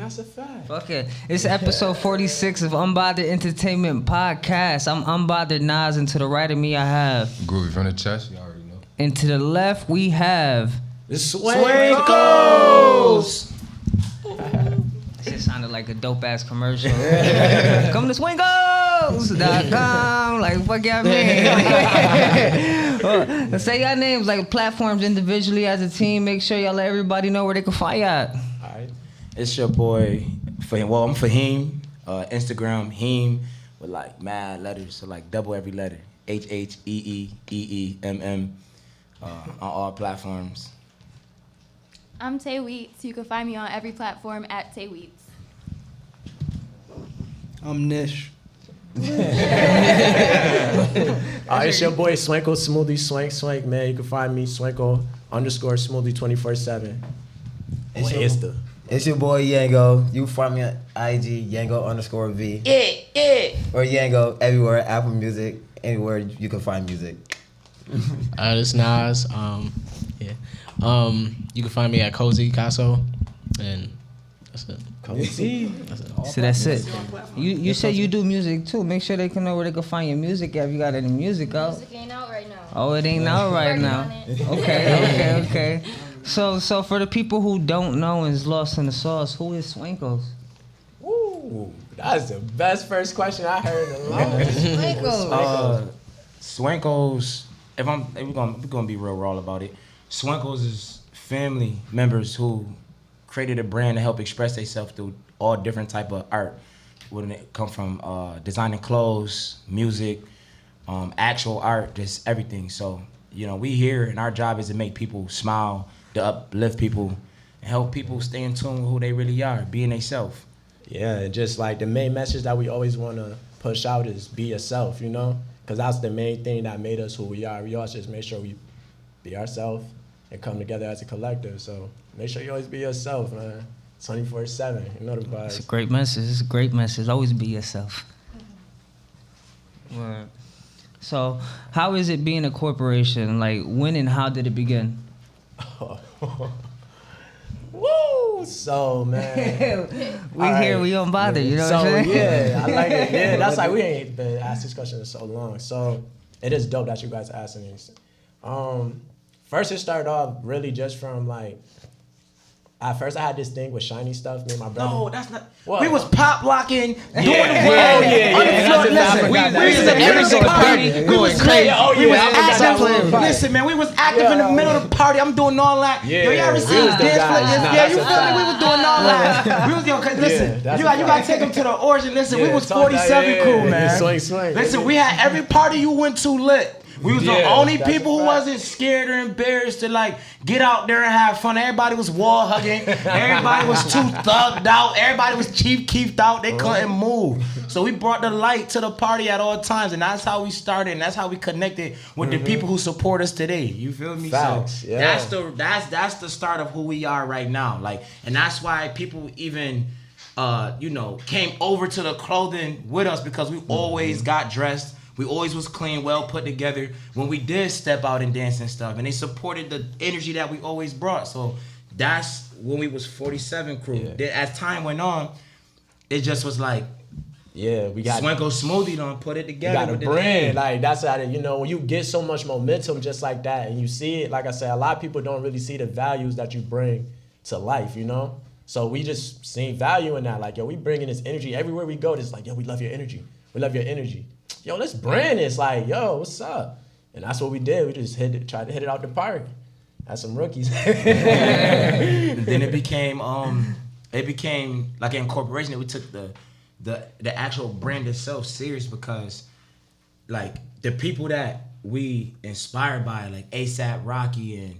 That's a fact. Fuck it. It's episode 46 of Unbothered Entertainment Podcast. I'm Unbothered Naz, and to the right of me I have... Groovy from the chest, you already know. And to the left we have... The Swankos! It sounded like a dope-ass commercial. Come to Swankos.com. Like, fuck y'all mean? Well, say y'all names, like platforms individually as a team. Make sure y'all let everybody know where they can find y'all at. All right. It's your boy, Pham. Well, I'm Pham. Instagram, Heem, with like mad letters. So like double every letter. HHEEEEMM. On all platforms. I'm Tay Wheats. You can find me on every platform at Tay Wheats. I'm Nish. It's your boy Swanko Smoothie Swank, man. You can find me Swanko_Smoothie 24/7. It's your boy Yango. You can find me on IG Yango_V. Or Yango everywhere, Apple Music, anywhere you can find music. This Nas. You can find me at Cozy Casso, and that's it. Cozy. So that's it. You say you do music too. Make sure they can know where they can find your music at if you got any music out. Music ain't out right now. Oh, it ain't out right now. Okay. So for the people who don't know and is lost in the sauce, who is Swankos? Ooh, that's the best first question I heard in a long time. Swankos. We're gonna be real raw about it. Swankos is family members who created a brand to help express themselves through all different type of art. When it come from designing clothes, music, actual art, just everything. So we here and our job is to make people smile, to uplift people, and help people stay in tune with who they really are, being themselves. Yeah, and just like the main message that we always want to push out is be yourself, because that's the main thing that made us who we are. We always just make sure we be ourselves and come together as a collective. So make sure you always be yourself, man. 24/7. You know the vibes. It's a great message. It's a great message. Always be yourself. Word. So how is it being a corporation? Like, when and how did it begin? Woo! So, man. we unbothered, you know what I'm saying? Yeah, I like it. Yeah, that's like we ain't been asked this question in so long. So it is dope that you guys are asking these. First it started off really just from like, at first I had this thing with shiny stuff, me and my brother. No, that's not. What? We was pop locking, doing the world. Listen, we was in every single party. We was crazy. We was active. Listen, man, we was active in the middle of the party. I'm doing all that. Yo, y'all received this. Yeah, you feel me? We was doing all that. We was listen. You gotta take them to the origin. Listen, we was 47 crew, man. Swing. Listen, we had every party you went to lit. We was the only people who wasn't scared or embarrassed to like get out there and have fun. Everybody was wall hugging. Everybody was too thugged out. Everybody was chief keefed out. They couldn't move. So we brought the light to the party at all times, and that's how we started, and that's how we connected with the people who support us today. You feel me? Facts, so yeah. that's the start of who we are right now. Like, and that's why people even came over to the clothing with us, because we always got dressed. We always was clean, well put together when we did step out and dance and stuff. And they supported the energy that we always brought. So that's when we was 47 crew. Yeah. As time went on, it just was like, we got Swanko Smoothie done put it together. You got a brand. Like, that's how when you get so much momentum just like that, and you see it, like I said, a lot of people don't really see the values that you bring to life, So we just seen value in that. Like, we bringing this energy everywhere we go. It's like, we love your energy. We love your energy. Let's brand this. Like, what's up? And that's what we did. We just tried to hit it out the park. Had some rookies. And then it became like an incorporation that we took the actual brand itself serious, because like the people that we inspired by, like ASAP Rocky and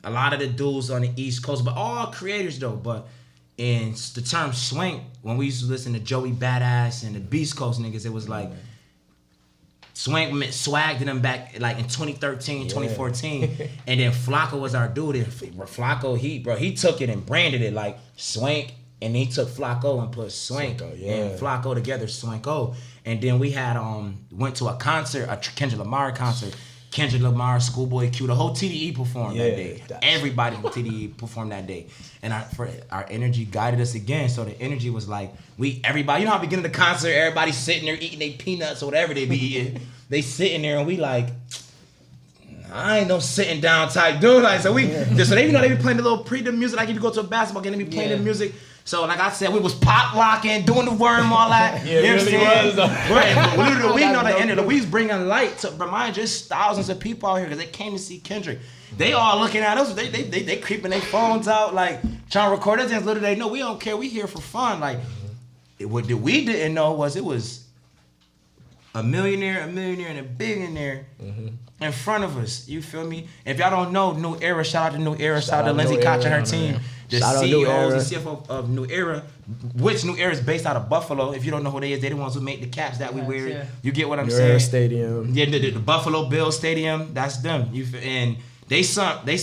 a lot of the dudes on the East Coast, but all creators though. But in the term swank, when we used to listen to Joey Badass and the Beast Coast niggas, it was like swank meant swag to them back like in 2013, 2014. And then Flocko was our dude. And Flocko, he took it and branded it like swank, and he took Flocko and put swank and Flocko together, Swanko. And then we had went to a concert, a Kendrick Lamar concert. Kendrick Lamar, Schoolboy Q, the whole TDE performed that Yeah, day. that's- Everybody from TDE performed that day, and our energy guided us again. So the energy was like everybody. You know how beginning of the concert, everybody sitting there eating their peanuts or whatever they be eating. They sitting there and we like. I ain't no sitting down type dude. Like so they be playing the little the music like if you go to a basketball game, they be playing the music. So like I said, we was pop locking, doing the worm, all that. Yeah, it really was. Right, but we know the end of the week's bringing light to remind just thousands of people out here because they came to see Kendrick. They all looking at us. They creeping their phones out like trying to record us. And little they know we don't care. We here for fun. Like what we didn't know was it was a millionaire, and a billionaire in front of us. You feel me? If y'all don't know, New Era, shout out to New Era, shout out to Lindsay Koch and her team. The CEOs, the CFO of New Era, which New Era is based out of Buffalo. If you don't know who they is, they're the ones who make the caps that we wear. Yeah. You get what I'm New saying? Era Stadium. Yeah, the Buffalo Bills Stadium, that's them. And they sent they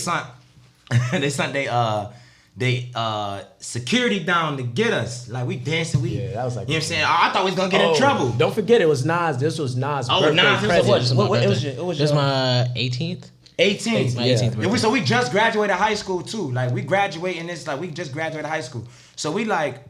security down to get us. Like we dancing, Yeah, that was like. you know what I'm saying? I thought we was gonna get in trouble. Don't forget, it was Nas. This was Nas. Oh, birthday Nas, it was present. what? Just my What was birthday. your- it was This your- my 18th. 18th. My Yeah. 18th birthday. So we just graduated high school too. Like we graduating this, like we just graduated high school. So we like,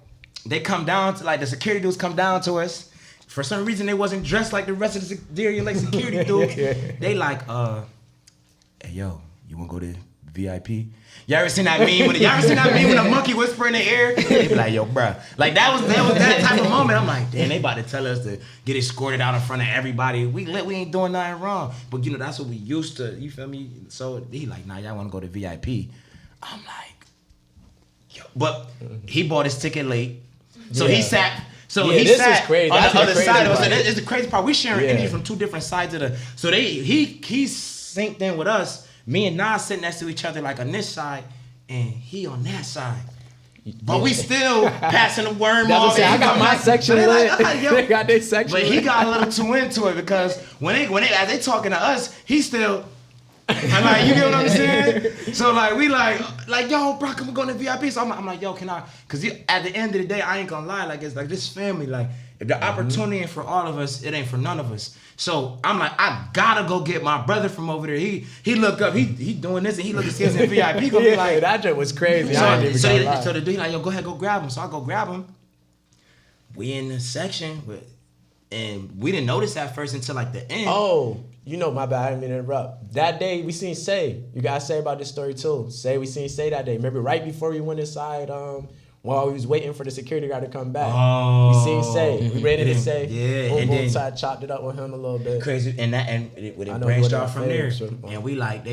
they come down to like the security dudes come down to us. For some reason they wasn't dressed like the rest of the security dudes. They like, hey yo, you wanna go to VIP? Y'all ever seen that meme when a monkey whisper in the air? They be like, yo, bruh. Like that was that type of moment. I'm like, damn, they about to tell us to get escorted out in front of everybody. We ain't doing nothing wrong. But you know, that's what we used to, you feel me? So he like, nah, y'all wanna go to VIP. I'm like, yo. But he bought his ticket late. So he sat. So Yeah, he this sat is crazy. on That's the the other crazy side of us. part. And it's the crazy part. We sharing Yeah. energy from two different sides of the. So he synced in with us. Me and Nas sitting next to each other like on this side, and he on that side. But we still passing the worm That's what off. I'm saying. I got my section But they lit. like, yo. They got their section But lit. he got a little too into it because when they as they talking to us, he still. I'm like, you get what I'm saying? So like we like yo, bro, can we go to VIP? So I'm like, yo, can I? Cause at the end of the day, I ain't gonna lie, like it's like this family, like if the opportunity ain't for all of us, it ain't for none of us. So I'm like, I gotta go get my brother from over there. He look up, he doing this and he look at us in VIP. He gonna be like, that joke was crazy. I didn't even gonna lie. so the dude like, yo, go ahead, go grab him. So I go grab him. We in the section, and we didn't notice at first until like the end. Oh, you know, my bad, I didn't mean to interrupt. That day, we seen Say. You guys say about this story too. We seen Say that day. Remember, right before we went inside, while we was waiting for the security guard to come back. Oh. We seen Say. We ready to Say. Yeah, Boom, and boom, then- so I chopped it up with him a little bit. Crazy, and it I know branched what off that from there. is. And we like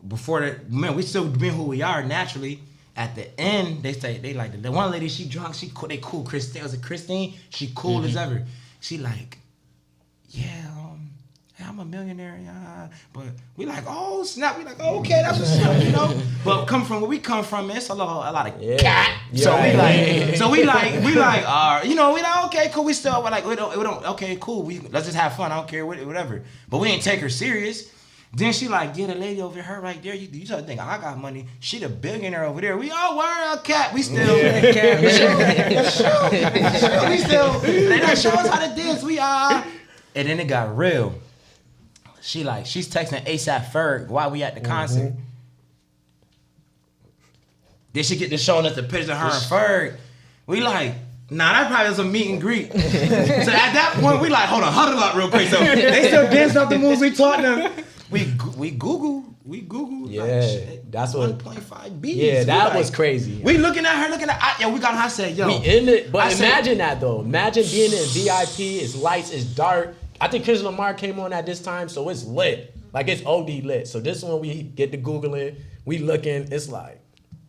before that, man, we still being who we are naturally. At the end, they like the one lady, she drunk, they cool. Christine, was it Christine? She cool as ever. She like, yeah, hey, I'm a millionaire, yeah. But we like, oh snap, we like, oh, okay, that's what's up, you know. But come from where we come from, man, it's a lot of cat. Yeah, So right. we like, you know, we like, okay, cool. We still we don't, okay, cool. Let's just have fun. I don't care, whatever. But we ain't take her serious. Then she like, yeah, the lady over her right there. You just think I got money. She the billionaire over there. We all wear a cat. We still, we still. They don't show us how to dance. We are. And then it got real. She's texting ASAP Ferg while we at the concert. Then she get to showing us the pictures of her and Ferg. We like, nah, that probably was a meet and greet. So at that point, we like, hold on, huddle up real quick. So they still dancing off the moves we taught them. We Google. Yeah, like, shit, that's what. 1.5 B's. Yeah, that We was crazy. We looking at her, yo, we got her. I said, yo. We in it, but I said- imagine that though. Imagine being in VIP. It's lights. It's dark. I think Kendrick Lamar came on at this time, so it's lit. Like it's OD lit. So this one we get to Googling. We looking. It's like,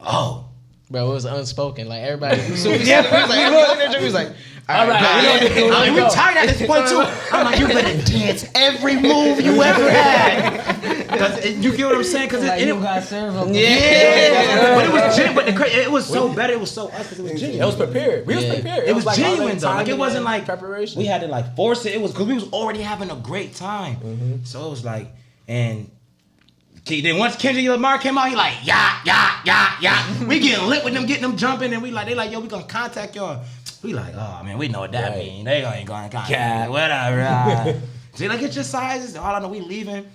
Oh. Bro, it was unspoken. Like everybody. So we said, we was like, all right, We tired at this point too. I'm like, you better dance every move you ever had. 'Cause you get what I'm saying? Cause Like it, you got served. yeah. But it was genuine. It was so better. It was so us because it was genuine. it was prepared. We was Yeah. prepared. It was like genuine already though. Like it timing wasn't and like preparation. we had to like force it. It was because we was already having a great time. So it was like, and then once Kendrick Lamar came out, he like, yeah. We getting lit with them, getting them jumping, and they like, yo, we gonna contact y'all. We like, oh man, we know what that mean. They ain't gonna contact Cat. whatever. See, like, get your sizes. All I know, we leaving.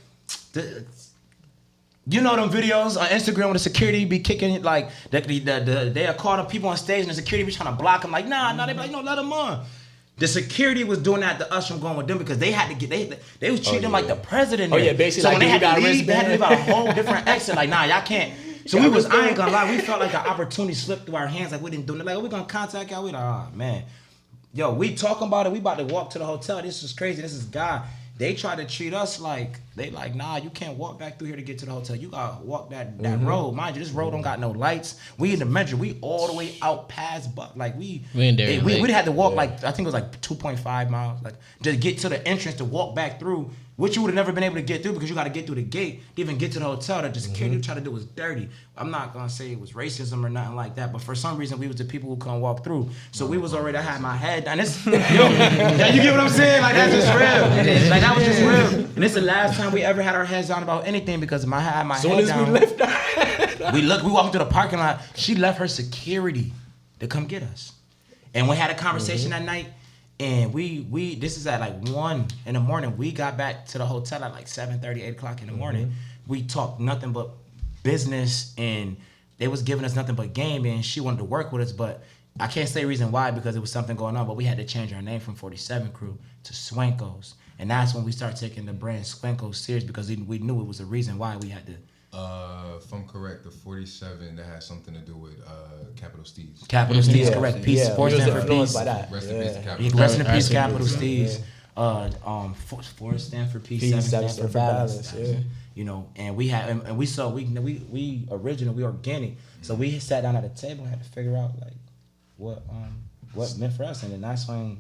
You know them videos on Instagram where the security be kicking it, like they are calling people on stage and the security be trying to block them, like nah, they be like, no, let them on. The security was doing that to us from going with them because they had to get they was treating them like the president. Oh yeah, basically. So like when they had to leave, wristband. they had to leave out a whole different exit. Like nah, y'all can't. So I ain't gonna lie, we felt like the opportunity slipped through our hands, like we didn't do it. Like, we gonna contact y'all? We like, oh man. Yo, we talking about it, we about to walk to the hotel. This is crazy, this is God. They try to treat us like, they like, nah, you can't walk back through here to get to the hotel. You gotta walk that road. Mind you, this road don't got no lights. We in the metro, we all the way out past, but like we had to walk like, I think it was like 2.5 miles, like just get to the entrance to walk back through, which you would have never been able to get through because you got to get through the gate to even get to the hotel. That the security tried to do was dirty. I'm not gonna say it was racism or nothing like that, but for some reason we was the people who couldn't walk through. So we was already, I had my head down. This, yo, you get what I'm saying? Like that's just real. Like that was just real. And this is the last time we ever had our heads down about anything because I had my head down. As soon as we lift our head, we walked through the parking lot. She left her security to come get us, and we had a conversation that night. And we this is at like 1 in the morning. We got back to the hotel at like 7:30, 8 o'clock in the morning. We talked nothing but business, and they was giving us nothing but game. And she wanted to work with us, but I can't say reason why because there was something going on. But we had to change our name from 47 Crew to Swankos, and that's when we started taking the brand Swankos serious because we knew it was a reason why we had to. If I'm correct, the 47 that has something to do with Capital Steez. Capital Steez, correct. Peace, sports stand for peace. Rest in peace to Capital. Rest in peace, Capital Steez. Forest stand for peace, 7 stand for balance. Yeah. You know, and we original, we organic. So we sat down at a table and had to figure out like what meant for us, and then that's when.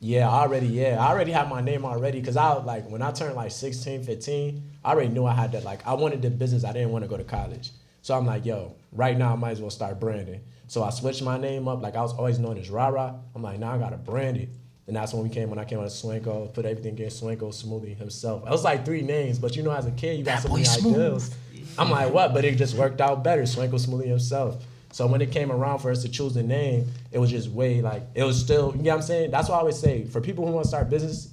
Yeah, I already had my name already because I like when I turned like 16, 15, I already knew I had to like I wanted the business. I didn't want to go to college. So I'm like, yo, right now I might as well start branding. So I switched my name up. Like I was always known as Rara. I'm like, now I gotta brand it. And that's when I came out of Swanko, put everything in Swanko Smoothie himself. It was like 3 names, but you know as a kid you got so many ideas. I'm like, what? But it just worked out better. Swanko Smoothie himself. So when it came around for us to choose the name, it was just way like, it was still, you know what I'm saying? That's why I always say, for people who want to start business,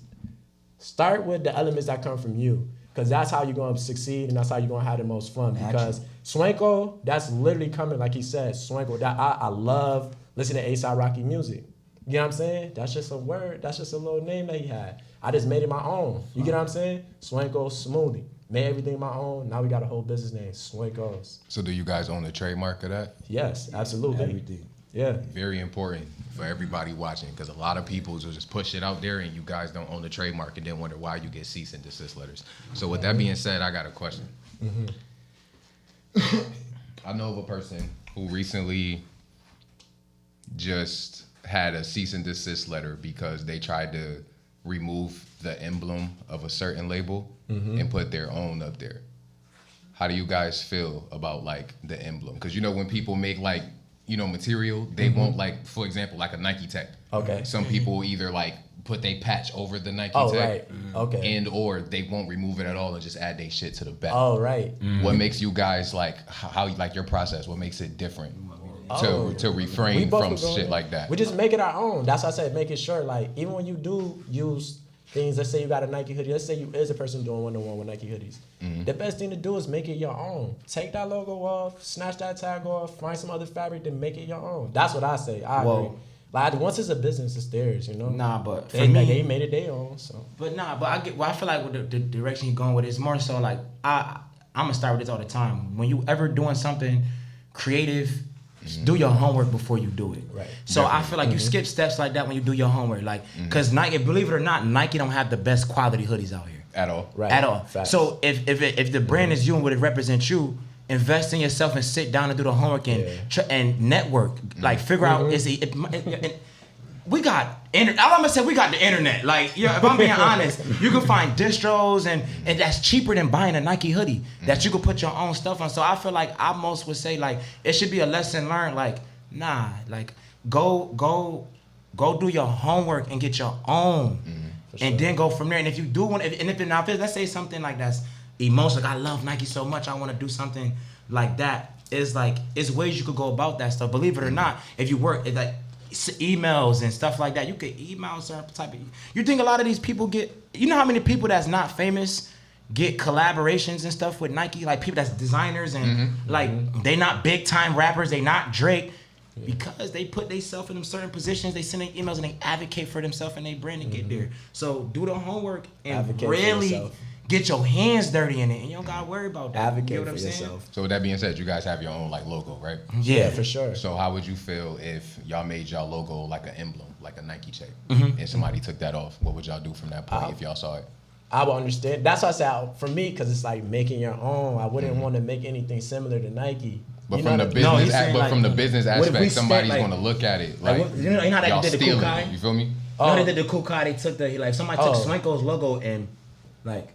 start with the elements that come from you. Because that's how you're going to succeed and that's how you're going to have the most fun. Because Swanko, that's literally coming, like he said, Swanko. That I love listening to A$AP Rocky music. You know what I'm saying? That's just a word. That's just a little name that he had. I just made it my own. You get what I'm saying? Swanko Smoothie. Made everything my own. Now we got a whole business name, Swankos. So do you guys own the trademark of that? Yes, absolutely. Everything. Yeah. Very important for everybody watching because a lot of people will just push it out there and you guys don't own the trademark and then wonder why you get cease and desist letters. So with that being said, I got a question. I know of a person who recently just had a cease and desist letter because they tried to remove the emblem of a certain label and put their own up there. How do you guys feel about like the emblem? Because you know when people make like, you know, material, they won't like, for example, like a Nike Tech. Okay. Some people either like put they patch over the Nike Oh, Tech. right. Okay. And or they won't remove it at all and just add their shit to the back. Oh, right. What makes you guys like how like your process? What makes it different to refrain from shit like that? We just make it our own. That's why I said making sure like even when you do use things, let's say you got a Nike hoodie, let's say you is a person doing one-on-one with Nike hoodies. The best thing to do is make it your own. Take that logo off, snatch that tag off, find some other fabric, then make it your own. That's what I say. I agree. Like once it's a business, it's theirs, you know. Nah, but for they, me, they made it their own. So. But nah, but I get. Well, I feel like with the direction you're going with it, it's more so like I'm gonna start with this all the time. When you ever doing something creative, do your homework before you do it. Right. So I feel like you skip steps like that when you do your homework, like because Nike, believe it or not, Nike don't have the best quality hoodies out here At all. Right. at all. Facts. So if the brand is you and what it represents you, invest in yourself and sit down and do the homework and network. Like figure out we got all I'm gonna say, we got the internet. Like, if I'm being honest, you can find distros and that's cheaper than buying a Nike hoodie that you can put your own stuff on. So I feel like I most would say like it should be a lesson learned. Like, nah, like go do your homework and get your own, and then go from there. And if you do want, let's say something like that's emotional. Like I love Nike so much, I want to do something like that. It's like it's ways you could go about that stuff. Believe it or not, if you work like emails and stuff like that, you could email certain type of. You think a lot of these people get? You know how many people that's not famous get collaborations and stuff with Nike, like people that's designers and like they not big time rappers, they not Drake, because they put themselves in them certain positions, they send emails and they advocate for themselves and they brand to get there. So do the homework and Advocate for really yourself. get your hands dirty in it, and you don't gotta worry about that. Advocate you know what for I'm saying? yourself. So with that being said, you guys have your own like logo, right? Yeah, for sure. So how would you feel if y'all made y'all logo like an emblem, like a Nike check, and somebody took that off? What would y'all do from that point if y'all saw it? I would understand. That's why I said for me, because it's like making your own. I wouldn't want to make anything similar to Nike. But You from know the what I mean? business, he's saying, but like, from the business what if we aspect, spent, somebody's like- gonna look at it Like, like, you know how y'all they did the stealing Kukai? it. You feel me? You know they did the Kukai, they took the, like somebody took Swankos logo and like,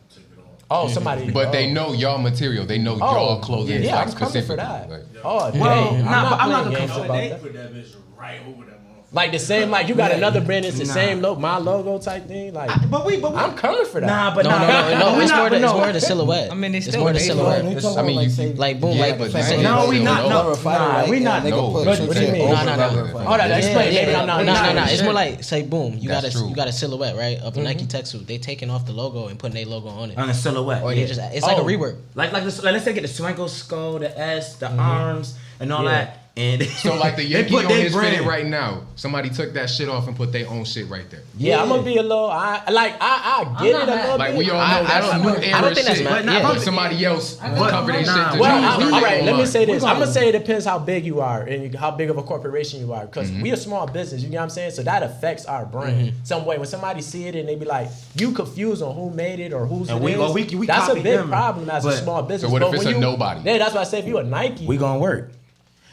Oh, somebody. But they know y'all material. They know y'all clothing. Yeah, like, I'm coming for that. specifically. Like, Oh, dang. Well, I'm nah, but I'm not playing gonna games come about for that. Put that bitch right over that motherfucker. Like the same, like you got another brand that's the same logo, my logo type thing. Like, but we I'm coming for that. nah, but No, we it's not, more the silhouette. I mean, they it's still more the they- silhouette. I mean, you Like boom, yeah, like but for you example- said No, it's we still not. logo. No, we not. They No, gonna put but some what do you shit mean? over No. rubber. Hold on, explain. Yeah, Maybe no, I'm not. no. It's sure. more like say boom. You That's true. got a silhouette right of a Nike tech suit. They taking off the logo and putting their logo on it, On a silhouette. or yeah. they just it's like a Oh. rework. Like this, like let's take it the Swankos skull, the S, the arms, and all that. And So like the they Yankee put on their his brand. fitted right now, somebody took that shit off and put their own shit right there. Yeah, I'm gonna be a little. I get not it a mad. little Like bit. we all know that's don't- new I era don't think that's shit. mad. But But yeah. somebody else cover their shit. nah, to Well, use all their right. Let me online. say this. We I'm gonna gonna- say it depends how big you are and how big of a corporation you are. Because we a small business. You know what I'm saying? So that affects our brand some way. When somebody see it and they be like, you confused on who made it or whose And it we- is. well, we that's a copy big them, problem as a but- small business. So what if But it's when a you- nobody? Yeah, that's why I say if you a Nike, we gonna work.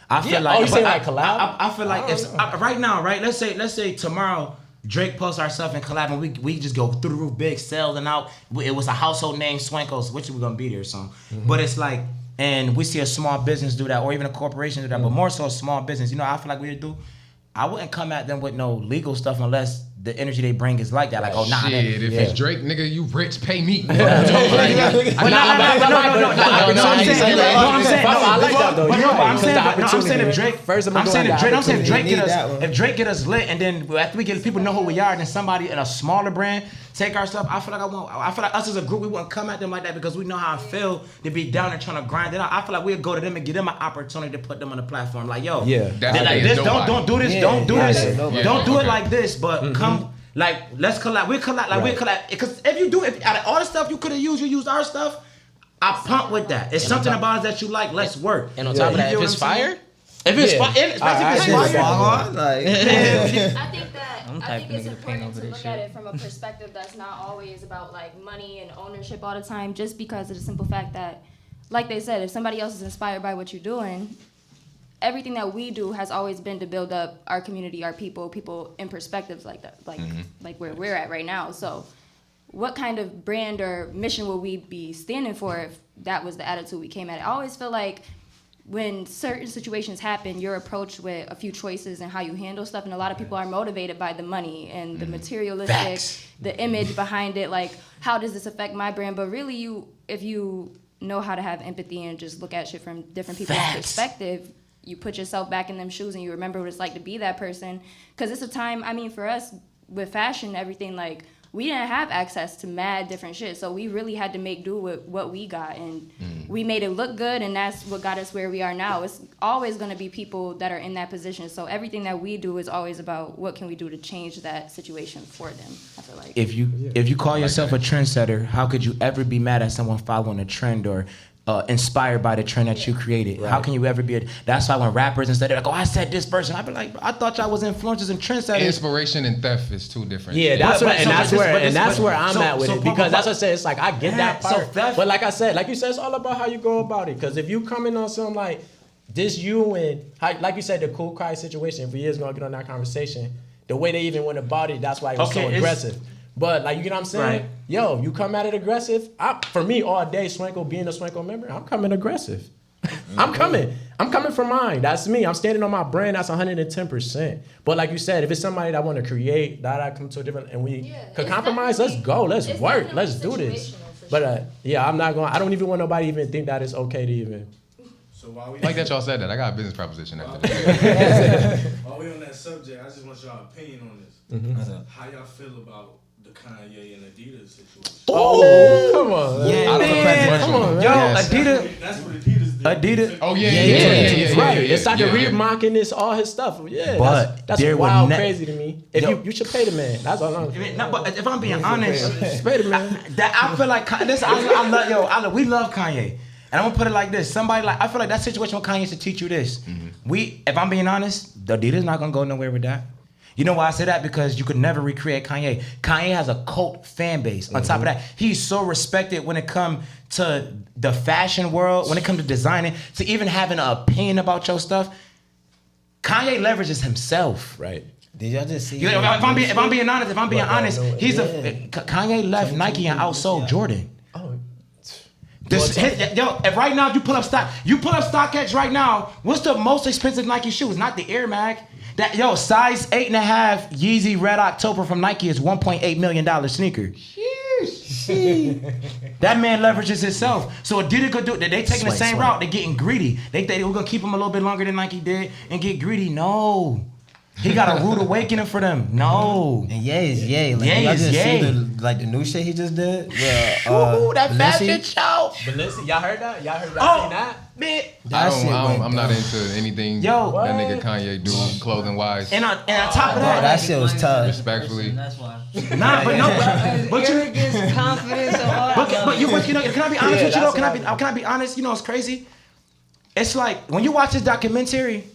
I feel Yeah. like Oh, you but say like collab? I feel like if right now, right? Let's say tomorrow Drake posts ourselves and collab, and we just go through the roof, big selling out. It was a household name, Swankos, which we're gonna be there soon. But it's like, and we see a small business do that, or even a corporation do that, but more so a small business. You know, I feel like we do. I wouldn't come at them with no legal stuff unless the energy they bring is like that. Like, oh nah, Shit, if yeah. it's Drake, nigga, you rich, pay me. No, I'm saying, no, I'm saying, if Drake, First, I'm saying if Drake Need get that us, one. if Drake get us lit, and then after we get people know who we are, then somebody in a smaller brand take our stuff. I feel like us as a group, we wouldn't come at them like that because we know how I feel to be down there trying to grind it out. I feel like we'd go to them and give them an opportunity to put them on the platform. Like, yo, Yeah. That's like it, this, nobody. don't do this, Yeah, don't do yeah, this, yeah, nobody. don't do it Okay. like this, but come. Like, let's collab. We collab. Like, we collab. Because if you do, out of all the stuff you could have used, you used our stuff. I pump with that. It's something about us that you like. Let's work. And on top of You that, get if what it's I'm saying? fire, If it's Yeah. fire, especially if Shit, it's fire. swag, like, I think that I'm I typing think it's nigga to paint important over to this look shit. at it from a perspective that's not always about like money and ownership all the time. Just because of the simple fact that, like they said, if somebody else is inspired by what you're doing, everything that we do has always been to build up our community, our people in perspectives like that, like where we're at right now. So, what kind of brand or mission would we be standing for if that was the attitude we came at it? I always feel like when certain situations happen, you're approached with a few choices and how you handle stuff, and a lot of people are motivated by the money and the materialistic, Facts. the image behind it. Like, how does this affect my brand? But really, if you know how to have empathy and just look at shit from different people's Facts. perspective, you put yourself back in them shoes and you remember what it's like to be that person. Because it's a time, I mean, for us with fashion, everything, like, we didn't have access to mad different shit, so we really had to make do with what we got, and we made it look good, and that's what got us where we are now. It's always going to be people that are in that position, so everything that we do is always about what can we do to change that situation for them, I feel like. If you call yourself a trendsetter, how could you ever be mad at someone following a trend or inspired by the trend that you created? Right. How can you ever be? That's why when rappers and stuff, they're like, "Oh, I said this person," I'd be like, "I thought y'all was influencers and trendsetters." Inspiration and theft is two different. Yeah, things. that's But- where, and so- that's but where, this- and that's but- where I'm so- at with so- it, because but- that's what I say. It's like I get that so part, theft- but like I said, like you said, it's all about how you go about it. Because if you come in on something like this, you and how, like you said, the Cool Kai situation. If we is gonna get on that conversation, the way they even went about it, that's why it was Okay, so it's- aggressive. But like, you know what I'm saying? Right. Yo, you come at it aggressive. For me, all day, Swanko being a Swanko member, I'm coming aggressive. I'm coming for mine. That's me. I'm standing on my brand. That's 110%. But like you said, if it's somebody that want to create, that I come to a different, and we could it's compromise, let's definitely- go. Let's it's work. definitely Let's do this. situational for But sure. yeah, I'm not going. I don't even want nobody even think that it's okay to even. So while we Like that y'all said that. I got a business proposition after this. while we on that subject, I just want y'all opinion on this. How y'all feel about the Kanye and Adidas situation. Oh, come on. Yeah, man. Come on, yo, Yes. Adidas. That's what Adidas did. Adidas. Oh yeah. Right. It's like yeah, the mocking this all his stuff. Yeah. But that's there wild would crazy to me. If you should pay the man. That's all I'm No, but if I'm being honest, pay the man. I feel like this. I love we love Kanye, and I'm gonna put it like this. Somebody like I feel like that situation with Kanye should teach you this. If I'm being honest, the Adidas not gonna go nowhere with that. You know why I say that? Because you could never recreate Kanye. Kanye has a cult fan base. On top of that, he's so respected when it comes to the fashion world, when it comes to designing, to even having an opinion about your stuff. Kanye leverages himself. Right. Did y'all just see? If I'm being honest, Kanye left Nike and outsold Jordan. Oh. If right now you pull up StockX right now, what's the most expensive Nike shoes? Not the Air Mag. Size 8.5 Yeezy Red October from Nike is $1.8 million sneaker. That man leverages himself. So Adidas could do it. They taking the same route. They're getting greedy. They think they were gonna keep him a little bit longer than Nike did and get greedy. No. He got a rude awakening for them. No. And Ye is Ye. Like, Ye y'all is just Ye. see the new shit he just did. That fashion show. Balenci, y'all heard that? Y'all seen that? Man. I'm not into anything that nigga Kanye do clothing wise. And on top of that shit was tough. Respectfully. That's why. Nah, but no, but you Arrogance, confidence, or all. But you know, can I be honest with you though? Can I be honest? You know, it's crazy. It's like when you watch this documentary,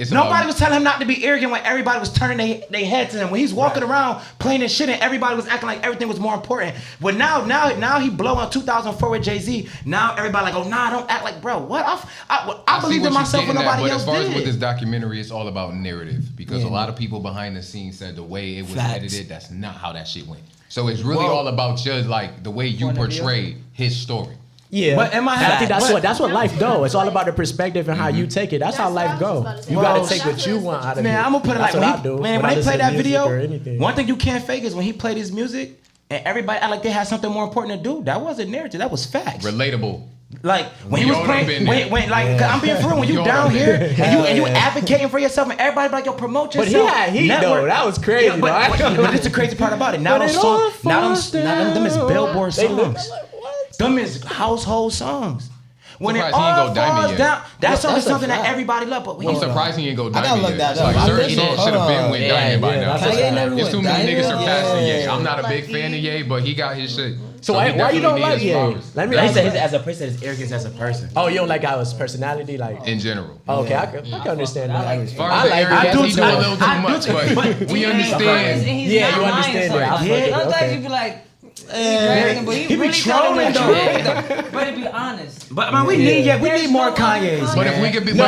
nobody was telling him not to be arrogant when everybody was turning their head to him. When he's walking around playing his shit and everybody was acting like everything was more important. But now he blow on 2004 with Jay-Z. Now everybody like, oh nah, don't act like bro. What? I believe in myself when nobody else did. But as far as with this documentary, it's all about narrative because a lot of people behind the scenes said the way it was edited, that's not how that shit went. So it's really all about just like the way you portray his story. Yeah, but I think that's what life go. It's all about the perspective and how you take it. That's how life go. You gotta take what you want out of it. Man, I'm gonna put it like when they play that video. Anything. One thing you can't fake is when he played his music and everybody act like they had something more important to do. That wasn't narrative. That was facts. Relatable. Like when he was playing, I'm being for real. When you down here and you advocating for yourself, and everybody be like, yo, promote yourself. But he had heat though. That was crazy. But it's the crazy part about it. Now those songs, them is Billboard songs. Them is household songs. When it all falls down, that's only something that everybody love. But I'm surprised he ain't go diamond yet. Like certain songs should have been went diamond by now. There's too many niggas surpassing Ye. I'm not a big fan of Ye, but he got his shit. So why you don't like Ye? Let me say his as a person, his arrogance as a person. Oh, you don't like how his personality, like in general. Oh, okay, I can understand that. As far as the arrogance, he do a little too much, but we understand. Yeah, you understand that. Sometimes you be like. But he really trolling though. But to be honest. But man, we need more Kanyes. But if we could be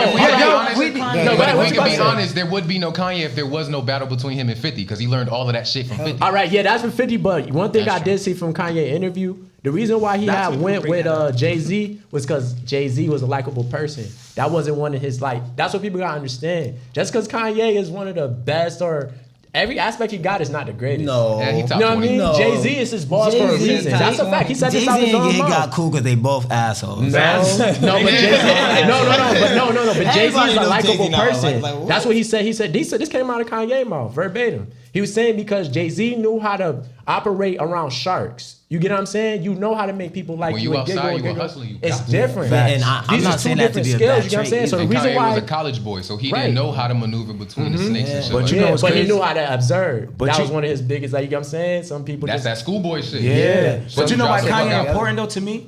honest, there would be no Kanye if there was no battle between him and 50 because he learned all of that shit from 50. All right, yeah, that's from 50. But one thing I did see from Kanye interview, the reason why he went with Jay-Z was because Jay-Z was a likable person. That wasn't one of his that's what people gotta understand. Just because Kanye is one of the best or every aspect he got is not the greatest. No. Yeah, you know what I mean? No. Jay-Z is his boss for a reason. That's a fact. He said this out his own mouth. He got cool because they both assholes. No, but Jay-Z. No. But Jay-Z is a likable person. That's what he said. He said this came out of Kanye's mouth, verbatim. He was saying because Jay-Z knew how to operate around sharks. You get what I'm saying? You know how to make people like when you outside, you hustling. It's different. And I'm not saying that to be a bad trait. You know what I'm saying? So the reason why was a college boy, so he didn't know how to maneuver between the snakes and shit. But he knew how to observe. That was one of his biggest. Like you know what I'm saying? Some people. That's that schoolboy shit. Yeah. But you know why Kanye important though to me?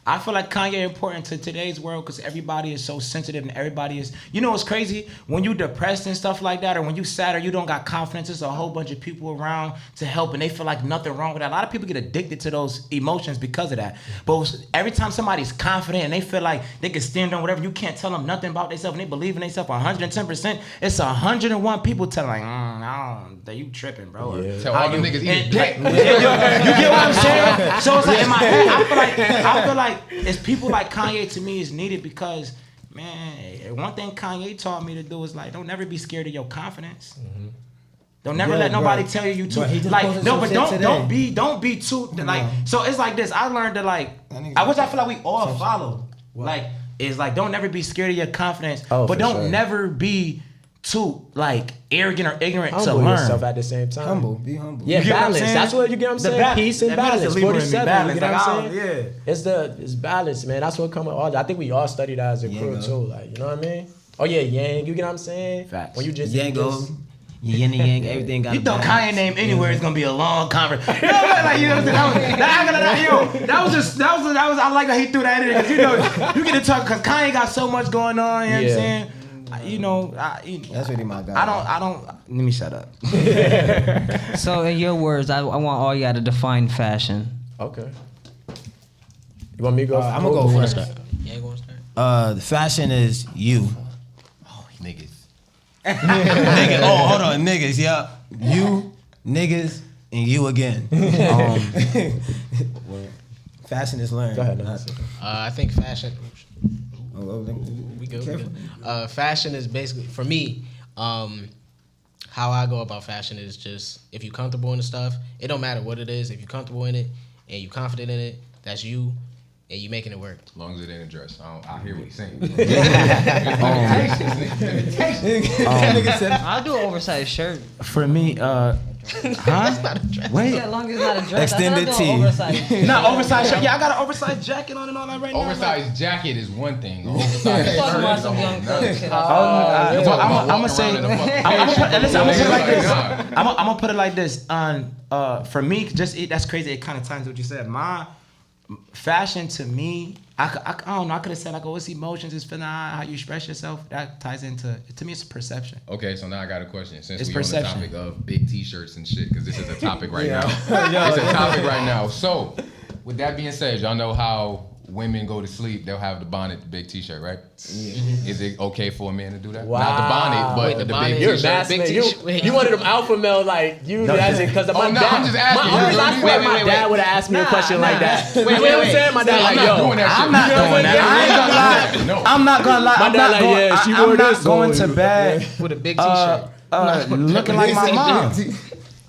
I feel like Kanye important to today's world because everybody is so sensitive and everybody is, you know what's crazy? When you depressed and stuff like that or when you sad or you don't got confidence, there's a whole bunch of people around to help and they feel like nothing wrong with that. A lot of people get addicted to those emotions because of that. But every time somebody's confident and they feel like they can stand on whatever, you can't tell them nothing about themselves and they believe in themselves 110%, it's 101 people telling like, that you tripping, bro. Yeah. Tell all the niggas eat dick. You get what I'm saying? So it's like in my head, I feel like it's people like Kanye to me is needed because, man, one thing Kanye taught me to do is like, don't never be scared of your confidence. Mm-hmm. Don't never let nobody tell you too. Like, no, but don't be too like. So it's like this. I learned that like, I feel like we all follow. Like, it's like don't never be scared of your confidence, but don't never be too like arrogant or ignorant to Humble learn. yourself at the same time. Humble, be humble. Yeah, You get what I'm balance. saying? That's what you get what I'm The saying. balance. Peace and That means balance. the Libra in me, 47. balance. You get what I'm Like, saying? yeah. It's balance, man. That's what come with all. I think we all study that as a crew Yango. too. Like, you know what I mean? Oh yeah, yang. You get what I'm saying? Facts. When you just Yango, yin and yang, everything got You a throw balance. Kanye name anywhere, it's gonna be a long conversation. You know what? Like, you know what I'm saying? That was I like that he threw that in there, 'cause, you know, you get to talk because Kanye got so much going on. You know what I'm saying? That's really my guy. I don't. Let me shut up. So in your words, I want all y'all to define fashion. Okay. You want me to go? I'm gonna go first. Yeah, you want to start? The fashion is you. Oh, niggas. Nigga, hold on, niggas, yeah. You, niggas, and you again. Fashion is learned. Go ahead, Naz. I think fashion. We We good. Fashion is basically, for me, how I go about fashion is just, if you're comfortable in the stuff, it don't matter what it is. If you're comfortable in it and you're confident in it, that's you, and you making it work. As long as it ain't a dress. I hear what he's saying. I'll do an oversized shirt. For me, huh? Wait, As long as it's not a dress. Extended I tee. oversized. not oversized shirt. Yeah, I got an oversized jacket on and all that right now. Oversized jacket is one thing. Oversized shirt Talking about is a some whole young nother. thug shit. Well, I'm gonna say, Walking around in the I'm gonna put it like this. Nah. I'm gonna put it like this. For me, that's crazy. It kind of ties to what you said. My fashion to me, I don't know. I could have said like, oh, it's emotions, it's feeling, how you express yourself. That ties into to me. It's perception. Okay, so now I got a question. Since It's we perception. on the topic of big T-shirts and shit, because this is a topic right now. It's a topic right now. So, with that being said, y'all know how women go to sleep, they'll have the bonnet, the big T-shirt, right? Yeah. Is it okay for a man to do that? Wow. Not the bonnet, but Wait, the the bonnet- big You're a T-shirt. mass Big man. T-shirt. You one of them alpha male like you. That's it. Because my Oh, no, dad. I'm just asking. My, You- I swear my wait, dad wait. would have asked me a question like that. Wait, You know what I'm wait. saying? My dad I'm like, not yo. doing that shit. I'm not doing that. I ain't gonna lie. No. I'm not gonna lie. My I'm dad not like, going. yeah, she I'm wore not this, going so- to bed With a big T-shirt. looking like my mom.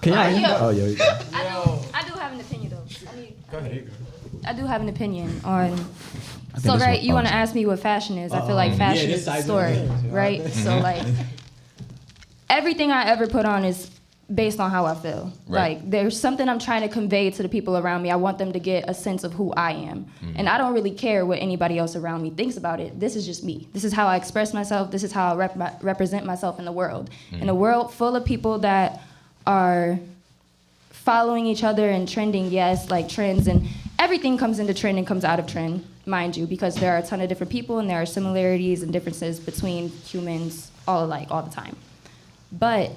Can Yo. Oh, yo. I do have an opinion though. Go ahead. I do have an opinion on. So right, you want to ask me what fashion is? I feel like fashion is a story, right? So like, everything I ever put on is based on how I feel. Right. Like there's something I'm trying to convey to the people around me. I want them to get a sense of who I am, and I don't really care what anybody else around me thinks about it. This is just me. This is how I express myself. This is how I represent myself in the world. In a world full of people that are following each other and trending, yes, like trends, and everything comes into trend and comes out of trend, mind you, because there are a ton of different people and there are similarities and differences between humans all alike all the time. But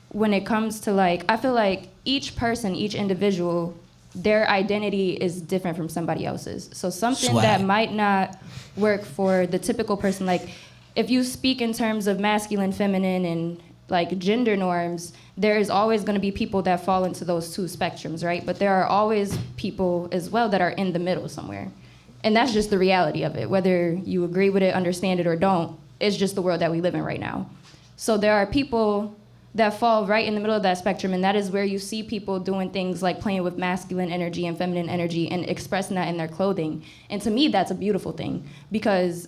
when it comes to like, I feel like each person, each individual, their identity is different from somebody else's. So something that might not work for the typical person, like if you speak in terms of masculine, feminine, and like gender norms, there is always going to be people that fall into those two spectrums, right? But there are always people as well that are in the middle somewhere. And that's just the reality of it. Whether you agree with it, understand it, or don't, it's just the world that we live in right now. So there are people that fall right in the middle of that spectrum, and that is where you see people doing things like playing with masculine energy and feminine energy and expressing that in their clothing. And to me, that's a beautiful thing, because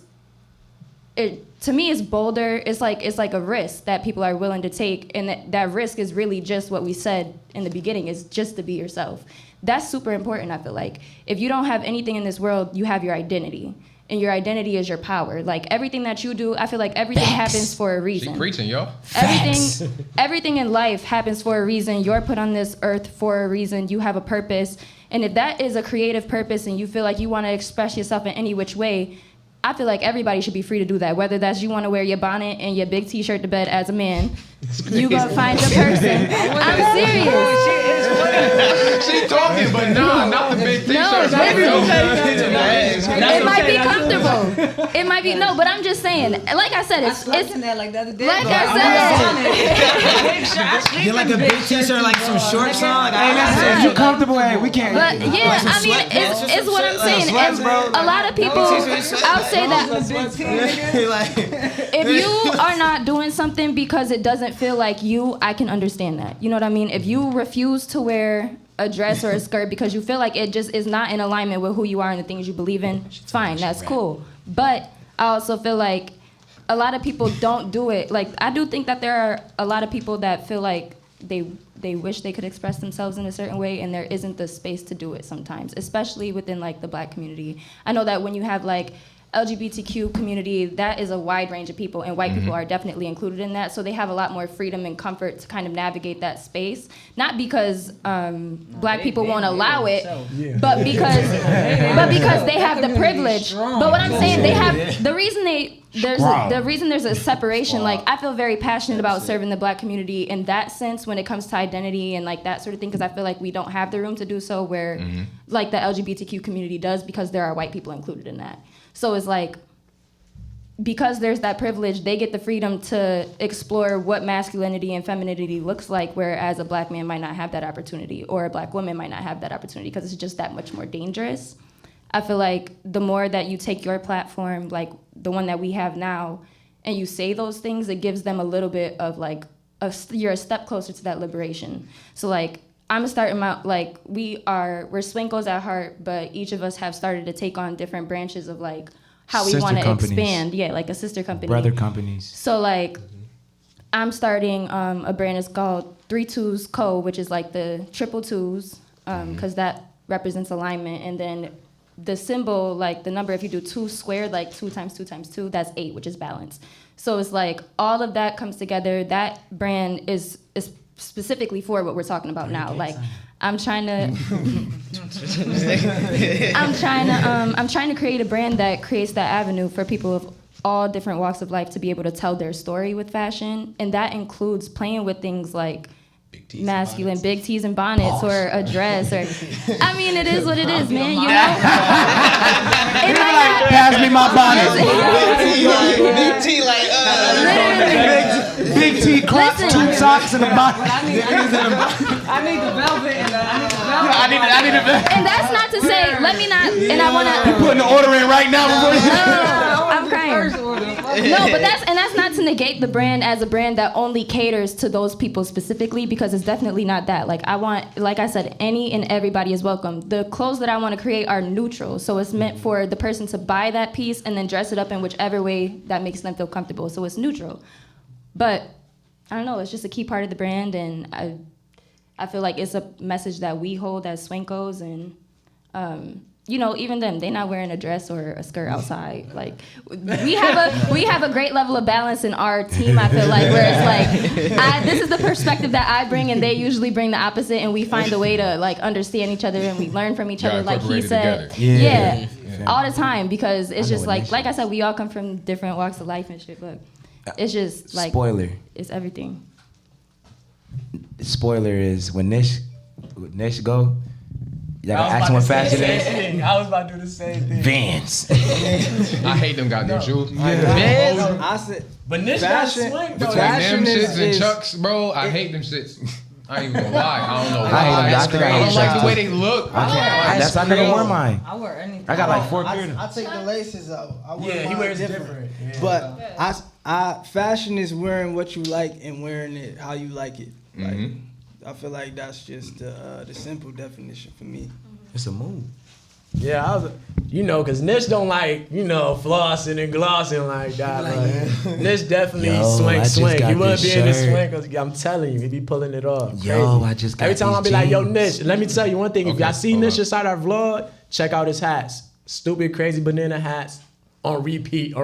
to me, it's bolder. It's like a risk that people are willing to take, and that risk is really just what we said in the beginning, is just to be yourself. That's super important, I feel like. If you don't have anything in this world, you have your identity, and your identity is your power. Like everything that you do, I feel like everything happens for a reason. She preaching, yo. Everything in life happens for a reason. You're put on this earth for a reason. You have a purpose, and if that is a creative purpose, and you feel like you want to express yourself in any which way, I feel like everybody should be free to do that. Whether that's you want to wear your bonnet and your big T-shirt to bed as a man, you gonna find your person. I'm serious. She talking, but nah, not the big T-shirt. It might be comfortable. It might be but I'm just saying. Like I said, it's in there like the other day. like I said. Get like a big T-shirt, like some shorts on. Like, If you comfortable, hey, we can't. But yeah, Like some I mean, sweatpants or it's some what I'm shit, saying. sweats, And bro. a lot of people, I'll say that like, if you are not doing something because it doesn't feel like you, I can understand that. You know what I mean? If you refuse to wear a dress or a skirt because you feel like it just is not in alignment with who you are and the things you believe in, it's fine. That's cool. But I also feel like a lot of people don't do it. Like, I do think that there are a lot of people that feel like they wish they could express themselves in a certain way, and there isn't the space to do it sometimes, especially within like the Black community. I know that when you have like LGBTQ community, that is a wide range of people, and white people are definitely included in that, so they have a lot more freedom and comfort to kind of navigate that space, not because Black people won't allow it, but because they have the privilege. But what I'm saying, they have the reason there's a separation. Like, I feel very passionate about serving the Black community in that sense when it comes to identity and like that sort of thing, because I feel like we don't have the room to do so where like the LGBTQ community does, because there are white people included in that. So it's like, because there's that privilege, they get the freedom to explore what masculinity and femininity looks like, whereas a Black man might not have that opportunity, or a Black woman might not have that opportunity, because it's just that much more dangerous. I feel like the more that you take your platform, like the one that we have now, and you say those things, it gives them a little bit of like, you're a step closer to that liberation. So like, I'm starting out, like, we're Swankos at heart, but each of us have started to take on different branches of like how we want to expand. Yeah, like a sister company. Brother companies. So like, I'm starting a brand that's called 3 Twos Co., which is like the triple twos, because that represents alignment. And then the symbol, like the number, if you do 2 squared, like 2 times 2 times 2, that's 8, which is balance. So it's like all of that comes together. That brand is specifically for what we're talking about now. Like, I'm trying to create a brand that creates that avenue for people of all different walks of life to be able to tell their story with fashion, and that includes playing with things like masculine big tees and bonnets, or a dress, or I mean, it is what it is, man. You know, it might not Pass me my bonnet. Big T, like, Big T, Crocs, 2 socks, and a bonnet. I need the velvet and I need a velvet. And that's not to say, let me not, and I want to. Putting the order in right now before you. I'm crying. No, but that's not to negate the brand as a brand that only caters to those people specifically, because it's definitely not that. Like, I want, like I said, any and everybody is welcome. The clothes that I want to create are neutral, so it's meant for the person to buy that piece and then dress it up in whichever way that makes them feel comfortable. So it's neutral. But I don't know, it's just a key part of the brand, and I feel like it's a message that we hold as Swankos, and you know, even them, they're not wearing a dress or a skirt outside. Like, we have a great level of balance in our team, I feel like, where it's like, this is the perspective that I bring, and they usually bring the opposite, and we find a way to like understand each other, and we learn from each other, like he said. Yeah, all the time, because it's just like I said, we all come from different walks of life and shit, but it's just like, spoiler. It's everything. Spoiler is when Nish go, y'all gotta ask him what fashion is. I was about to do the same thing. Vans. I hate them goddamn shoes. Vans? I said, but Nish got swing though. Between them shits and Chucks, bro, I hate them shits. I ain't even gonna lie. I don't know why. I don't like the way they look. I never wore mine. I wear anything. I got like 4 pairs. I take the laces out. He wears different. Yeah. But fashion is wearing what you like and wearing it how you like it. Like, I feel like that's just the simple definition for me. It's a move. Yeah, because Nish don't like, flossing and glossing like that. Like, Nish definitely swing. He wouldn't be in the swing, because I'm telling you, he be pulling it off. Yo, I just got every time these I be like, yo, jeans. Nish, let me tell you one thing. If y'all see Nish inside our vlog, check out his hats. Stupid, crazy banana hats. On repeat.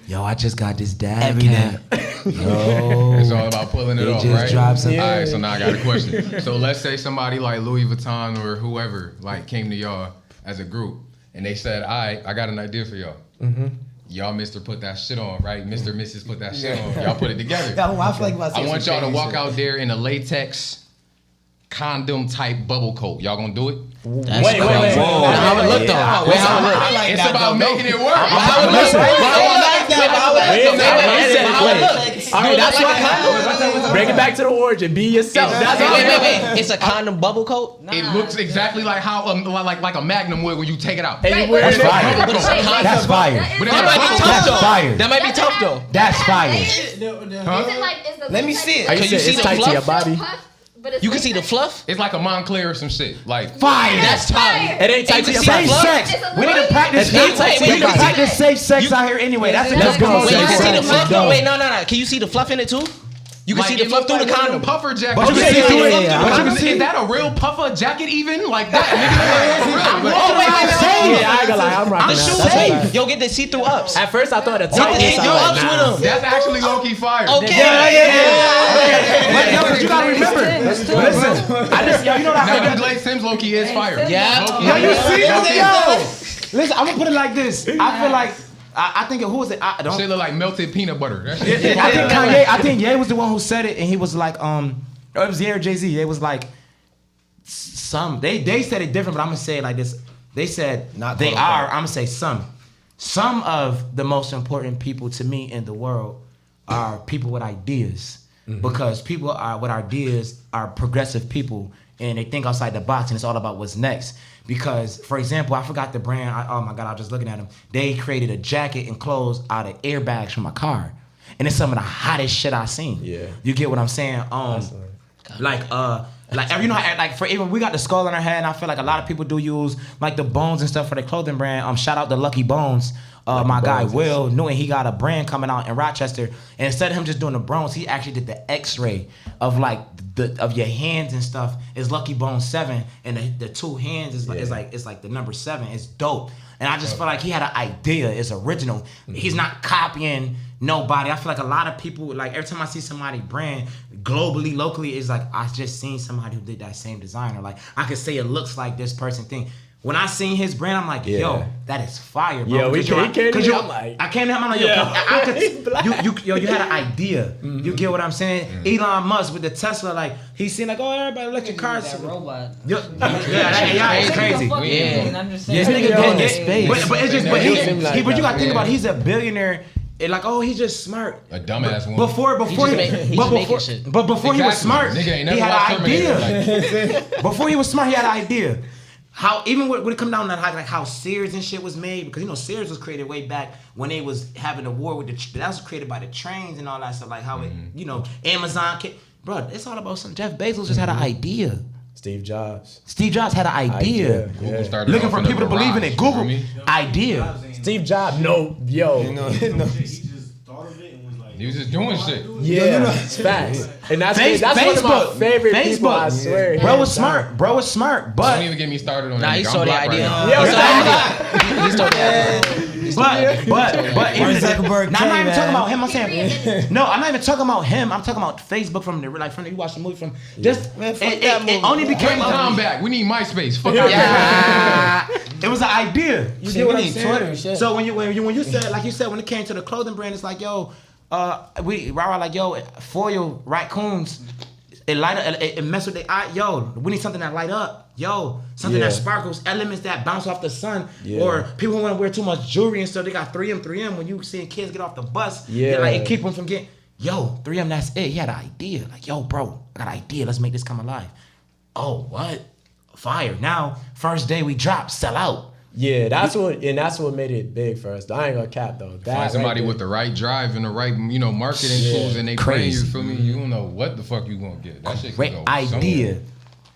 Yo, I just got this dad cap. Yo. It's all about pulling it off, right? Dropped some. All right, so now I got a question. So let's say somebody like Louis Vuitton or whoever like came to y'all as a group, and they said, I got an idea for y'all. Y'all Mr. put that shit on, right? Mr. Mrs. put that shit on. Y'all put it together. I want y'all to walk out there in a latex condom type bubble coat. Y'all gonna do it? Wait. How it look though? It's about making it work. All right, that's why. Bring it back to the origin. Be yourself. Wait. It's a condom bubble coat? It looks exactly like how like a Magnum would when you take it out. That's fire. That's fire. That might be tough though. That's fire. Is it like, is the Let me see it. It's tight to your body. But it's You can see the safe fluff. It's like a Montclair or some shit. Like Fire. That's tough. It ain't tight to You your can see body. the fluff. Sex. We need to practice. It's not tight to We your need to body. practice safe sex out here anyway. That's a Let's good go. one. Wait, you can see the fluff? Go. Wait, no. Can you see the fluff in it too? You can Like, see the it fluff look through the like one of condom. them puffer jackets. But you can see Yeah, through yeah, it. yeah. But you can Is see that a real puffer jacket even? Like that, nigga? Like, for real. Oh, wait, Yeah, I ain't gonna lie, I'm rocking I'm that. sure. That's right. Yo, get the see-through ups. At first, I thought the Get tight the was see-through ups with them. That's actually low-key fire. Okay. But yo, but you gotta remember. Listen, I just you know that. Now, Blake Sims low-key is fire. Yeah. Low-key. Yo, you see? Yo, listen, I'm gonna put it like this. I feel like I think who was it? I don't. Shit look like melted peanut butter. That shit is I fire. think Kanye. I think Ye was the one who said it, and he was like, it was Ye or Jay-Z. It was like some. They said it different, but I'm gonna say it like this. They said Not they quote, are. unquote. I'm gonna say some. Some of the most important people to me in the world are people with ideas, because people are with ideas are progressive people, and they think outside the box, and it's all about what's next. Because, for example, I forgot the brand. Oh my God, I was just looking at them. They created a jacket and clothes out of airbags from my car, and it's some of the hottest shit I've seen. Yeah. You get what I'm saying? Like you know, like for even we got the skull in our head, and I feel like a lot of people do use like the bones and stuff for their clothing brand. Shout out to Lucky Bones. My guy Will knowing he got a brand coming out in Rochester, and instead of him just doing the bones, he actually did the X-ray of like of your hands and stuff. Is Lucky Bones 7, and the two hands is like it's like the number 7. It's dope, and I just feel like he had an idea. It's original. He's not copying nobody. I feel like a lot of people, like every time I see somebody brand globally, locally, it's like I just seen somebody who did that same design, or like I could say it looks like this person thing. When I seen his brand, I'm like, yo, that is fire, bro. Yeah, we Because came to because me, I'm like, I came to him, I'm like, yo, you had an idea. You get what I'm saying? Elon Musk with the Tesla, like he's seen like, oh, everybody electric cars. That robot. Yo, yeah, it's crazy. Yeah. I'm just saying. This nigga Yo, get space. but it's just, They but use him like but you that. gotta think about, he's a billionaire. And like, oh, he's just smart. A dumbass one. Before He just making shit. but before he was Exactly. smart, Nigga ain't he never had watched an idea. Terminator, like- Before he was smart, he had an idea. How even when it come down to like how Sears and shit was made, because you know Sears was created way back when they was having a war with that was created by the trains and all that stuff, like how it, you know, Amazon bro, it's all about something. Jeff Bezos just had an idea. Steve Jobs. Steve Jobs had an idea. Google started Looking off for in a people to believe in it. garage, Google you feel me? idea. Steve Jobs, no. He just thought of it and was like, He was just doing shit. Yeah, it's facts. And that's one of my Facebook. favorite people, I swear. Bro was hands smart. down. Bro was smart. But Don't even get me started on Nah, that. he nigga. saw I'm the blocked idea. right now. Yo, He stole the idea. But even Zuckerberg now, I'm not came, even talking man. about him. I'm saying no. I'm not even talking about him. I'm talking about Facebook from you watch the movie from just Man, fuck it that movie. only became Bring Tom back. We need MySpace. Fuck out Yeah. It was an idea. You Shit, get what we I'm need saying? Twitter and shit. So when you said, like you said, when it came to the clothing brand, it's like, yo, we like, yo, foil raccoons, it light up, it mess with the eye. Yo, we need something that light up. Yo, something that sparkles, elements that bounce off the sun. Or people who want to wear too much jewelry and stuff. They got 3M. When you seeing kids get off the bus, like it keep them from getting. Yo, 3M, that's it. He had an idea. Like, yo, bro, I got an idea. Let's make this come alive. Oh, what? Fire. Now, first day we drop, sell out. Yeah, that's what made it big for us. I ain't gonna cap though. That Find somebody right with the right drive and the right, marketing tools, and they bring Crazy. you. Feel me? You don't know what the fuck you gonna get. That shit Great can go idea. somewhere.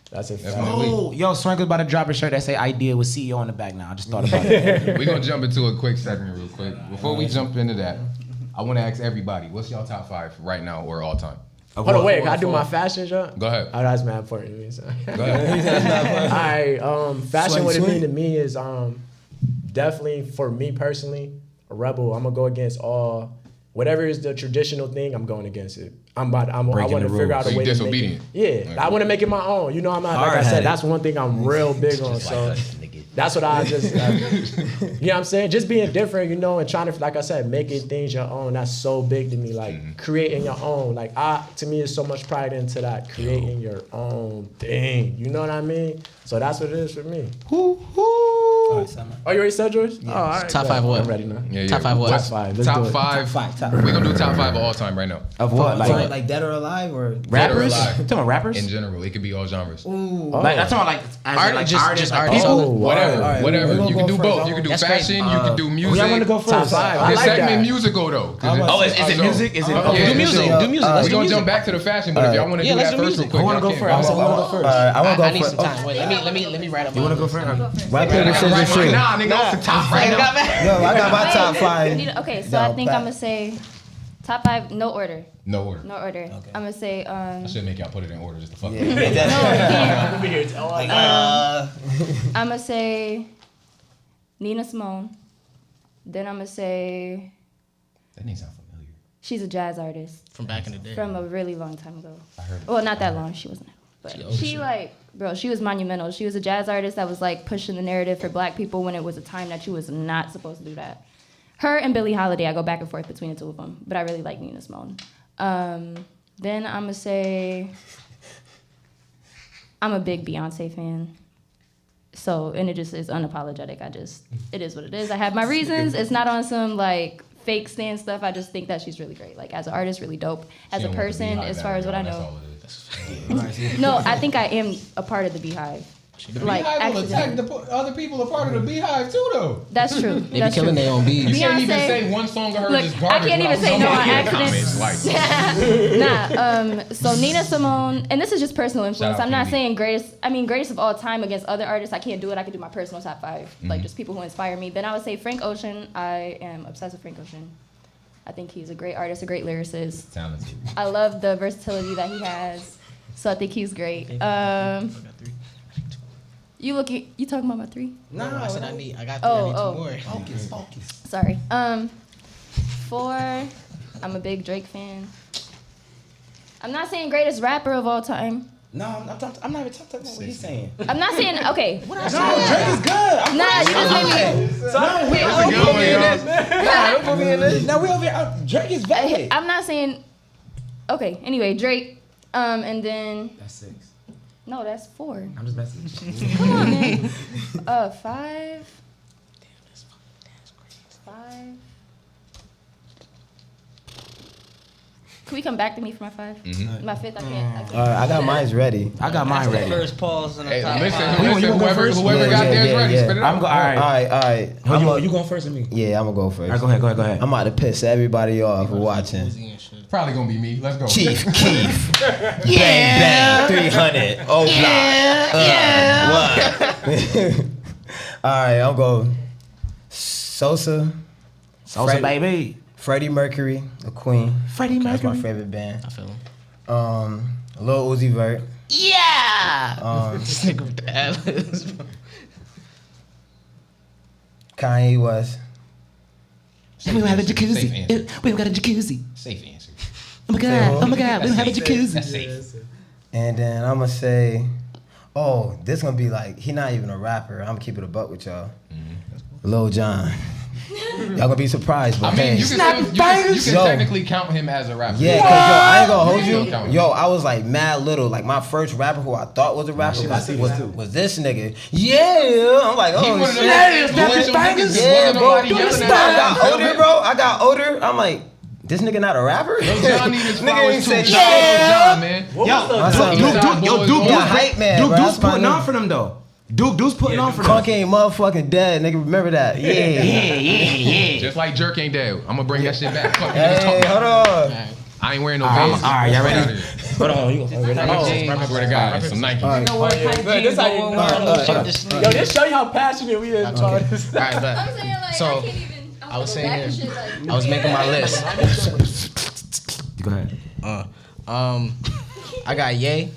That's a That's fact. my Oh, yo, Swankos about to drop a shirt that say idea with CEO on the back now. I just thought about it. We're gonna jump into a quick segment real quick. Before we jump into that, I want to ask everybody, what's y'all top 5 right now or all time? Hold on, wait. Can I do my fashion job? Go ahead. Oh, that's mad important to me. So. Go ahead. All right. Fashion, Swing, what it swing. mean to me is definitely for me personally, a rebel. I'm gonna go against all whatever is the traditional thing. I'm going against it. I want to figure out So a you way to make disobedient? it. Yeah, I want to make it my own. You know, I'm not like I Hard-headed. said. That's one thing I'm real big on. So that's what I just, you know what I'm saying? Just being different, and trying to, like I said, making things your own. That's so big to me. Like creating your own. Like to me, it's so much pride into that creating your own thing. You know what I mean? So that's what it is for me. Oh, you already said yours? Yeah. Oh, all right. Top 5 what? I'm ready now. Yeah, Top 5 what? Top 5. Let's Top do it. 5. Top 5. We're gonna do top 5 of all time right now. Of what? Like Like dead or alive or Dead or rappers? alive. You talking about rappers? In general, it could be all genres. Like I'm talking about like artists, like artists. people. Oh, Whatever, alright, whatever. we're gonna You can go do first. both. You can do That's fashion. crazy. You can do music. I'm gonna go first. Top 5. I This like segment that. musical though. Oh, is it music? Is it? Yeah, Do music. so Do music. We're Let's do gonna music. jump back to the fashion, but if y'all want to Yeah, do let's that do first real music. quick, I wanna y'all go can. first. I wanna go first. I want to I go need first. some time. Wait, let me write up. You wanna go first? White people, scissors, shoot. Nah, nigga, off the top right now. Yo, I got my top 5. Okay, so I think I'm gonna say top 5, no order. No order. No order. I'm gonna say I should make y'all put it in order just to fuck. Yeah. with it. I'm gonna say Nina Simone. Then I'm gonna say That name sound familiar. she's a jazz artist From back in the day. from a really long time ago. I heard it. Well, not that long. She wasn't. But she like, bro, she was monumental. She was a jazz artist that was like pushing the narrative for Black people when it was a time that you was not supposed to do that. Her and Billie Holiday, I go back and forth between the two of them, but I really like Nina Simone. Then I'm gonna say I'm a big Beyonce fan. So, and it just is unapologetic. It is what it is. I have my reasons. It's not on some like fake stand stuff. I just think that she's really great. Like as an artist, really dope. As a person, as far as what I know. No, I think I am a part of the Beehive. The Like, Beehive will attack accidentally. other people a part of the Beehive too, though. That's true. They be That's killing true. their own bees. You can't even Beyonce- say one song of hers Look, is I garbage. can't even without say no on somebody in the comments, like, So Nina Simone, and this is just personal influence. Shout out I'm not Phoebe. saying greatest of all time against other artists. I can't do it. I can do my personal top 5, like just people who inspire me. Then I would say Frank Ocean. I am obsessed with Frank Ocean. I think he's a great artist, a great lyricist. talented. I love the versatility that he has. So I think he's great. You talking about my 3? No, I said I got 3. I need 2 more. Sorry. 4, I'm a big Drake fan. I'm not saying greatest rapper of all time. No, I'm not even talking about what he's saying. I'm not saying, okay. No, Drake is good. Nah, you just made me. No, we That's a good one, y'all. don't put me in this. No, we over here. Drake is valid. I'm not saying, okay, anyway, Drake, and then, That's 6. no, that's 4. I'm just messing. Come on, man. 5. Damn, that's 5. Can we come back to me for my 5? My 5th, I can't. I got mine ready. I got mine ready. First pause on the Hey, top listen, 5. whoever got theirs ready, spit it I'm out. go. All right. All right. You going first or me? Yeah, I'm gonna go first. All right, go ahead. I'm about to piss everybody off for watching. Probably gonna be me. Let's go. Chief Keef. Bang, 300. Oh, what? All right, I'll go Sosa, baby. Freddie Mercury, the Queen. Freddie That's my Mercury. favorite band. I feel him. Lil Uzi Vert. Yeah. Stick with the Atlas. Kanye West. We don't have a Safe jacuzzi. answer. We don't got a jacuzzi. Safe answer. Oh my god. We don't have a jacuzzi. That's safe. And then I'm gonna say, oh, this gonna be like, he not even a rapper. I'm gonna keep it a buck with y'all. Lil Jon. Y'all gonna be surprised, but I mean, hey. you can Yo. technically count him as a rapper. Yeah, cause yo, I ain't gonna hold Still you. count. Yo, I was like mad little. Like my first rapper who I thought was a rapper was this nigga. Yeah, I'm like, He oh one of them shit. influential niggas. Yeah, Wasn't bro. nobody yelling at I him. got older, bro. I got older. I'm like, this nigga not a rapper? Lil Jon need his Nigga flowers ain't too. say Shout out Lil Jon, man. Duke, hype man. bro. Duke's That's my putting nigga. on for them though. Duke's putting on for them. Crunk ain't motherfucking dead, nigga. Remember that? Yeah. Just like Jerk ain't dead. I'm gonna bring that shit back. Fuck Hey, niggas talking hold about. on. I ain't wearing no All right, Vans. all right, y'all ready? Get out of here. Hold on. You I swear to God, some Nike. This how you Yo, this show you how passionate we is. All right, but I'm saying, like, So, I can't even. I was saying back and here, shit, like, I was making my list. Go ahead. I got Ye,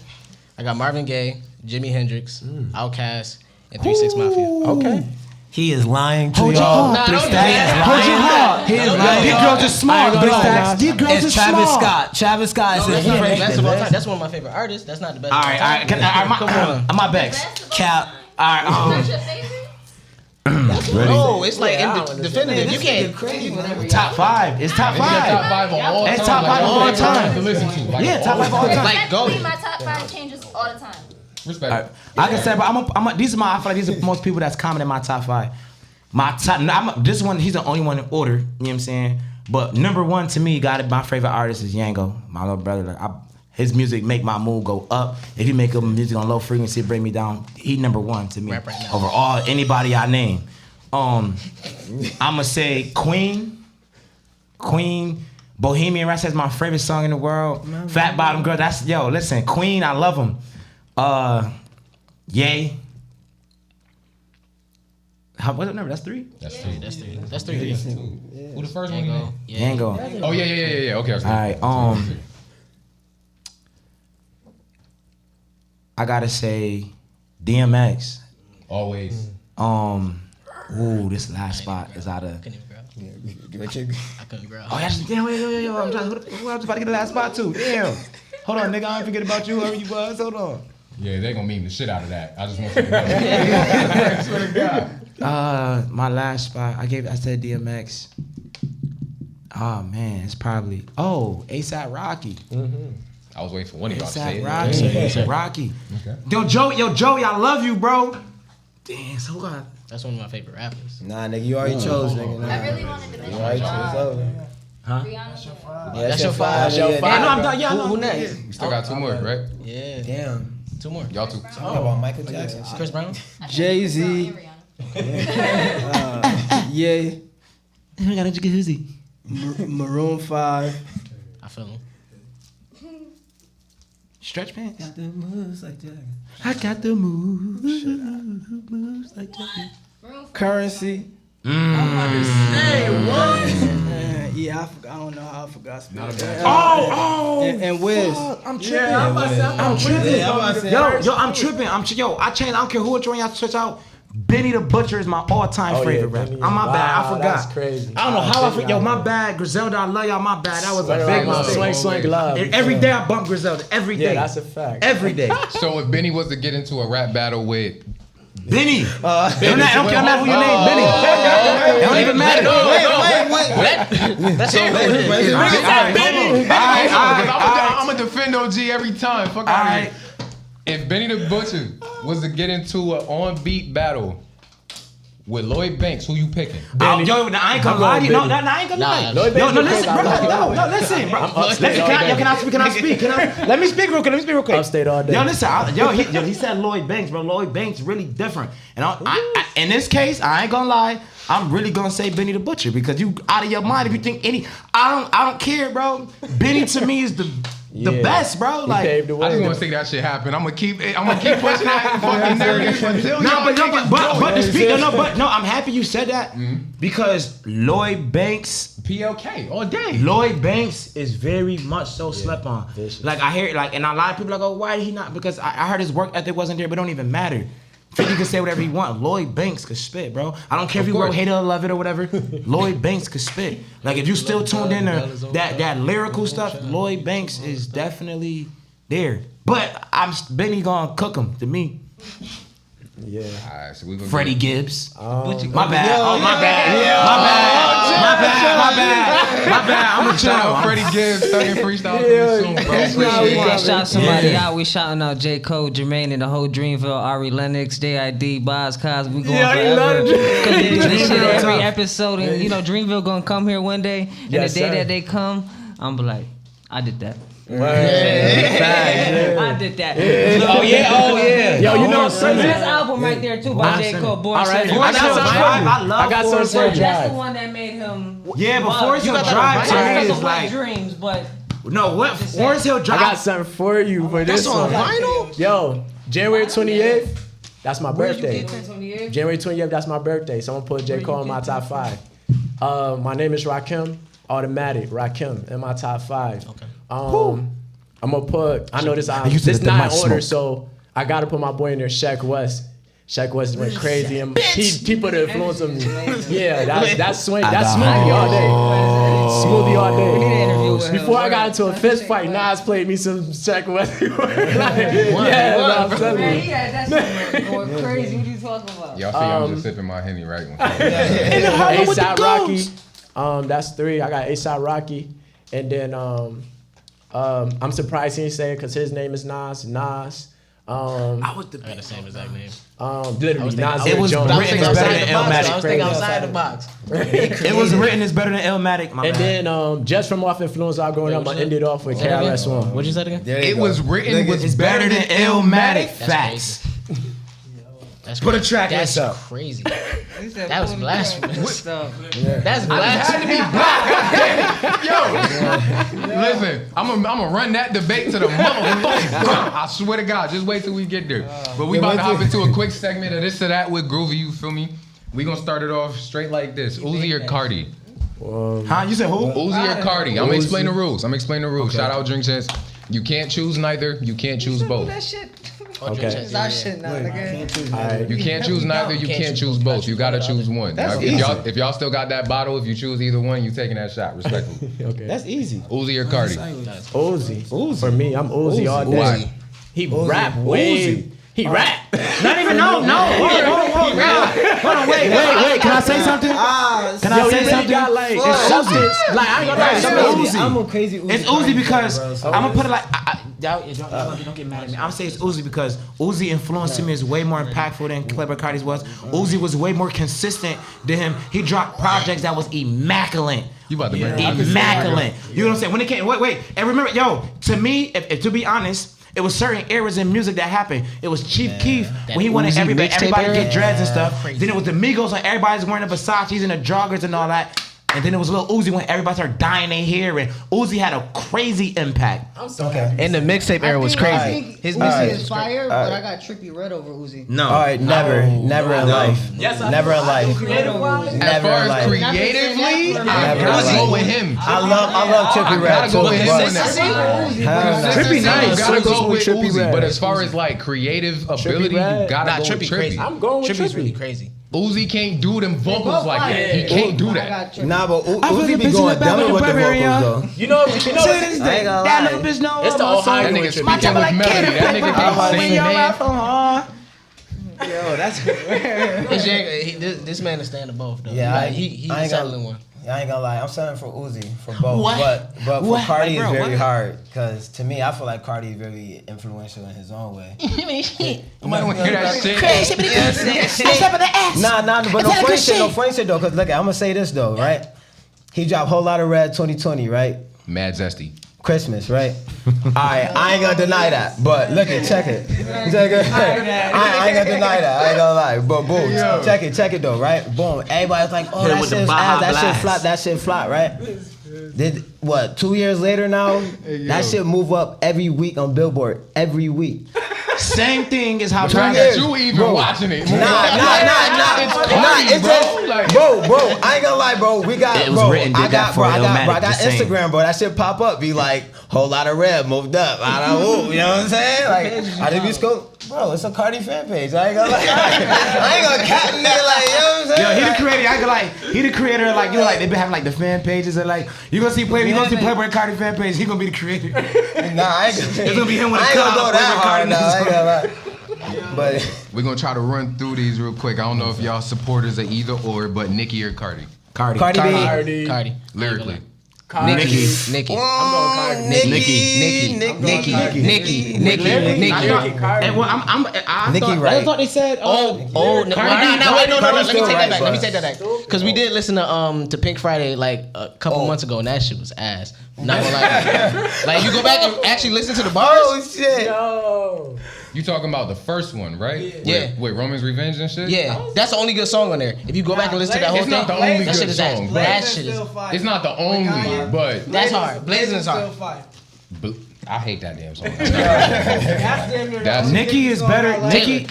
I got Marvin Gaye, Jimi Hendrix, Outkast, and 3 6 Mafia. Okay. He is lying to Hold your y'all. heart. Nah, don't do that. Hold your heart. He is lying. These girls are smart. These girls are It's Travis smart. Scott. Travis Scott is No, his that's not the favorite. best of all time. That's one of my favorite artists. That's not the best. All of all right, time. I'm my Bex. Cap. All right. That's your favorite? No, it's like definitive. You can't. Top 5. It's top It's your top 5. five of all time. It's top like, five of all you have time. to listen to. Like, Yeah, top 5 all the time. Like, go. Technically, my top 5 changes all the time. Respect. I can say, but these are I feel like these are most people that's common in my top 5. My top, this one, he's the only one in order. You know what I'm saying? But number 1 to me, my favorite artist is Yango, my little brother. Like, his music make my mood go up. If you make music on low frequency, bring me down. He number 1 to me over all anybody I name. I'ma say Queen, Bohemian Rhapsody is my favorite song in the world. Fat Bottom Girl, listen, Queen, I love him. Yay. What's the number? That's 3? That's 3. That's 3. Who the first one? Yango. Oh yeah. Okay. All right. I gotta say, DMX. Always. This last spot is out of. I couldn't grab. Oh, that's damn. Wait. I'm just about to get the last spot too. Damn. Hold on, nigga. I ain't forget about you. Whoever you was. Hold on. Yeah, they gonna meme the shit out of that. I just want you to know. I swear to God. My last spot. I said DMX. Oh man, it's probably ASAP Rocky. Mm-hmm. I was waiting for one of y'all to say ASAP Rocky. Okay. Yo, Joey, I love you, bro. Damn, so what? That's one of my favorite rappers. Nah, nigga, you already chose, nigga. Nah. I really wanted to mention You already chose over. Huh? Rihanna. Yeah, that's your 5. I know I'm done. Yeah, Who next? We still got 2 more, right? Yeah. Damn. 2 more. Y'all 2. Talking about Michael Jackson. Chris Brown. Jay-Z. Yeah. I got a jacuzzi. Maroon 5. I feel him. Stretch pants. Got the moves like that. I got the moves like that. Currency. Yeah, I don't know how I forgot. And Wiz. I'm tripping. I'm tripping. I'm tripping. I changed. I don't care who which one y'all switch out. Benny the Butcher is my all-time favorite rapper. My bad. I forgot. That's crazy. I don't know how I forgot. My bad. Griselda, I love y'all. My bad. That was a big mistake. Swing love. Every day I bump Griselda. Every day. Yeah, that's a fact. Every day. So if Benny was to get into a rap battle with Benny. It don't matter who your name, Benny. It don't even matter. I'm gonna defend OG every time. Fuck out of here. If Benny the Butcher was to get into an on-beat battle with Lloyd Banks, who you picking? I ain't gonna lie to you. No, I ain't gonna lie. No, listen, bro. No, listen, bro. Can I speak? Let me speak real quick. I'll stay all day. Yo, listen. He said Lloyd Banks, bro. Lloyd Banks really different. And I in this case, I ain't gonna lie. I'm really gonna say Benny the Butcher because you out of your mind if you think I don't care, bro. Benny to me is the best, bro. Like I just want to see that shit happen. I'm gonna keep pushing that fucking narrative until I'm happy you said that because Lloyd Banks, PLK all day. Lloyd Banks is very much so slept on. Vicious. Like I hear and a lot of people are like, oh, why did he not? Because I heard his work ethic wasn't there, but it don't even matter. 50 can say whatever he want. Lloyd Banks could spit, bro. I don't care if you wrote Hate It or Love It or whatever. Lloyd Banks could spit. Like if you still tuned in to that lyrical stuff, Lloyd Banks is definitely there. But Benny gonna cook him to me. Yeah. All right, so we gonna Freddie Gibbs. My bad. My bad. I'm a shout out Freddie Gibbs, studying freestyle soon, bro. We can't shout somebody out. We shouting out J. Cole, Jermaine, and the whole Dreamville, Ari Lennox, JID, Boz, Cosby. We going forever. Because they do this shit every episode. And Dreamville gonna come here one day. And the day that they come, I'm like, I did that. I did that. Oh yeah. Yo, you know what's this album right there too by J. Cole. Born City. I got Forest Hill Drive. That's the one that made him. Yeah, but Forest Hill Drive to me is like dreams, but no. What Forest Hill Drive? I got something for you for this one. Vinyl? Yo, January 28th. That's my birthday. January 28th. That's my birthday. So I'm gonna put J. Cole in my top 5. My name is Rakim. Automatic Rakim in my top 5. Okay. I'm gonna put. I know this not in order, so I gotta put my boy in there. Sheck West. Sheck West went crazy, and he put the influence on me. Yeah, that's swing. That's smoothie all day. Smoothie all day. Before I got into a fist fight, Nas played me some Sheck West. I'm telling you. Yeah, that's going crazy. What are you talking about? Y'all see, I'm just sipping my Henny right now. ASAP Rocky. That's 3. I got ASAP Rocky, and then I'm surprised he didn't say it because his name is Nas. I was I got the same exact name. Literally, Nazario it was Jones. written as better than Illmatic. I was thinking outside the box. It was written as better than Illmatic, my And man. then just from off influence, I growing up, I ended off with KRS-One. What'd you say again? There you It go. was written Look, was better than Illmatic. Facts. That's Put a crazy. track That's list up. crazy. He said, That was "Pull the blasphemous. stuff." That's blasphemous. Yo, listen, I'm gonna run that debate to the motherfucking ground. I swear to God, just wait till we get there. But we about to hop into a quick segment of this or that with Groovy, you feel me? We gonna start it off straight like this. Uzi or Cardi? Huh? You said who? Uzi or Cardi? I'm gonna explain the rules. Shout out Drink Chance. You can't choose neither. You can't choose both. That shit. Okay. It's our shit now, nigga. Alright. You can't choose neither. You can't choose both. You gotta choose one. Now, if y'all still got that bottle, if you choose either one, you taking that shot. Respectfully. Okay. That's easy. Uzi or Cardi? Uzi. For me, I'm Uzi all day. Why? He rap way. He rap. Not even no. Hold on, wait. Can I say something? Can I say something? Got like It's substance. Like I ain't gonna lie. It's Some of Uzi. I'm a crazy Uzi. It's Uzi because bro, so I'm gonna put it like don't get mad at me. I'm saying it's Uzi because Uzi influence to me is way more impactful than Clever Cardi's was. Uzi was way more consistent than him. He dropped projects that was immaculate. You about to bring Immaculate. You know what I'm saying? When it came, wait, and remember, to me, if to be honest. It was certain eras in music that happened. It was Chief Keef when he wanted Uzi everybody mixtape to era? get dreads and stuff. Crazy. Then it was the Migos when everybody's wearing the Versace's and the joggers and all that. And then it was Lil Uzi when everybody started dyeing their hair, and Uzi had a crazy impact. Okay. And the mixtape era was I crazy. think His Uzi mixtape is was fire, but I got Trippie Red over Uzi. No. All right, never in life. Never in life. As Never far in as life. creatively, I Never gotta in go life. with him. I love Trippie I Red. gotta go with him on Consistency? that. Trippie nice. You gotta go with Trippie Uzi. Red. But as far as like creative ability, you Red. gotta Nah, go with Trippie crazy. Trippie. I'm going with Trippie's Trippie. really crazy. Uzi can't do them vocals like that. He can't do that. Nah, but feel Uzi the be bitch going in the back dumb of with the the Burberry, vocals though. You know. I ain't gonna That lie. little bitch know It's the about Ohio That with nigga Trippie. speaking with melody. That nigga can't sing, man. Yo, that's This man is standing both though. Yeah, Like, he's I ain't settling gonna, one. I ain't gonna lie. I'm settling for Uzi for both. What? But for What? Cardi Like, bro, is very what? hard because to me, I feel like Cardi is very influential in his own way. Nobody wanna hear that shit. Nah, but no funny shit though. Cause look, I'm gonna say this though, right? He dropped Whole Lotta Red 2020, right? Mad zesty. Christmas, right? Alright, I ain't gonna deny that. But look it, check it. I ain't gonna deny that. I ain't gonna lie. But boom, check it though, right? Boom. Everybody's like, oh, Hit it that with the shit's Baja ass, Blast. that shit flat, right? Did what? 2 years later now, that shit move up every week on Billboard. Every week. Same thing as how The fact that you even watching it. Nah. It's just, Like, bro. I ain't gonna lie, bro. We got, It was bro. written, I did got, that bro. for I got Illmatic, the same. Instagram, bro. That shit pop up, be like, Whole Lotta Red moved up. I don't, you know what I'm saying? Like, I did be school, bro. It's a Cardi fan page. I ain't gonna lie. I ain't gonna cat nigga like, you know what I'm saying? Yo, he the creator. I ain't gonna lie. He the creator. Like, you know, like they been having like the fan pages and like you gonna see Playboy Cardi fan page. He gonna be the creator. Nah, I ain't gonna. It's gonna be him with a I ain't gonna cutout go of that hard. Playboy No, Cardi. I ain't gonna lie. But we're gonna try to run through these real quick. I don't know if y'all supporters of either or, but Nicki or Cardi. Cardi B. Cardi. Lyrically. Nicki. And well, I Nicki, thought, right? I thought they said. No, let me take that back. Let me take that back. Because we did listen to Pink Friday like a couple months ago, and that shit was ass. Not gonna lie. Like you go back and actually listen to the bars. Oh shit. No. You talking about the first one, right? Yeah. With Roman's Revenge and shit? Yeah, that's the only good song on there. If you go back and listen to that whole It's thing, not the only that good shit is ass. song, but That shit is. it's not the only, but That's hard. Blazing is hard. I hate that damn song. That's Nicki is better.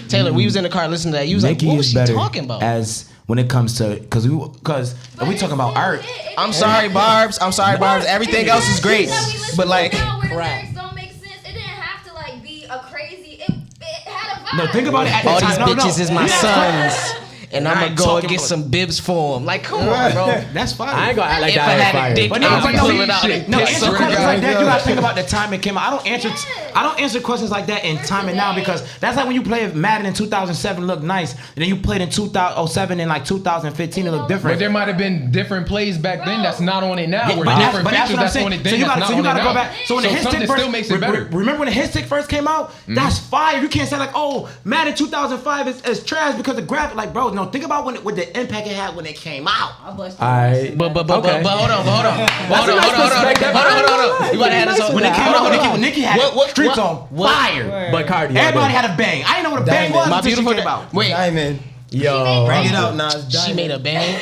Taylor, we was in the car listening to that. You was Nicki like, what was is she better talking about? as when it comes to because if we talking about art. I'm sorry, Barbs. Everything else is great, but like, lyrics don't make sense. It didn't have to like be a crazy. It had a vibe. No, think about it. At the all time. these No, bitches is my Yeah. sons. and I'm gonna go and get some bibs for him. Like, come on, bro. That's fine. I ain't gonna act like If I that. had a dick, But I'd no, pull it out. no, answer questions like that. You gotta think about the time it came out. I don't answer questions like that in time and now because that's like when you played Madden in 2007 looked nice, and then you played in 2007 and like 2015 it looked different. But there might have been different plays back then that's not on it now. Or But different that's features what I'm that's saying. on it So then you that's not on it gotta go now. back. So when the hit something stick first still makes it better. Remember when the hit stick first came out? That's fire. You can't say like, oh, Madden 2005 is trash because the graphic. Like, bro, no. Think about with the impact it had when it came out. Alright. But hold on. That's a nice perspective. Hold on. You gotta have this on. When it came out, when Nicki had streets on fire. But Cardi. Everybody had a bang. I didn't know what a bang was My until she beautiful came out. Wait, Diamond. Yo. Bring it up, Nas. she made a bang.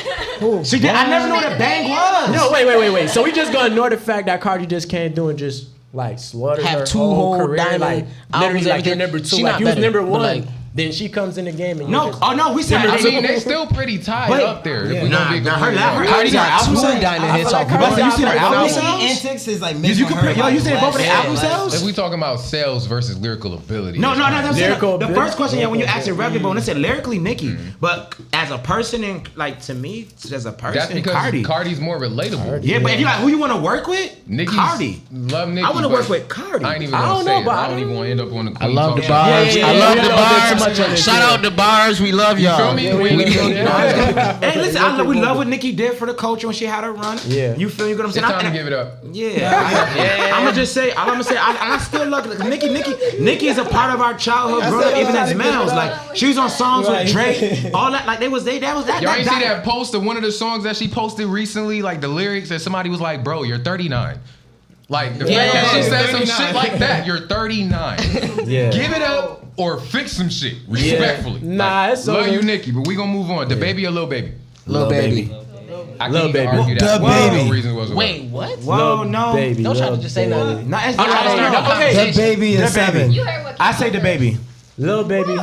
She did. I never knew what a bang was. No, wait. So we just gonna ignore the fact that Cardi just came through and just like slaughtered Have her two whole whole career. diamond Like albums, literally, like you're everything. number 2. She Like not you was better, number but, 1. like- Then she comes in the game and No, we said. I mean, they still pretty tied Wait. up there. If we Nah, don't get her going. Cardi got two album diamond hits like off. Cardi You seen her got album album sales? Antics is like You making compare, her. you seen both of the album If sales? we talking about sales versus lyrical ability. No, I'm saying Lyrical the bit- first question, when you lyrical asked it bit, regular, when it said lyrically Nicki, but as a person and like to me, as a person, That's because Cardi. Cardi's more relatable. Yeah, but if you like who you want to work with, Nicki's, Cardi. Love Nicki. I want to but work with Cardi. I ain't even I gonna don't say know, it. but I I don't even don't- want to end up on the. I love the talk bars. Yeah, I love we the don't get too much on bars. this Shout shit. out the bars. We love You feel y'all. me? Yeah, Hey, listen, we love what Nicki did for the culture when she had her run. Yeah. You feel me? What I'm It's saying? time to give it up. Yeah, I'm gonna just say, all I'm gonna say, I still love it. Nicki is a part of our childhood growing up, even as males. Like she was on songs with Drake, all that. Like that was that. Y'all ain't see that post of one of the songs that she posted recently, like the lyrics that somebody was like, "Bro, you're 39." Like the fact that she said some shit like that, you're 39. Yeah. Give it up or fix some shit respectfully. Nah, it's love over. you, Nicki, but we gonna move on. The baby or Lil Baby? Lil baby. I Lil can't even Baby. argue The that. Baby. No reason whatsoever. Wait, what? Whoa, no. Baby, Don't try to Lil just say Baby. nothing. No, it's All right, okay. The baby is 7. You heard what I say the baby. Lil Baby.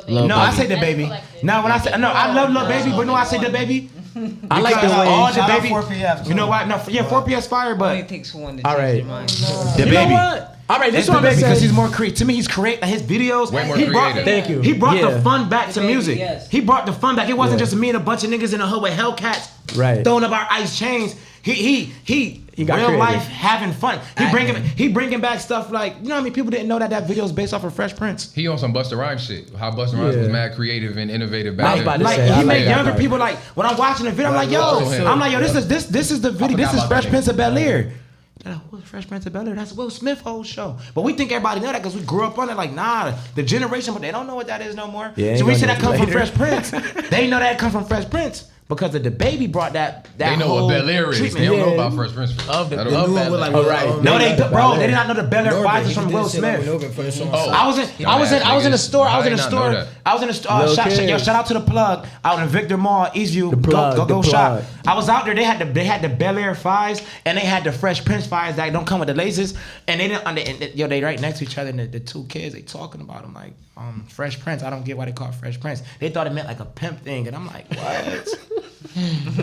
No, I say the baby. No, when I say I love Lil Baby, but no, I say the baby. I like the Because way. all the Shout out baby. 4PS. You know what? No, yeah, 4PS fire, Only but takes one to All change right. your mind. the You know baby. what? All right, this It's one the I'm baby gonna because say. he's more creative. To me, he's creative. His videos. Way more he brought, creative. Thank you. He brought Yeah. the fun back to The baby, music. yes. He brought the fun back. It wasn't Yeah. just me and a bunch of niggas in the hood with Hellcats Right. throwing up our ice chains. He got real creative. life having fun. He bringing back stuff like, you know what I mean? People didn't know that video is based off of Fresh Prince. He on some Busta Rhymes shit. How Busta Rhymes Yeah. was mad creative and innovative back about then. to Like say, I he like made that younger part. people like when I'm watching the video, I'm like, yo, Also him. this is the video. This forgot is about Fresh that Prince nigga. of Bel Air. Who's Fresh Prince of Bel Air? That's Will Smith old show. But we think everybody know that because we grew up on it. Like, nah, the generation, but they don't know what that is no more. Yeah, so we ain't say gonna that come from get it Fresh Prince. They know that come from Fresh Prince because of the baby brought that They know whole what Bel Air is. They treatment. don't know Yeah. about Fresh Prince. Of the- They of don't know. Bel Air. Like, All right. No, they Bel Air. they did not know the Bel Air Norbit, vibes he from did Will shit with Smith. Norbit for the song. Oh. I was in the store. I was in the store. that. I was in the store. Lil' Shout Kid. out to the plug out in Victor Mall, Eastview. Plug, Go the shop. Plug. I was out there. They had the Bel Air 5s and they had the Fresh Prince 5s that don't come with the laces. And they didn't. They right next to each other. And the two kids they talking about them like Fresh Prince. I don't get why they call it Fresh Prince. They thought it meant like a pimp thing, and I'm like, what?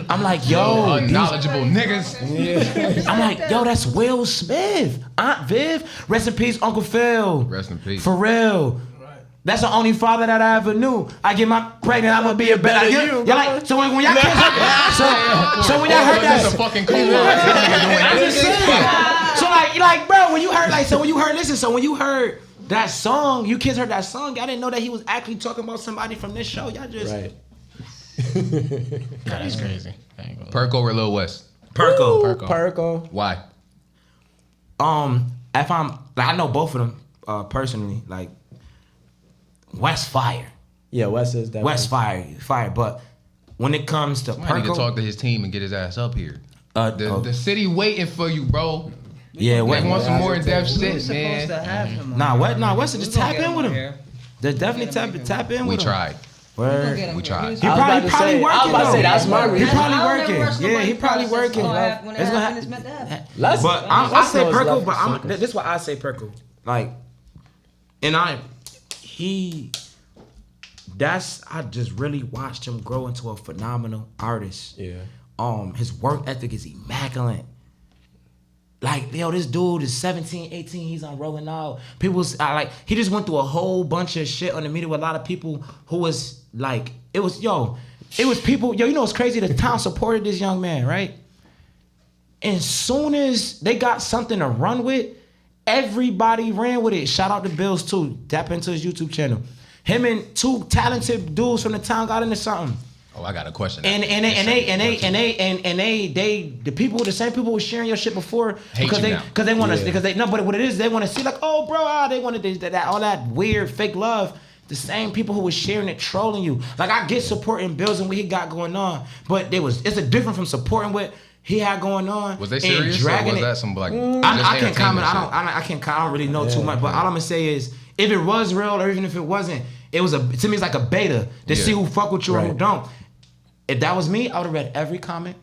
I'm like, yo, Unknowledgeable niggas. I'm like, yo, that's Will Smith, Aunt Viv. Rest in peace, Uncle Phil. Rest in peace. For real. That's the only father that I ever knew. I get my pregnant, I'm gonna be a better you. Y'all like, so when y'all kids so when y'all heard That's a that, fucking cool line. I'm just saying. So like, bro, when you heard that song, you kids heard that song. Y'all didn't know that he was actually talking about somebody from this show. Y'all just Right. That's crazy. I ain't gonna lie. Perko or Lil West? Perko. Perko. Why? If I'm like, I know both of them personally. Like West Fire. Yeah, West is that. West Fire. But when it comes to I need to Perko, talk to his team and get his ass up here. The city waiting for you, bro. yeah, They West. want some more in-depth We shit, was supposed man. to have him. West just tap in with him. Just definitely tap in We with him. tried. Word. We tried. He probably working I was about to say, though. that's my He reason. probably working. Yeah, he probably working. When It's it gonna happens, it's meant to happen. Let's. But I let's say know it's Perko, left but for Swankos. this is why I say Perko. Like, and I just really watched him grow into a phenomenal artist. Yeah. His work ethic is immaculate. Like, yo, this dude is 17, 18, he's on Rolling Out. He just went through a whole bunch of shit on the media with a lot of people who was like, it was people. Yo, you know what's crazy? The town supported this young man, right? And soon as they got something to run with, everybody ran with it. Shout out to Bills too. Tap into his YouTube channel. Him and 2 talented dudes from the town got into something. Oh, I got a question. The same people were sharing your shit before because they want to but what it is, they want to see like, oh bro, they wanted that all that weird fake love. The same people who was sharing it trolling you. Like I get supporting Bills and what he got going on, but it's a different from supporting what he had going on. Was they serious or was that some like? I can't comment. I don't really know too much. But all I'm gonna say is, if it was real or even if it wasn't, it was to me it's like a beta to see who fuck with you or who don't. If that was me, I would have read every comment.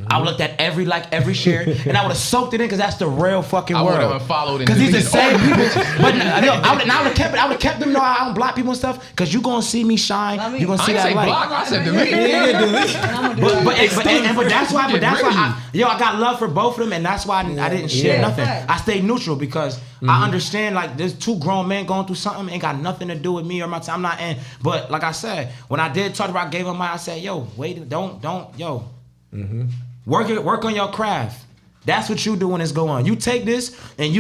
I would looked at every share, and I would have soaked it in because that's the real fucking world. I would have followed it. Because these the same people. But I would have kept them. No, I don't block people and stuff. Because you gonna see me shine. You gonna see that light. I said delete. But that's why. I got love for both of them, and that's why I didn't share nothing. I stayed neutral because I understand like there's 2 grown men going through something. Ain't got nothing to do with me or my time. I'm not in. But like I said, when I did talk about gave him mine, I said, yo, wait, don't. Work on your craft. That's what you do when it's going on. You take this and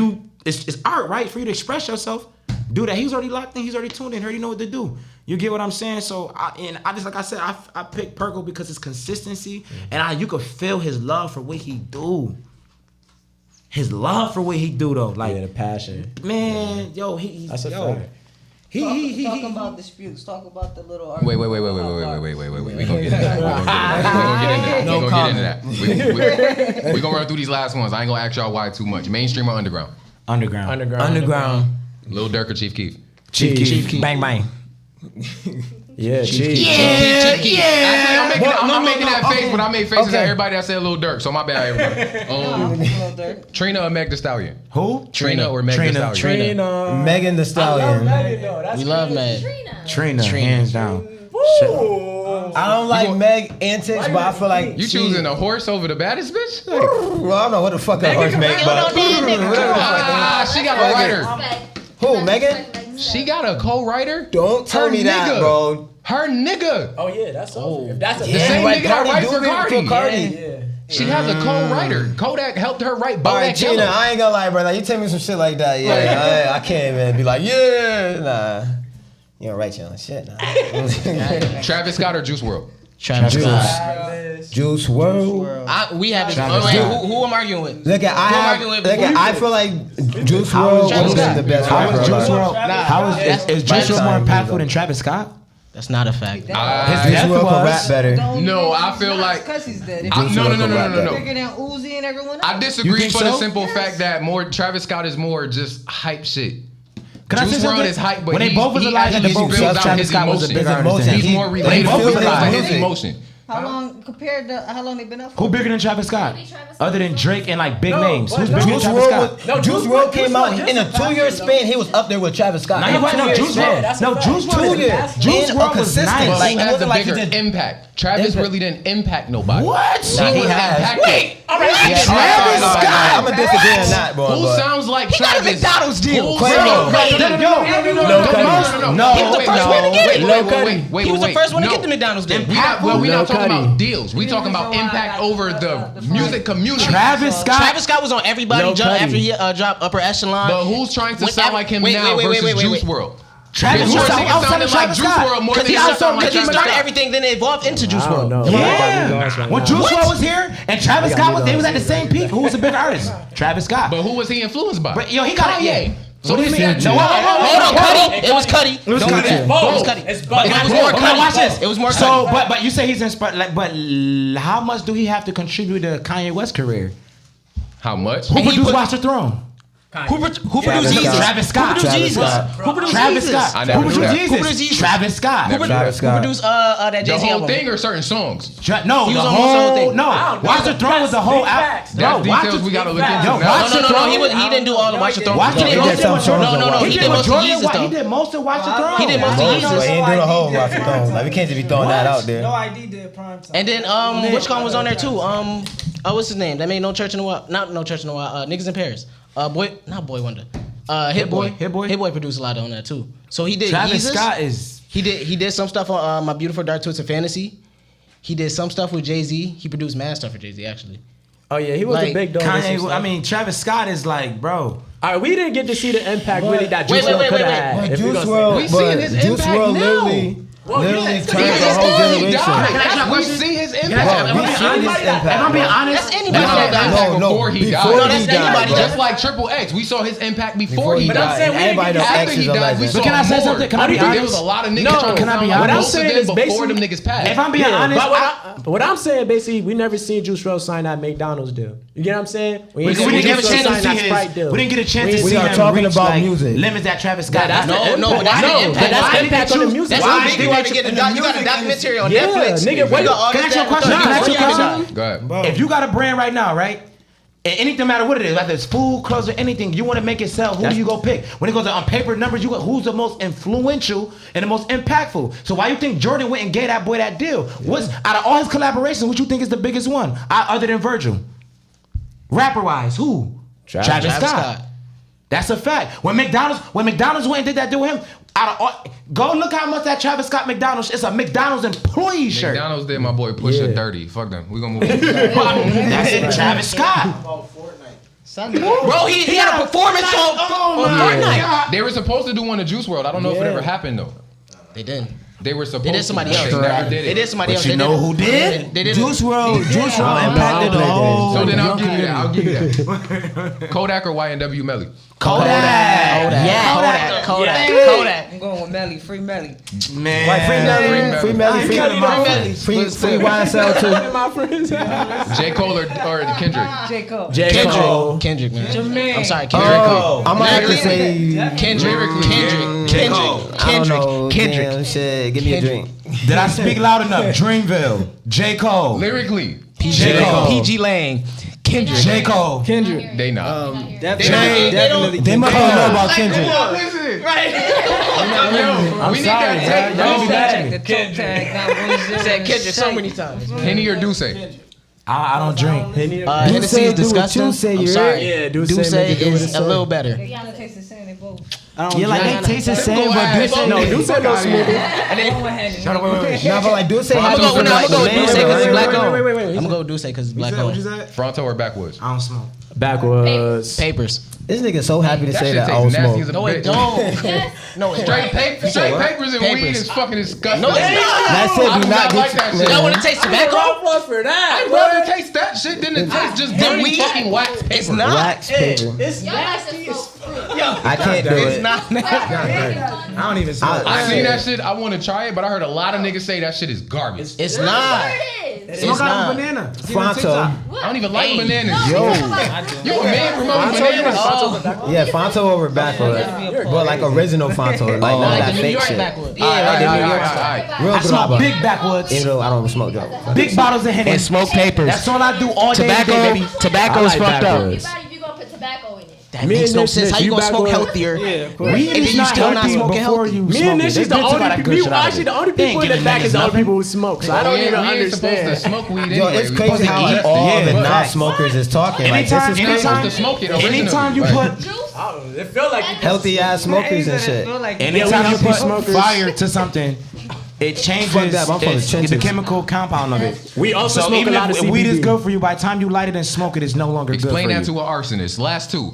it's art, right? For you to express yourself. Do that. He's already locked in. He's already tuned in. He already know what to do. You get what I'm saying? So I just like I said, I picked Perkle because it's consistency and you could feel his love for what he do. His love for what he do though, like the passion. Man, that's a fact. Talk about disputes. Talk about the little argument. Wait. We gonna get into that. We gonna run through these last ones. I ain't gonna ask y'all why too much. Mainstream or underground? Underground. Lil Durk or Chief Keef? Chief Keef. Bang bang. Yeah, Chief. Yeah. I'm not making that face, but I made faces at everybody that said Lil Durk. So my bad, everybody. Trina or Meg Thee Stallion? Who? Trina or Meg Thee Stallion? Trina. Megan Thee Stallion. We love Meg. Trina, hands down. I don't like Meg antics, but I feel like you choosing a horse over the baddest bitch? Well, I don't know what the fuck a horse make, but she got a writer. Who? Megan? She got a co-writer? Don't tell me that, bro. Her nigga. Oh yeah, that's so. If that's the same nigga that writes for Cardi. Yeah. She has a co-writer. Kodak helped her write Bodak Alright, Tina, I ain't gonna lie, bro. Like, you tell me some shit like that, I can't even be like, nah. You don't write your own shit, nah. Travis Scott or Juice WRLD? Travis Scott. Juice WRLD. We have this. Who I'm arguing with? I feel like Juice WRLD was the best rapper. Is Juice WRLD more impactful than Travis Scott? That's not a fact. Juice WRLD can rap better. No, I feel like because he's dead. No. Bigger than Uzi and everyone else. I disagree for the simple fact that Travis Scott is more just hype shit. Juice WRLD is hype, but when they both was alive, he builds out Travis his Scott was a big emotion. artist. He's more relatable because his emotion. How long compared to how long they been up for? Who bigger than Travis Scott? Other than Drake and like big names. Who's bigger than Travis Scott? Juice WRLD came out in a 2-year span. He was up there with Travis Scott. Juice WRLD. Juice WRLD was nice. Like, he has a bigger impact. Travis really didn't impact nobody. What? He has. Wait. Travis Scott. I'm gonna disagree on that, boy. Who sounds like Travis? He got a McDonald's deal. Wait. He was the first one to get the McDonald's deal. We're not talking about deals. We talking about impact over the music community. Travis Scott was on everybody after he dropped Upper Echelon. But who's trying to sound like him now versus Juice WRLD? Travis sounded like Juice WRLD more than he started everything, then it evolved into Juice WRLD. Yeah. When Juice WRLD was here and Travis Scott they was at the same peak. Who was a bigger artist? Travis Scott. But who was he influenced by? But, he got Kanye. So what do you mean? Hold on, Cudi. It was Cudi. It was Cudi. It was more Cudi. Watch this. It was more Cudi. So, but you say he's inspired. Like, but how much do he have to contribute to Kanye West's career? How much? Who produced Watch the Throne? Who produced Jesus? Travis Scott. Who produced Jesus? Who produced Travis Jesus? Scott. Who produced Jesus? Travis Scott. Who produced that The Jay-Z whole album? thing or certain songs? No, He the was on most of the whole thing. no. Watch the Throne was the whole album. That's details we gotta look into. No. He didn't do all the Watch the Throne. Watch the He Throne. did most of Jesus though. He did most of Watch the Throne. He did most of Jesus. But he didn't do the whole Watch the Throne. Like, we can't just be throwing that out there. No ID did prime time. And then which one was on there too? What's his name? That made No Church in a While. Not No Church in a While. Niggas in Paris. Not Boy Wonder. Hit Boy produced a lot on that too. So he did. Travis Scott is. He did some stuff on My Beautiful Dark Twisted Fantasy. He did some stuff with Jay-Z. He produced mad stuff for Jay-Z, actually. Oh yeah, he was Like, a big dog. Kanye, I mean, Travis Scott is like, bro. All right, we didn't get to see the impact really that Juice WRLD could have had. But If we Juice gonna say WRLD, We seeing his Juice impact WRLD now. literally He turned the just whole died. generation. We see his Can impact. I- Bro, we seen his impact. If I'm being honest, That's anybody We saw that his died. impact No, before he died. before No, that's he died, anybody. bro. Just like Triple X, we saw his impact before he But I'm died. saying everybody knows After X he is a died, we legend. saw But can I say more. something? Can I be There honest? was a lot of niggas No, trying to can I be find honest? most of What I'm them saying is before them basically- niggas passed. if I'm being honest, But what I'm saying, basically, we never seen Juice WRLD sign that McDonald's deal. You get what I'm saying? we didn't get a chance to see We didn't get a chance to We see are him talking reach, about like, music. limits that Travis Scott. that's No, the no, but that's impact. the impact. That's Why the did impact they on the choose- music. That's Why why did you they got to choose- get you got a documentary on Yeah, Netflix. nigga, You wait, got can I ask you a August question? Alsina. Can I ask you a Before he question? died. Go ahead. If you got a brand right now, right? And anything matter what it is, whether it's food, clothes, or anything, you want to make it sell. Who do you go pick? When it goes on paper numbers, you go who's the most influential and the most impactful. So why you think Jordan went and gave that boy that deal? What's out of all his collaborations? What you think is the biggest one, other than Virgil? Rapper wise, who? Travis Scott. That's a fact. When McDonald's went and did that deal with him, out of all, go look how much that Travis Scott McDonald's. It's a McDonald's employee shirt. McDonald's did my boy Pusha Yeah. dirty. Fuck them. We gonna move on. That's it, Travis Scott. Bro, he had a performance on Fortnite. They were supposed to do one to Juice WRLD. I don't know if it ever happened though. They didn't. They were supposed They to. did somebody They else. never did They it. did somebody else. you They know didn't. who did? They didn't. Juice WRLD impacted the whole. So then I'll give you that. I'll give you that. Kodak or YNW Melly? Kodak. Yeah, Kodak. I'm going with Melly. Free Melly. Man. Like free Melly, free Melly, free Melly, Melly, free YSL too. My friends. J. Cole or Kendrick? Jacob. J. Cole. Kendrick, man. Jermaine. I'm sorry, Kendrick. Oh, I might have to say Kendrick. I don't know. Damn, shit, give me a drink. Did I speak loud enough? Dreamville. J. Cole. Lyrically, J. Cole. PG Lang. Kendrick. J. Cole. Kendrick. they not. Definitely. They must don't know about Kendrick. We need sorry, that bro. tape. Don't be mad. The toe tag. Now Said Kendrick so many times. Henny or Duce? I don't drink. Hennessy is do what disgusting. you say, I'm you sorry. Yeah, Duce Duce make it do what it is say. a little better. They kind of taste the same. They both. I don't Yeah, like drink. they taste the same, but ahead. this No, Duce ain't no smoother. And then wait. No, but like do say I'm gonna go Duce because it's black owned. Wait. I'm gonna go Duce because it's black owned. Fronto or Backwoods? I don't smoke. Backwards. Papers. This nigga so happy to say shit that I don't tastes nasty smoke. as a No, it bitch. don't. No, it's Straight papers and weed Papers. is fucking disgusting. No, it's not. That shit I do do not not like get that you. shit. Y'all want to taste tobacco? For that. I'd rather taste that shit than to taste just dirty weed? fucking wax paper. It's not. Wax paper. It's Y'all like to smoke fruit. I can't do It's it. not. I don't even smoke. I seen that shit. I want to try it, but I heard a lot of niggas say that shit is garbage. It's not. It is. Smoke It's out not. of a banana. Fonto. I don't even like bananas. Yo. You a man promoting bananas? Yeah, Fonto over Backwood. But like original Fonto. Like none of Like that the New fake York shit. backwood. All right, the all New right, York all stuff. right. Real I smoke grabba. big backwoods. Even though I don't smoke drugs. Big bottles of Henny. And smoke papers. That's all I do all day, Tobacco, every day, baby. tobacco's I like fucked up. backwards. If you gonna put tobacco in it. That Me makes and no Nick, sense. How you you gonna smoke backward? healthier? Yeah, of course. Weed And is then you not still not healthy smoking before healthy. you Me smoke and it. Nish They is the been took all only that people. good We shit out of actually it. the only They ain't people in the giving back is niggas the only nothing. people who smoke. So I don't even We ain't supposed to understand. smoke weed Yo, anyway. it's We crazy supposed to how eat like all Yeah, the but non-smokers is talking. Like this Anytime, is You're crazy. supposed to smoke it originally. anytime you Right. put, Juice? It feel like Healthy ass smokers and shit. anytime you put smokers. fire to something, it changes Fuck that, I'm from the the trenches. chemical compound of it. we also So smoke a even lot of if weed is CBD. good for you, by the time you light it and smoke it, it's no longer Explain good that for to you. an arsonist. Last two.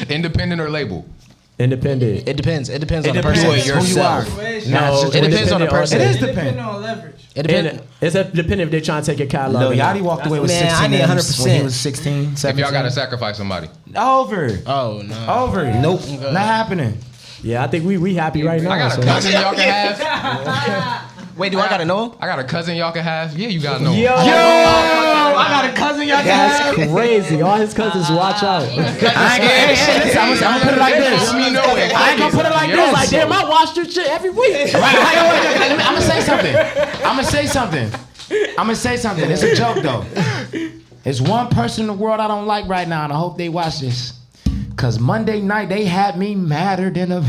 Independent or label? Independent. It depends. It depends on the depends person. who you are. No, It depends on the person. It is Depending depend. on leverage. It depends. It's dependent if they're trying to take your catalog. Lil Yachty walked away with Man, 16 I need M's 100%. when he was 16, If 17. y'all gotta sacrifice somebody. Over. Oh no. Over. Nope. Not happening. Yeah, I think we happy right now. I got a so. cousin y'all can have. Wait, do I gotta know him? I got a cousin y'all can have. Yeah, you gotta know. Yo, I got a cousin y'all can that's have. crazy. All his cousins watch out. I ain't hey, listen, I'm gonna put it like this. Let me know it. I ain't gonna put it like Yeah. this. It's like, damn, I watch your shit every week. I'm gonna say something. I'm gonna say something. It's a joke though. There's one person in the world I don't like right now, and I hope they watch this. Cause Monday night they had me madder than a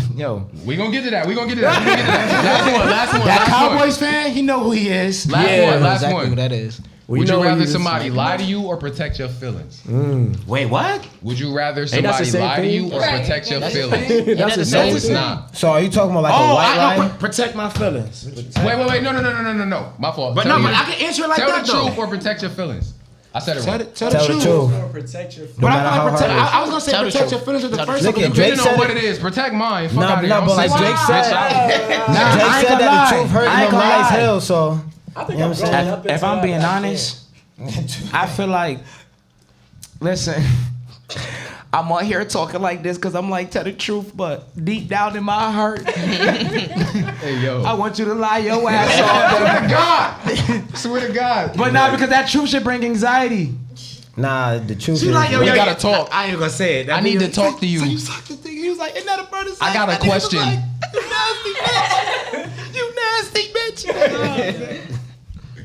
We gonna get to that. Last one. That Cowboys fan, he know who he is. Last I one. know Last exactly who one. that is. Would you rather somebody lie to you or protect your feelings? Wait, what? Would you rather somebody lie to you or protect your feelings? That's the same No, it's not. So are you talking about like a white lie? Protect my feelings. Wait. No. My fault. But Tell no, you- but I can answer it like tell that the though. truth or protect your feelings. I said it wrong. Tell the truth. Or protect your But matter I how feel like protect. hard it is. I was gonna say protect your feelings with the first Look one. at Drake Depending said on what it. it is, protect mine. Fuck Nah, out of here. nah, I'm but like saying- Drake said, I ain't that gonna lie. the truth hurt I ain't him gonna high as lie. hell. So I think You know I'm what I'm growing saying? up into If I'm that, being but I honest, I feel like, listen, I'm on here talking like this because I'm like, tell the truth, but deep down in my heart, Hey, yo. I want you to lie your ass off. Swear to God. Swear to God. But nah, because that truth should bring anxiety. nah, the truth She is. like, yo, We yo, gotta yo, talk. I ain't gonna say it. I need to talk to you. So you sucked the thing. He was like, isn't that a brother? I got a question. Like, you nasty bitch. You nasty bitch.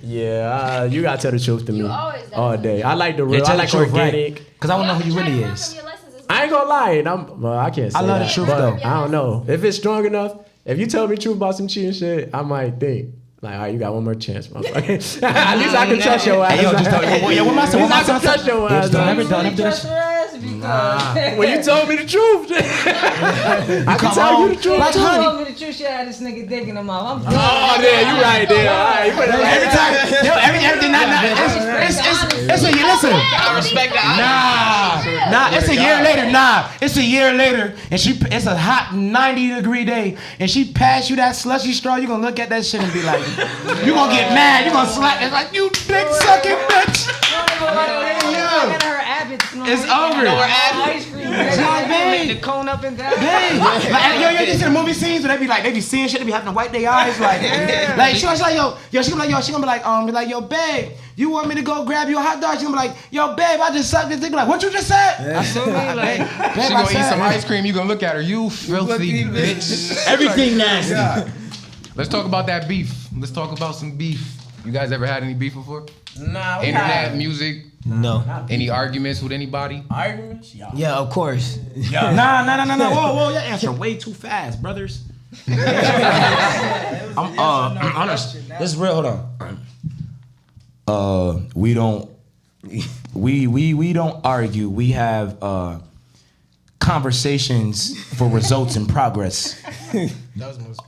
Yeah, you gotta tell the truth to me always gotta all tell the day. I like the real. Yeah, I tell the like truth, right? organic. Because I want to know who you Try to really learn is. from your lessons as I ain't gonna lie, and well, I can't say I love that, the truth, but though. I don't know if it's strong enough. If you tell me the truth about some cheating shit, I might think like, all right, you got one more chance, motherfucker. At least I can trust your ass. Hey, yo, just tell yo, what my At son? least I can trust your ass. Don't man. ever do Trust that. her ass because When you told me the truth, I can tell you the truth. Like, you honey. told me the truth. She had this nigga dick in her mouth. I'm Oh, yeah, you right there. All right, you put it right Every time, yo, everything, it's a year. Listen, I respect that. nah, it's a year later. Nah, it's a year later, and it's a hot 90-degree day, and she passed you that slushy straw. You gonna look at that shit and be like, you gonna get mad. You gonna slap. It's like you dick sucking bitch. It's over. Ice cream. Make the cone up and down. Hey, like, yo, you see the movie scenes where they be seeing shit, they be having to wipe their eyes, like she gonna be like, yo, babe, you want me to go grab you a hot dog? She gonna be like, yo, babe, I just sucked this dick. Like, what you just said? I said, like, babe, She gonna eat some ice cream. You gonna look at her. You filthy bitch. Everything nasty. Let's talk about that beef. Let's talk about some beef. You guys ever had any beef before? Nah, Internet, music, No. any arguments with anybody? arguments. Yeah, of course. Nah. Whoa, you answer way too fast, brothers. I'm honest. This is real. Hold on. We don't argue. We have conversations for results and progress. That was most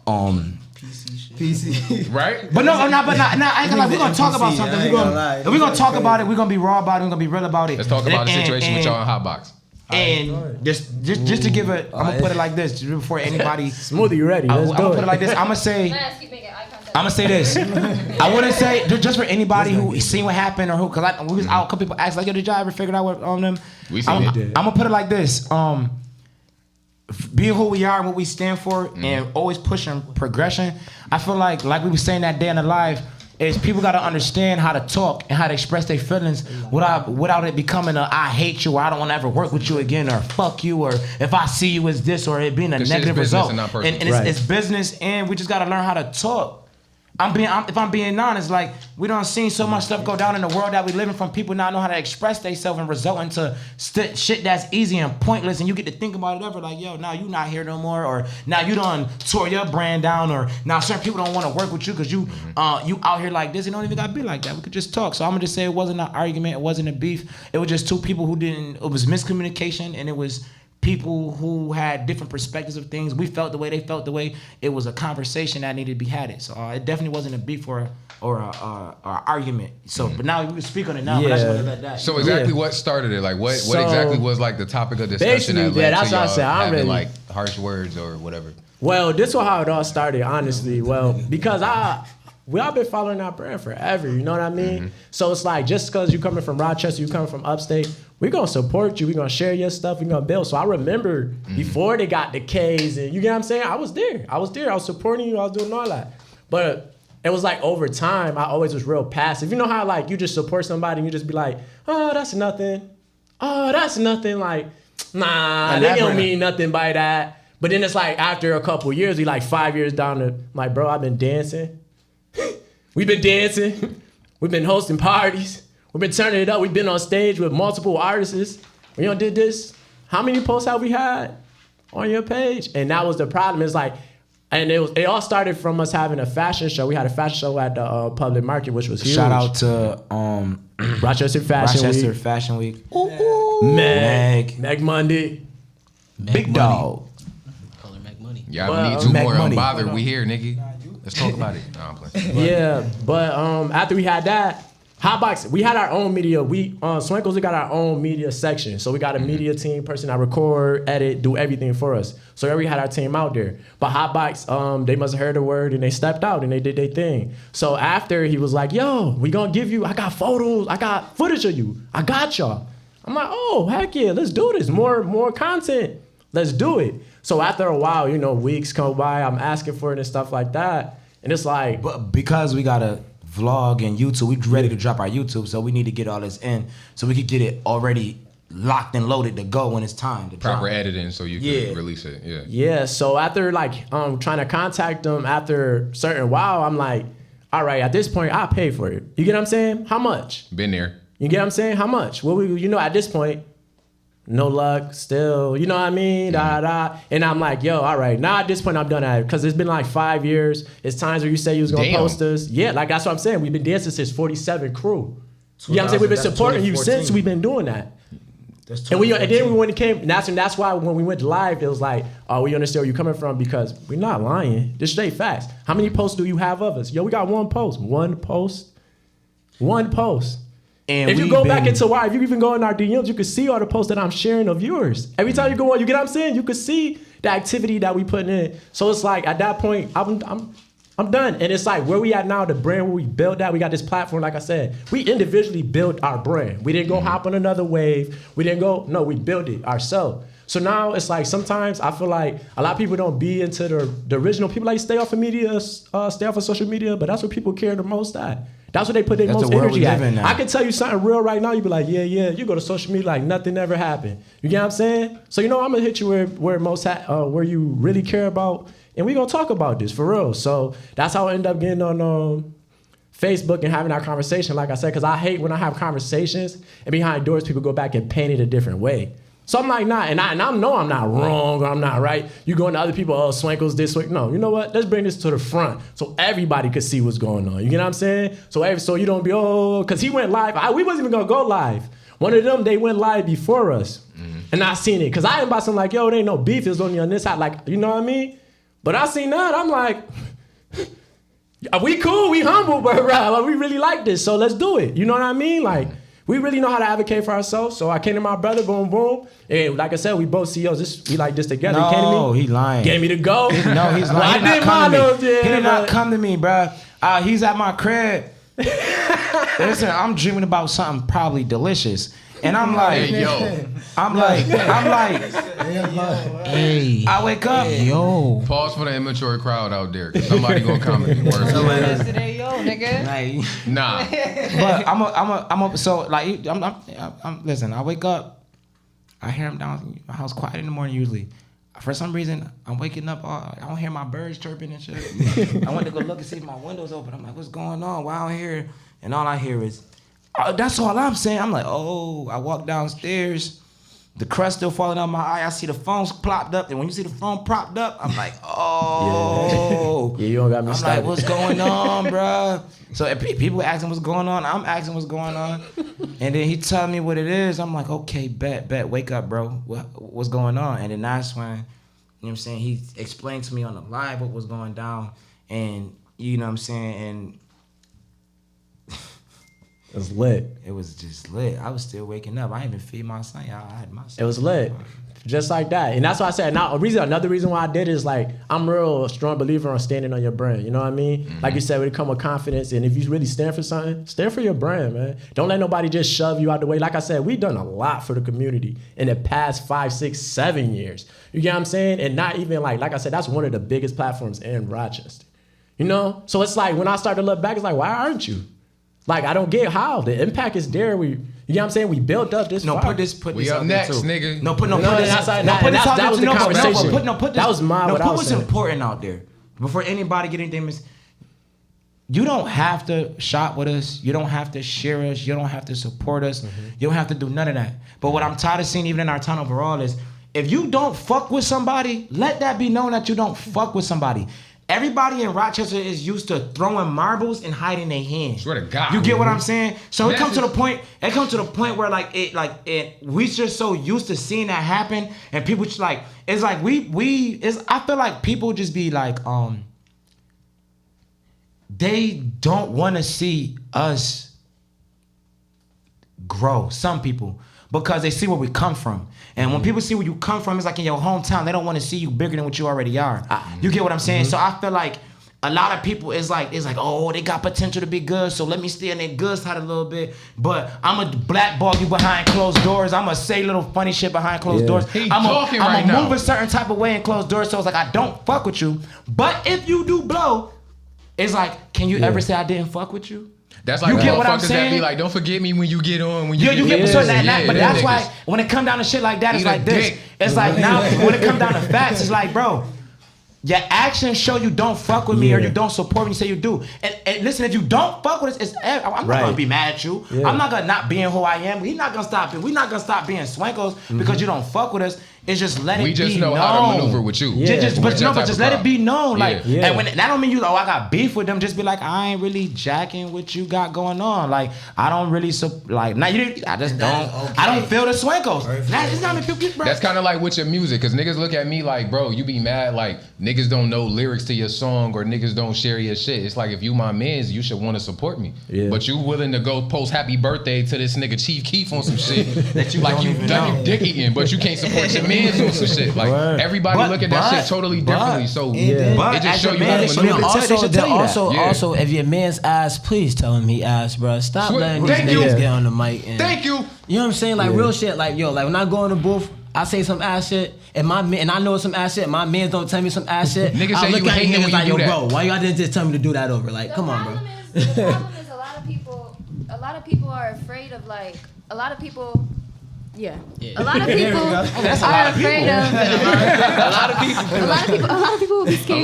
PC. Right? But I ain't gonna lie. We're gonna talk about something. I ain't gonna lie. We're gonna talk about it. We're gonna be raw about it. We're gonna be real about it. Let's talk about the situation with y'all in Hotbox. And just to give it, I'm gonna put it like this just before anybody. Smoothie, you ready? I'm Let's gonna do put it like this. I'm gonna say. Naz, keep making eye contact. I'm gonna say this. I wouldn't say just for anybody who seen what happened or who, cause we was out. A couple people asked like, "Yo, did y'all ever figure out what on them?" We seen it. I'm gonna put it like this. Being who we are and what we stand for, and always pushing progression. I feel like we were saying that day in the live, is people gotta understand how to talk and how to express their feelings without it becoming a I hate you or I don't want to ever work with you again or fuck you or if I see you as this or it being a 'Cause shit is negative business result. and not personal. And it's business, and we just gotta learn how to talk. If I'm being honest, like we done seen so much stuff go down in the world that we living from people not know how to express themselves and result into shit that's easy and pointless, and you get to think about it ever like, yo, now you not here no more, or now you done tore your brand down, or now certain people don't want to work with you because you out here like this. It don't even gotta be like that. We could just talk. So I'm gonna just say it wasn't an argument, it wasn't a beef. It was just two people who didn't. It was miscommunication, and it was people who had different perspectives of things. We felt the way, they felt the way. It was a conversation that needed to be had. So it definitely wasn't a beef or a argument. So, but now we can speak on it now. But I just want to let that. So exactly what started it? Like what exactly was like the topic of discussion that basically, led that's to what I y'all said. I having really- like harsh words or whatever? Well, this was how it all started, honestly. Well, because we all been following our brand forever, you know what I mean? So it's like, just because you coming from Rochester, you coming from upstate, we're going to support you. We're going to share your stuff. We're going to build. So I remember before they got the K's and you get what I'm saying? I was there. I was supporting you. I was doing all that. But it was like over time, I always was real passive. You know how like you just support somebody and you just be like, oh, that's nothing. Oh, that's nothing. Like, nah, they don't mean nothing by that. But then it's like after a couple years, we like 5 years down the, like, bro, I've been dancing. We've been dancing. We've been hosting parties. We've been turning it up. We've been on stage with multiple artists. We did this. How many posts have we had on your page? And that was the problem. It's like, And it all started from us having a fashion show. We had a fashion show at the public market, which was huge. Shout out to Rochester Fashion Week. Meg Monday. Big Dog. Color Mac Money. Y'all need two Mac more Money. Unbothered. We here, nigga. Let's talk about it. No, I'm playing. Yeah, but after we had that, Hotbox, we had our own media. Swankos, we got our own media section. So we got a media team person that record, edit, do everything for us. So we had our team out there. But Hotbox, they must have heard the word and they stepped out and they did their thing. So after he was like, yo, we gonna give you, I got photos, I got footage of you. I got y'all. I'm like, oh, heck yeah, let's do this. More content. Let's do it. So after a while, weeks come by, I'm asking for it and stuff like that. And it's like, But because we got a vlog and YouTube, we ready to drop our YouTube, so we need to get all this in so we could get it already locked and loaded to go when it's time to Proper drop. editing so you can release it. Yeah. yeah. So after trying to contact them after a certain while, I'm like, all right, at this point, I'll pay for it. You get what I'm saying? How much? Been there. You get what I'm saying? How much? Well, at this point, no luck, still, you know what I mean? And I'm like, yo, all right, now at this point I'm done at it. Because it's been like 5 years. It's times where you say you was going to post us. Yeah, like that's what I'm saying. We've been dancing since 47 crew. You know what I'm saying? We've been supporting you since we've been doing that. And then when it came, that's why when we went live, it was like, oh, we understand where you're coming from because we're not lying. This straight facts. How many posts do you have of us? Yo, we got one post. And if you go back into if you even go in our DMs, you can see all the posts that I'm sharing of yours. Every time you go on, you get what I'm saying? You can see the activity that we putting in. So it's like at that point, I'm done. And it's like where we at now, the brand where we built that, we got this platform, like I said, we individually built our brand. We didn't go hop on another wave. We built it ourselves. So now it's like sometimes I feel like a lot of people don't be into the original. People like stay off of media, stay off of social media, but that's what people care the most at. That's what they put their most energy at. I can tell you something real right now. You be like, yeah. You go to social media like nothing ever happened. You get what I'm saying? So I'm gonna hit you where you really care about, and we gonna talk about this for real. So that's how I end up getting on Facebook and having our conversation. Like I said, because I hate when I have conversations and behind doors people go back and paint it a different way. So I'm like, nah, and I know I'm not wrong or I'm not right. You going to other people, oh, Swankos this way. No, you know what? Let's bring this to the front so everybody could see what's going on. You get what I'm saying? So you don't be, because he went live. We wasn't even going to go live. One of them, they went live before us. And I seen it. Because I ain't about something like, yo, there ain't no beef. It's only on this side. Like, you know what I mean? But I seen that. I'm like, we cool. We humble, but we really like this. So let's do it. You know what I mean? Like, we really know how to advocate for ourselves. So I came to my brother, boom, boom. And like I said, we both CEOs. We like this together. No, he came to me. He lying. Gave me the go. No, he's lying. Well, He did not come to me, bro. He's at my crib. Listen, I'm dreaming about something probably delicious. And I'm like, I'm like, Hey. I wake up. Yo. Pause for the immature crowd out there, cause somebody gonna comment. Yesterday, yo, nigga. Like, Nah. but so like I'm listen, I wake up, I hear him down my house quiet in the morning usually. For some reason, I'm waking up, I don't hear my birds chirping and shit. I went to go look and see if my window's open. I'm like, what's going on? Why I don't hear? And all I hear is, oh, that's all I'm saying. I'm like, oh, I walk downstairs. The crust still falling out my eye. I see the phone's plopped up. And when you see the phone propped up, I'm like, oh. Yeah, you don't got me started. I'm like, what's going on, bro? So if people asking what's going on, I'm asking what's going on. And then he tell me what it is. I'm like, okay, bet, wake up, bro. What's going on? And then that's when, you know what I'm saying, he explained to me on the live what was going down. And, you know what I'm saying, and it was lit. It was just lit. I was still waking up. I didn't even feed my son. I had my son. It was lit. Just like that. And that's why I said, now another reason why I did it is like, I'm real strong believer on standing on your brand. You know what I mean? Mm-hmm. Like you said, when it come with confidence, and if you really stand for something, stand for your brand, man. Don't let nobody just shove you out the way. Like I said, we've done a lot for the community in the past 5, 6, 7 years. You get what I'm saying? And not even like I said, that's one of the biggest platforms in Rochester. You know? So it's like, when I start to look back, it's like, why aren't you? Like, I don't get how. The impact is there. You know what I'm saying? We built up this. No, put this we up next, too. nigga. That was the conversation. That was what I was saying. Put what's important out there. Before anybody get anything, you don't have to shop with us. You don't have to share us. You don't have to support us. Mm-hmm. You don't have to do none of that. But what I'm tired of seeing, even in our town overall, is if you don't fuck with somebody, let that be known that you don't fuck with somebody. Everybody in Rochester is used to throwing marbles and hiding their hands. Swear to God. You get what I'm saying? So it comes to the point where we just so used to seeing that happen, and people just like, it's like I feel like people just be like, they don't want to see us grow, some people, because they see where we come from. And when people see where you come from, it's like in your hometown, they don't want to see you bigger than what you already are. You get what I'm saying? So I feel like a lot of people is like, oh, they got potential to be good, so let me stay in their good side a little bit. But I'm going to blackball you behind closed doors. I'm going to say little funny shit behind closed doors. I'm going to move a certain type of way in closed doors, so it's like I don't fuck with you. But if you do blow, it's like, can you ever say I didn't fuck with you? That's like you get what I'm motherfuckers saying? that be like, don't forget me when you get on. When you you get so that. But that's why when it come down to shit like that, it's like this. It's like now when it come down to facts, it's like, bro, your actions show you don't fuck with me or you don't support me. You say you do. And listen, if you don't fuck with us, I'm not gonna be mad at you. I'm not gonna not being who I am. We're not gonna stop being Swankos because you don't fuck with us. It's just let it be known. We just know how to maneuver with you. But just let it be known. And when that don't mean you, I got beef with them. Just be like, I ain't really jacking what you got going on. Like, I don't really I just don't. Okay. I don't feel the Swankos. It's not bro. That's kind of like with your music, because niggas look at me like, bro, you be mad like niggas don't know lyrics to your song or niggas don't share your shit. It's like, if you my mans, you should want to support me. Yeah. But you willing to go post happy birthday to this nigga Chief Keef on some shit that you like you dick eating, but you can't support your mans on some shit. Like everybody look at that shit totally differently. So it just show you how to maneuver. Also, if your man's ass, please tell him he ass, bro. Stop letting these niggas get on the mic. And, Thank you. You know what I'm saying? Like real shit. Like like when I go in the booth, I say some ass shit, and I know some ass shit. My mans don't tell me some ass shit. Niggas say you hate him when you do that. Bro, why y'all didn't just tell me to do that over? Like, come on, bro. The problem is a lot of people are afraid of a lot of people. Yeah. A lot of people are afraid of. A lot of people will be scared.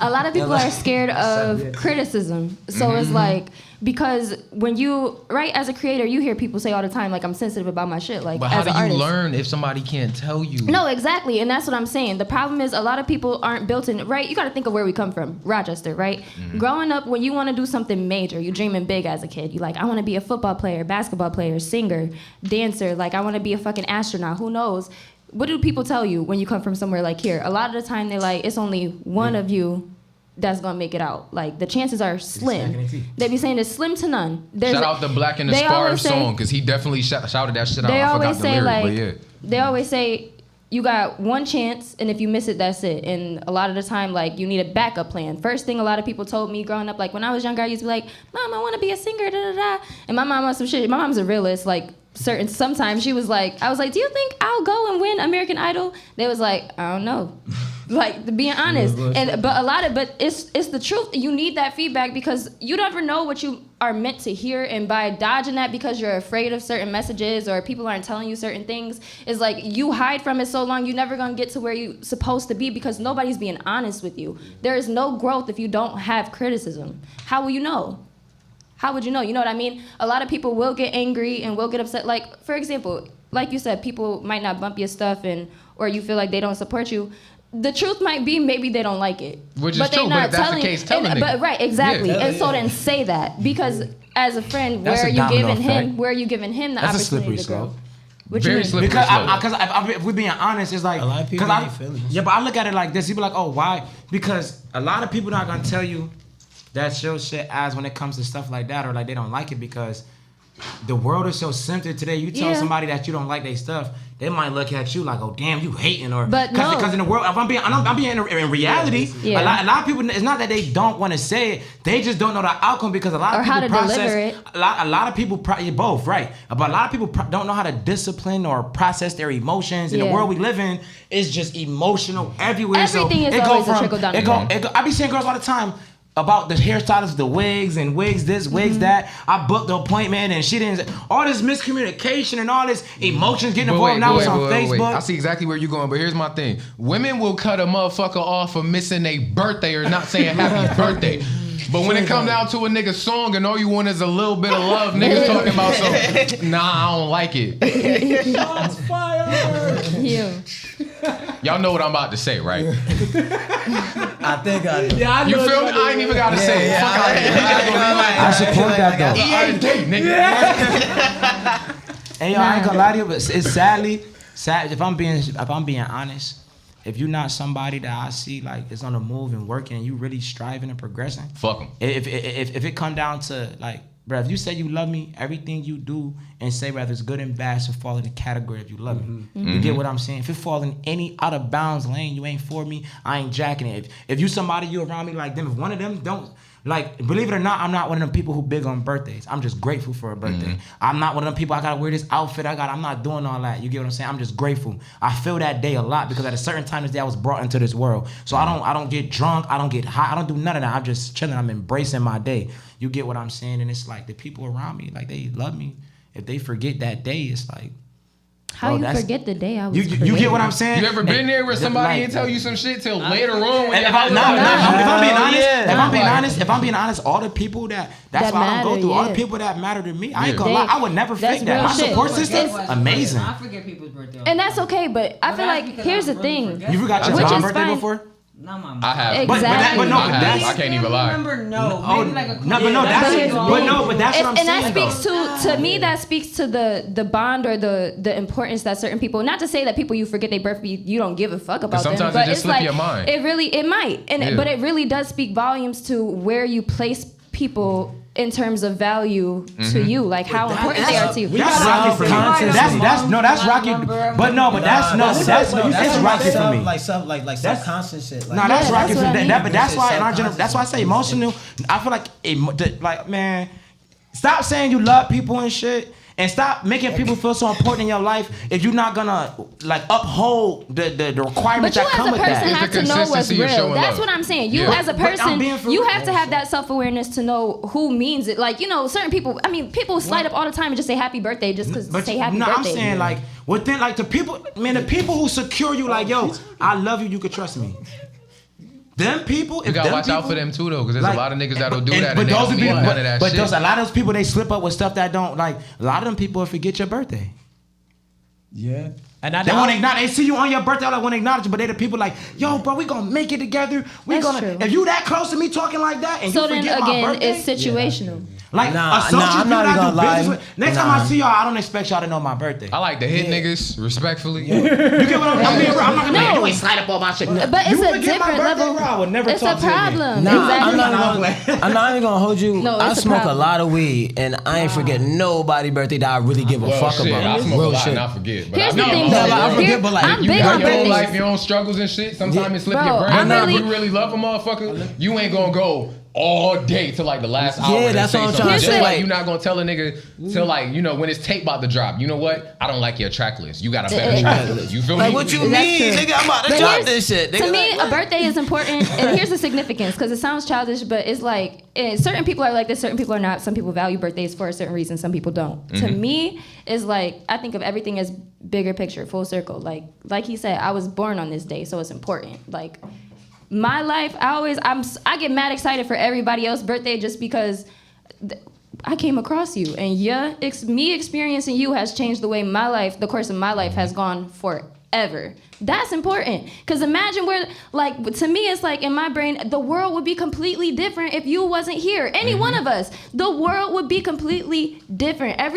A lot of people are scared of criticism. So it's like, because when you as a creator, you hear people say all the time, like, I'm sensitive about my shit. Like, but how do you learn if somebody can't tell you? No, exactly, and that's what I'm saying. The problem is a lot of people aren't built in. Right, you got to think of where we come from, Rochester. Right, growing up, when you want to do something major, you're dreaming big as a kid. You like, I want to be a football player, basketball player, singer, dancer. Like, I want to be a fucking astronaut. Who knows? What do people tell you when you come from somewhere like here? A lot of the time, they like, it's only one of you that's gonna make it out. Like, the chances are slim. They be saying it's slim to none. Shout out the Black in the Spar song, because he definitely shouted that shit out. I forgot the lyric, but yeah. They always say you got one chance, and if you miss it, that's it. And a lot of the time, like, you need a backup plan. First thing a lot of people told me growing up, like, when I was younger, I used to be like, Mom, I want to be a singer, da da da. And my mom was some shit. My mom's a realist, like, sometimes she was like, I was like, do you think I'll go and win American Idol? They was like, I don't know. Like, to be honest. But it's the truth. You need that feedback, because you never know what you are meant to hear, and by dodging that because you're afraid of certain messages or people aren't telling you certain things, is like, you hide from it so long, you're never gonna get to where you're supposed to be, because nobody's being honest with you. There is no growth if you don't have criticism. How will you know? How would you know? You know what I mean? A lot of people will get angry and will get upset. Like, for example, like you said, people might not bump your stuff, or you feel like they don't support you. The truth might be maybe they don't like it. Which is true, but if that's the case, tell them. But right, exactly. Yeah. And so then say that, because as a friend, where are you giving him the opportunity to grow? Very slippery. Because if we're being honest, it's like, a lot of people hate feelings. Yeah, but I look at it like this. You be like, oh, why? Because a lot of people not gonna tell you that's your shit as when it comes to stuff like that, or like they don't like it, because the world is so sensitive today. You tell somebody that you don't like their stuff, they might look at you like, oh damn, you hating, or because in the world, if I'm being in reality, a lot of people, it's not that they don't want to say it, they just don't know the outcome, because a lot of people process a lot of people both, right? But a lot of people don't know how to discipline or process their emotions. In the world we live in, it's just emotional everywhere. Everything is always a trickle down effect. I be seeing girls all the time about the hairstylists, the wigs this, wigs that. I booked the appointment and she didn't. All this miscommunication and all this emotions getting involved. Now it's on Facebook. I see exactly where you're going, but here's my thing. Women will cut a motherfucker off for missing a birthday or not saying happy birthday. But when it come down to a nigga song and all you want is a little bit of love, niggas talking about something. Nah, I don't like it. Shots fired. Yeah. Y'all know what I'm about to say, right? I think I do. Yeah, I You know feel me? I ain't even gotta say it. Fuck out of here. I support that though. He ain't date, nigga. Hey, yo, I ain't gonna lie to you, but it's sad. If I'm being honest, if you're not somebody that I see like is on the move and working, and you really striving and progressing, Fuck him. If it come down to like, bro, if you say you love me, everything you do and say, whether it's good and bad, should fall in the category of you love me. You get what I'm saying? If it fall in any out of bounds lane, you ain't for me, I ain't jacking it. If you somebody, you around me like them, if one of them don't, like, believe it or not, I'm not one of them people who big on birthdays. I'm just grateful for a birthday. I'm not one of them people, I gotta wear this outfit, I'm not doing all that. You get what I'm saying? I'm just grateful. I feel that day a lot because at a certain time this day I was brought into this world. So I don't get drunk, I don't get high, I don't do none of that. I'm just chilling, I'm embracing my day. You get what I'm saying? And it's like the people around me, like they love me. If they forget that day, it's like, How bro, you forget the day I was you get what I'm saying? You ever been there where somebody ain't tell you some shit till later on? When If I'm being honest, all the people that's That why I don't go matter, through. All the yeah. people that matter to me, I ain't gonna lie, I would never That's fake that. real My shit. support system, amazing. I forget people's birthday. And that's okay, but I feel like because here's I the really thing. forget. You forgot your Which mom's is birthday fine. before? Not my mom. I have. Exactly. But no, I have. I can't even lie. Remember, no. Oh, Maybe like a no, but no, that's what I'm And that saying. speaks to me. That speaks to the bond or the importance that certain people. Not to say that people you forget their birthday, you don't give a fuck about them. sometimes But it just it's slip like your mind. it might, but it really does speak volumes to where you place people in terms of value to you, like how important they are to you. That's rocky for me. That's rocky. But it's rocky for me. Like subconscious shit. No, that's Yeah, rocky that's for what I that. mean. But that's why in our generation, that's why I say emotional. I feel like man, stop saying you love people and shit. And stop making people feel so important in your life if you're not gonna like uphold the requirements But you that come as a with person that. have to know what's consistency of real. showing That's love. what I'm saying. You Yeah. as a But I'm person, being for you real. have to have that self-awareness to know who means it. Like, certain people, I mean, people slide up all the time and just say happy birthday just because But say happy no, birthday. I'm saying like within like the people, man, the people who secure you like, yo, I love you, you could trust me. Them people, You gotta watch out for them too, though, because there's a lot of niggas that'll do that and they don't mean none of that shit. But a lot of those people, they slip up with stuff that don't, like, a lot of them people will forget your birthday. Yeah. And They want to acknowledge. They see you on your birthday. They want to acknowledge you, but they the people like, yo, bro, we gonna make it together. That's true. If you that close to me talking like that, and So you then forget my again, birthday, it's situational. like Nah, associates I'm people not that I even do gonna business lie. with. Next time I see y'all, I don't expect y'all to know my birthday. I like to hit niggas respectfully. You get what I'm being real. I'm not gonna be like, No. you ain't slide up all my shit. But You it's a forget my different birthday, level. bro, I would never It's talk a to you again. problem. Nah, Exactly. I'm not even gonna hold you. No, I it's a smoke a problem. lot of weed, and I ain't forget nobody's birthday that I really give a Well, fuck shit, about. I smoke a Real lot shit. and I forget. But Here's I the know thing, I'm though. saying, I forget, but like, I'm you big got on your own birthdays. life, your own struggles and shit. Sometimes it slip Bro, your brain. I'm Now, really- if you really love a motherfucker, you ain't gonna go all day till like the last hour. Yeah, and that's say what I'm something. trying to Just say. like you're not gonna tell a nigga till like, when his tape about to drop. You know what? I don't like your track list. You got a better track list. You feel me? Like, what you That's mean, true. nigga? I'm about to But drop here's- this shit. Nigga, To me, like, a birthday is important, and here's the significance, because it sounds childish, but it's like certain people are like this, certain people are not. Some people value birthdays for a certain reason, some people don't. To me, it's like I think of everything as bigger picture, full circle. Like he said, I was born on this day, so it's important. Like my life, I get mad excited for everybody else's birthday just because I came across you, and me experiencing you has changed the course of my life has gone forever. That's important, because imagine where, like, to me, it's like in my brain, the world would be completely different if you wasn't here. Any one of us, the world would be completely different. Down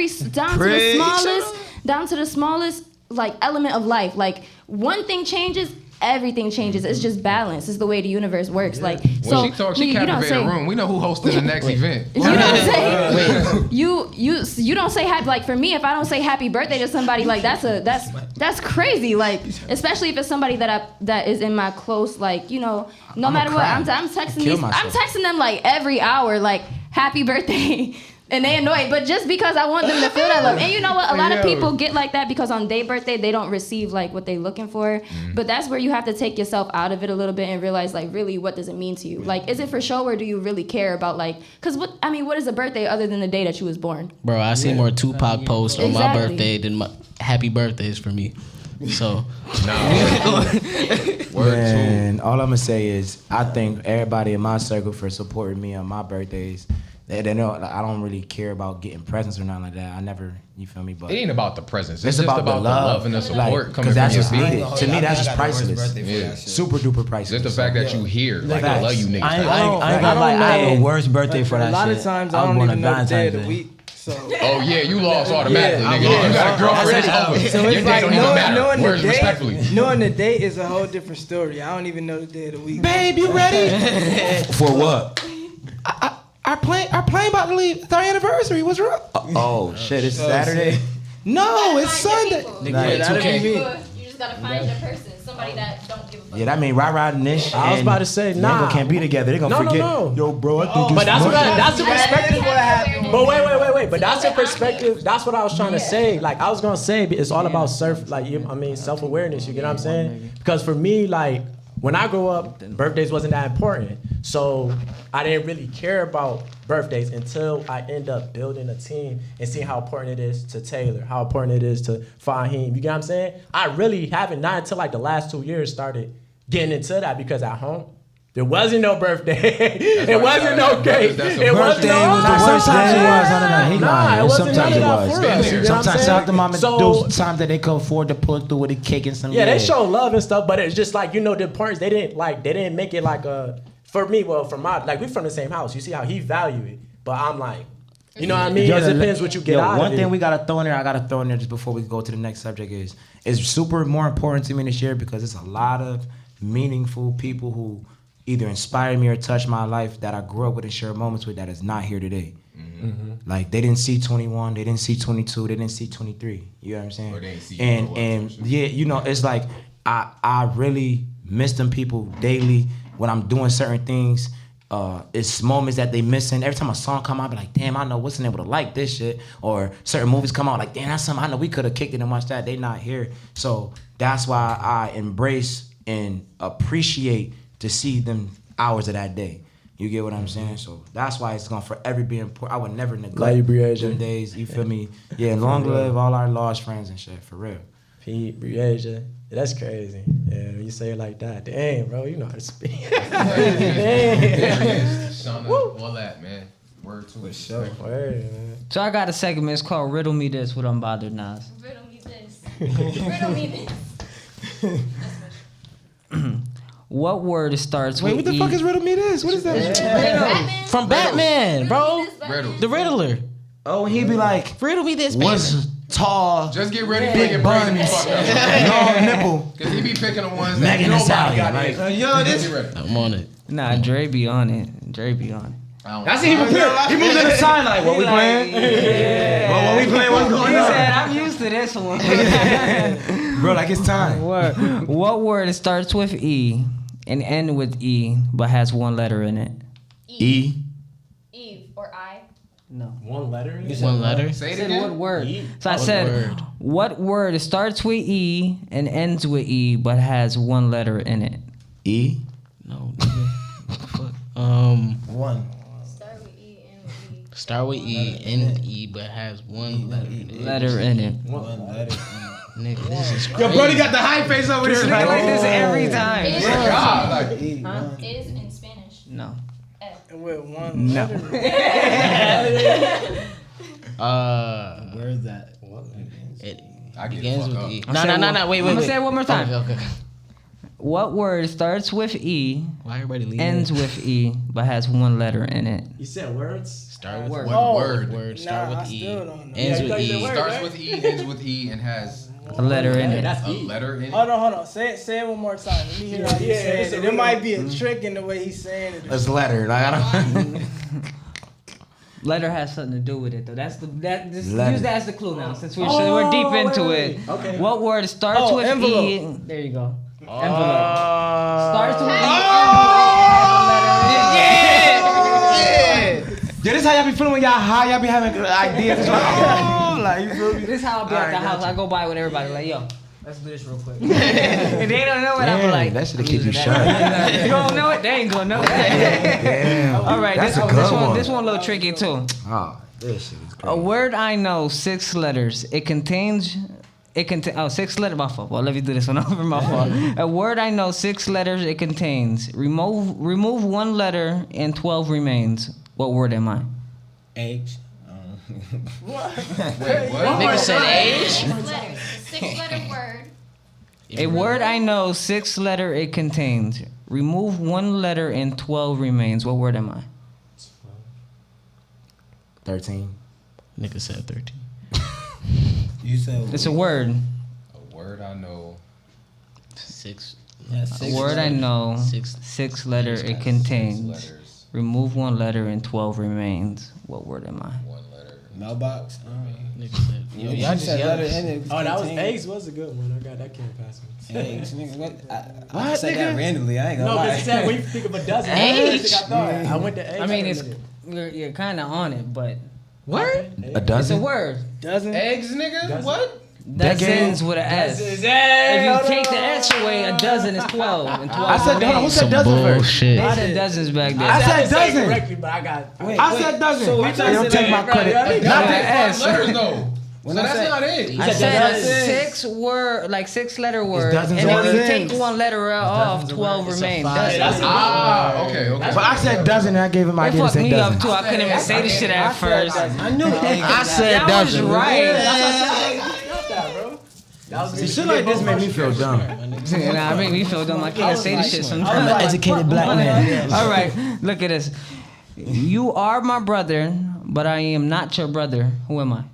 to the smallest like element of life. Like one thing changes, everything changes. It's just balance. It's the way the universe works. Like, so When she talks, she captivated the room. We know who hosted the next event. you know what I'm saying? You don't say happy, like for me, if I don't say happy birthday to somebody, like that's crazy. Like, especially if it's somebody that is in my close, like, no matter what, I'm texting them like every hour, like happy birthday. And they annoyed, but just because I want them to feel that love. And you know what? A lot of people get like that because on their birthday, they don't receive like what they're looking for. But that's where you have to take yourself out of it a little bit and realize, like, really, what does it mean to you? Like, is it for show, or do you really care about, like, because what is a birthday other than the day that you was born? Bro, I see more Tupac posts on my Exactly. birthday than my happy birthdays for me. So Man, all I'm gonna say is I thank everybody in my circle for supporting me on my birthdays. They know I don't really care about getting presents or nothing like that. I never, you feel me? But It ain't about the presents. it's It's just about the love and the support coming because that's from what's your needed. people. To me, that's just priceless. Yeah. Super duper priceless. Just the fact that you here, like I Facts. love you niggas. I ain't gonna lie, I had the worst birthday for that A lot shit. of times I I was don't born even on know the day of Valentine's the Day. week. So Oh yeah, you lost automatically, Yeah, nigga. yeah. You got a girlfriend, it's over. So Your it's day like don't even matter. knowing Words the respectfully. date. Knowing the date is a whole different story. I don't even know the day of the week. Babe, you ready? For what? Our plane about to leave. It's our anniversary. What's wrong? Oh shit! It's Saturday. No, it's Sunday. Yeah, that'd be me. You just gotta find your person, somebody that don't give a fuck. Yeah, that mean Ride Nish. I was about to say, nah. They can't be together. They gonna No, no, forget. no. Yo, bro, I think But that's that's the perspective. What happened? But wait. But that's the perspective. That's what I was trying to say. Like I was gonna say, it's all about self-awareness. You get what I'm saying? Because for me, like when I grew up, birthdays wasn't that important. So I didn't really care about birthdays until I end up building a team and seeing how important it is to Taylor, how important it is to Pham. You get what I'm saying? I really haven't, not until like the last 2 years, started getting into that because at home, there wasn't no birthday. It wasn't no cake. It wasn't no. Sometimes it was. He Nah, lying. it wasn't Sometimes none it of that was. for us, you know what I'm Sometimes saying? shout out to mom and So- those times that they could afford to pull through with a cake and some. Yeah, they show love and stuff, but it's just like, the importance, they didn't make it like a, for me, well, for my, like we from the same house. You see how he value it, but I'm like, you know what I mean? It depends what you get out of it. One thing we gotta throw in there, I gotta throw in there just before we go to the next subject is super more important to me this year because it's a lot of meaningful people who either inspire me or touch my life that I grew up with and share moments with that is not here today. Mm-hmm. Like they didn't see 21, they didn't see 22, they didn't see 23. You know what I'm saying? Or they didn't see and yeah, it's like I really miss them people daily when I'm doing certain things. It's moments that they missing. Every time a song come out, I be like, damn, I know wasn't able to like this shit. Or certain movies come out, like, damn, that's something I know we could have kicked it and watched that. They not here. So that's why I embrace and appreciate to see them hours of that day. You get what I'm saying? So that's why it's gonna forever be important. I would never neglect them days. You feel me? Yeah, and long live all our lost friends and shit, for real. Pete, Briasia. That's crazy. Yeah, when you say it like that. Dang, bro, you know how to speak. Shauna, all that, man. Word to it. Word, man. So I got a segment. It's called Riddle Me This with Unbothered Naz. Riddle me this. Riddle me this. What word starts with Wait, what the E? fuck is Riddle Me This? What is that? Batman? From Batman, bro. Riddle. The Riddler. Oh, he be like, Riddle me this, what's Batman. tall, Just get ready for big your brain to buns, fuck up. long nipple, Cause he be picking the ones that Megan Thee nobody Stallion, got like, in. yo, this. Get ready. I'm on it. Nah, Dre be on it. Dre be on it. That's it. He moved in the sign like, what we playing? What we playing? What's going He on? said, I'm used to this one. Bro, like it's time. What word starts with E and ends with E but has one letter in it? E. Eve or I. No. One letter? One letter. Say I it said again. what word? E? So I What said, word? what word starts with E and ends with E but has one letter in it? E. No. What the fuck? One. Start with E and with E. Start with E, end with E, but has one letter in it. Letter in it. One letter. Nigga, this is crazy. Yo, Brody got the high face over there. Nigga like this every time. Is, God, like, is in Spanish. No. F. And with one No. letter. Where's that? It I get begins fucked with up. E. I'm No, wait. gonna say it one more time. Okay. What word starts with E, Why everybody leaving? ends with E, but has one letter in it? You said words? Start with Word. word. Oh. Word. Start Nah, I with E. still don't know. Ends Yeah, with you E. said starts with E, ends with E, and has A letter in Yeah, it. that's a E. letter in it. Hold on. Say it one more time. Let me hear how you Yeah, say it's a it. There riddle. might be a trick in the way he's saying it. It's letter. Like, I don't. Letter has something to do with it though. Just Letter. use that as the clue now since we're deep into it. Okay. What word starts with envelope. E? There you go. Envelope. Starts with E. Yeah, this how y'all be feeling when y'all high. Y'all be having good ideas. It's like, oh, like you feel me? This is how I'll be at Alright, the house. gotcha. I go by with everybody like, yo, let's do this real quick. And they don't know it. I'm Damn, like, that should have kept you that. shut. You don't know it? They ain't gonna know it. Damn. All right, That's this a good one. This one a little tricky too. Oh, this shit is A crazy. word I know, 6 letters. It contains it contains. 6 letters. My fault. Well, let me do this one over. My fault. A word I know 6 letters it contains. Remove 1 letter and 12 remains. What word am I? H. Wait, what? Nigga said age. 6 letters. A 6-letter word. A word I know 6 letter it contains. Remove 1 letter and 12 remains. What word am I? 13. Nigga said 13. You said It's a word. A word I know. 6. A word I know 6 letter it contains. Letters. Remove 1 letter and 12 remains. What word am I? 1 letter. mailbox. Nigga said. Yo, y'all just said letter yelling. in it. Oh, that was contained. eggs. Was a good one. I got that. Can't pass me. Eggs, nigga. What? I said that randomly. I ain't gonna No, lie. because it said when you think of a dozen. Eggs? I thought. I went to eggs. I mean, for a minute. you're kind of on it, but Word? A it's a dozen? word. Doesn't. Eggs, nigga? Dozen. What? Dozens with an S. If you take the S away, a dozen is 12. And 12 I said, hold on, who said Some dozen first? bullshit. A lot of dozens back there. I said didn't say it dozen. correctly, but I got. I said dozen. So we You don't take my credit. Not Not the the S. Letters, though. So When I that's said- not it. I said a dozens. 6-letter word, dozens and then of when you words. take 1 letter off, 12 remain. Yeah, that's a Ah, okay. But I said dozen and I gave him my It idea to fucked say me up dozen. too. I couldn't even say the shit at first. I knew eggs. I said that was right. See, shit like this make me feel dumb. Nah, I make me feel dumb. I can't say this shit I'm an sometimes. educated black man. All right, look at this. You are my brother, but I am not your brother. Who am I?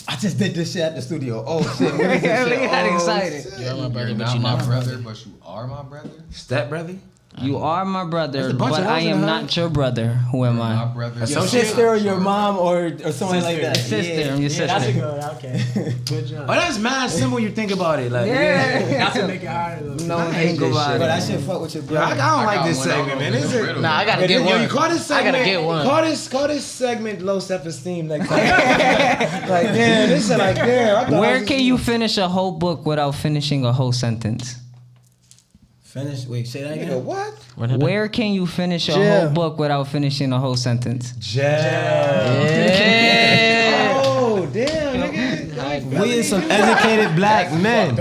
I just did this shit at the studio. Oh shit. What is this Look shit? at that Oh, excited. You're my brother, You're but not you're my not my brother, brother. but you are my brother. Step brother? You are my brother, There's a bunch but of I words in am the not your brother. Who am My I? brother. Your Associate? sister or your mom or something like that. Sister, Yeah. I'm your Yeah, that's a sister. good. Okay. Good job. Oh, that's mad simple when you think about it. Like, That's to make it harder. Though. No I hate think this about shit. But I it. should fuck with your Yo, I brother. don't like got this one. I segment, don't man. know. Is it? Riddle. Nah, I gotta Yo, get you one. call this I segment. gotta get one. Call this segment low self-esteem next time. Like, damn, this shit like, damn. I thought I Where was can just- you finish a whole book without finishing a whole sentence? Finish. Wait, say that Nigga, again. what? Where can you finish a Jail. whole book without finishing a whole sentence? Jail. Yeah. Oh, damn, nigga. We is some educated black men.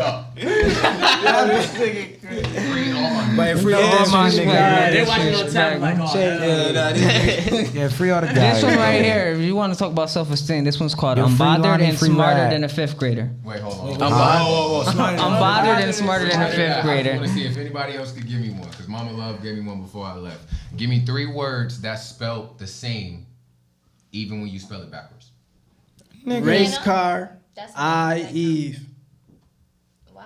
But free all my Disrespect, niggas. They watching on tap like, oh, Yeah, free all the guys. This one right here, if you want to talk about self-esteem, this one's called Yo, free Unbothered Lonnie, and free Smarter ride. Than a 5th Grader. Wait, hold on. Unbothered and Smarter Than a 5th I Grader. want to see if anybody else could give me one, because Mama Love gave me one before I left. Give me 3 words that spelled the same, even when you spell it backwards. Race car. That's I Eve. Wow.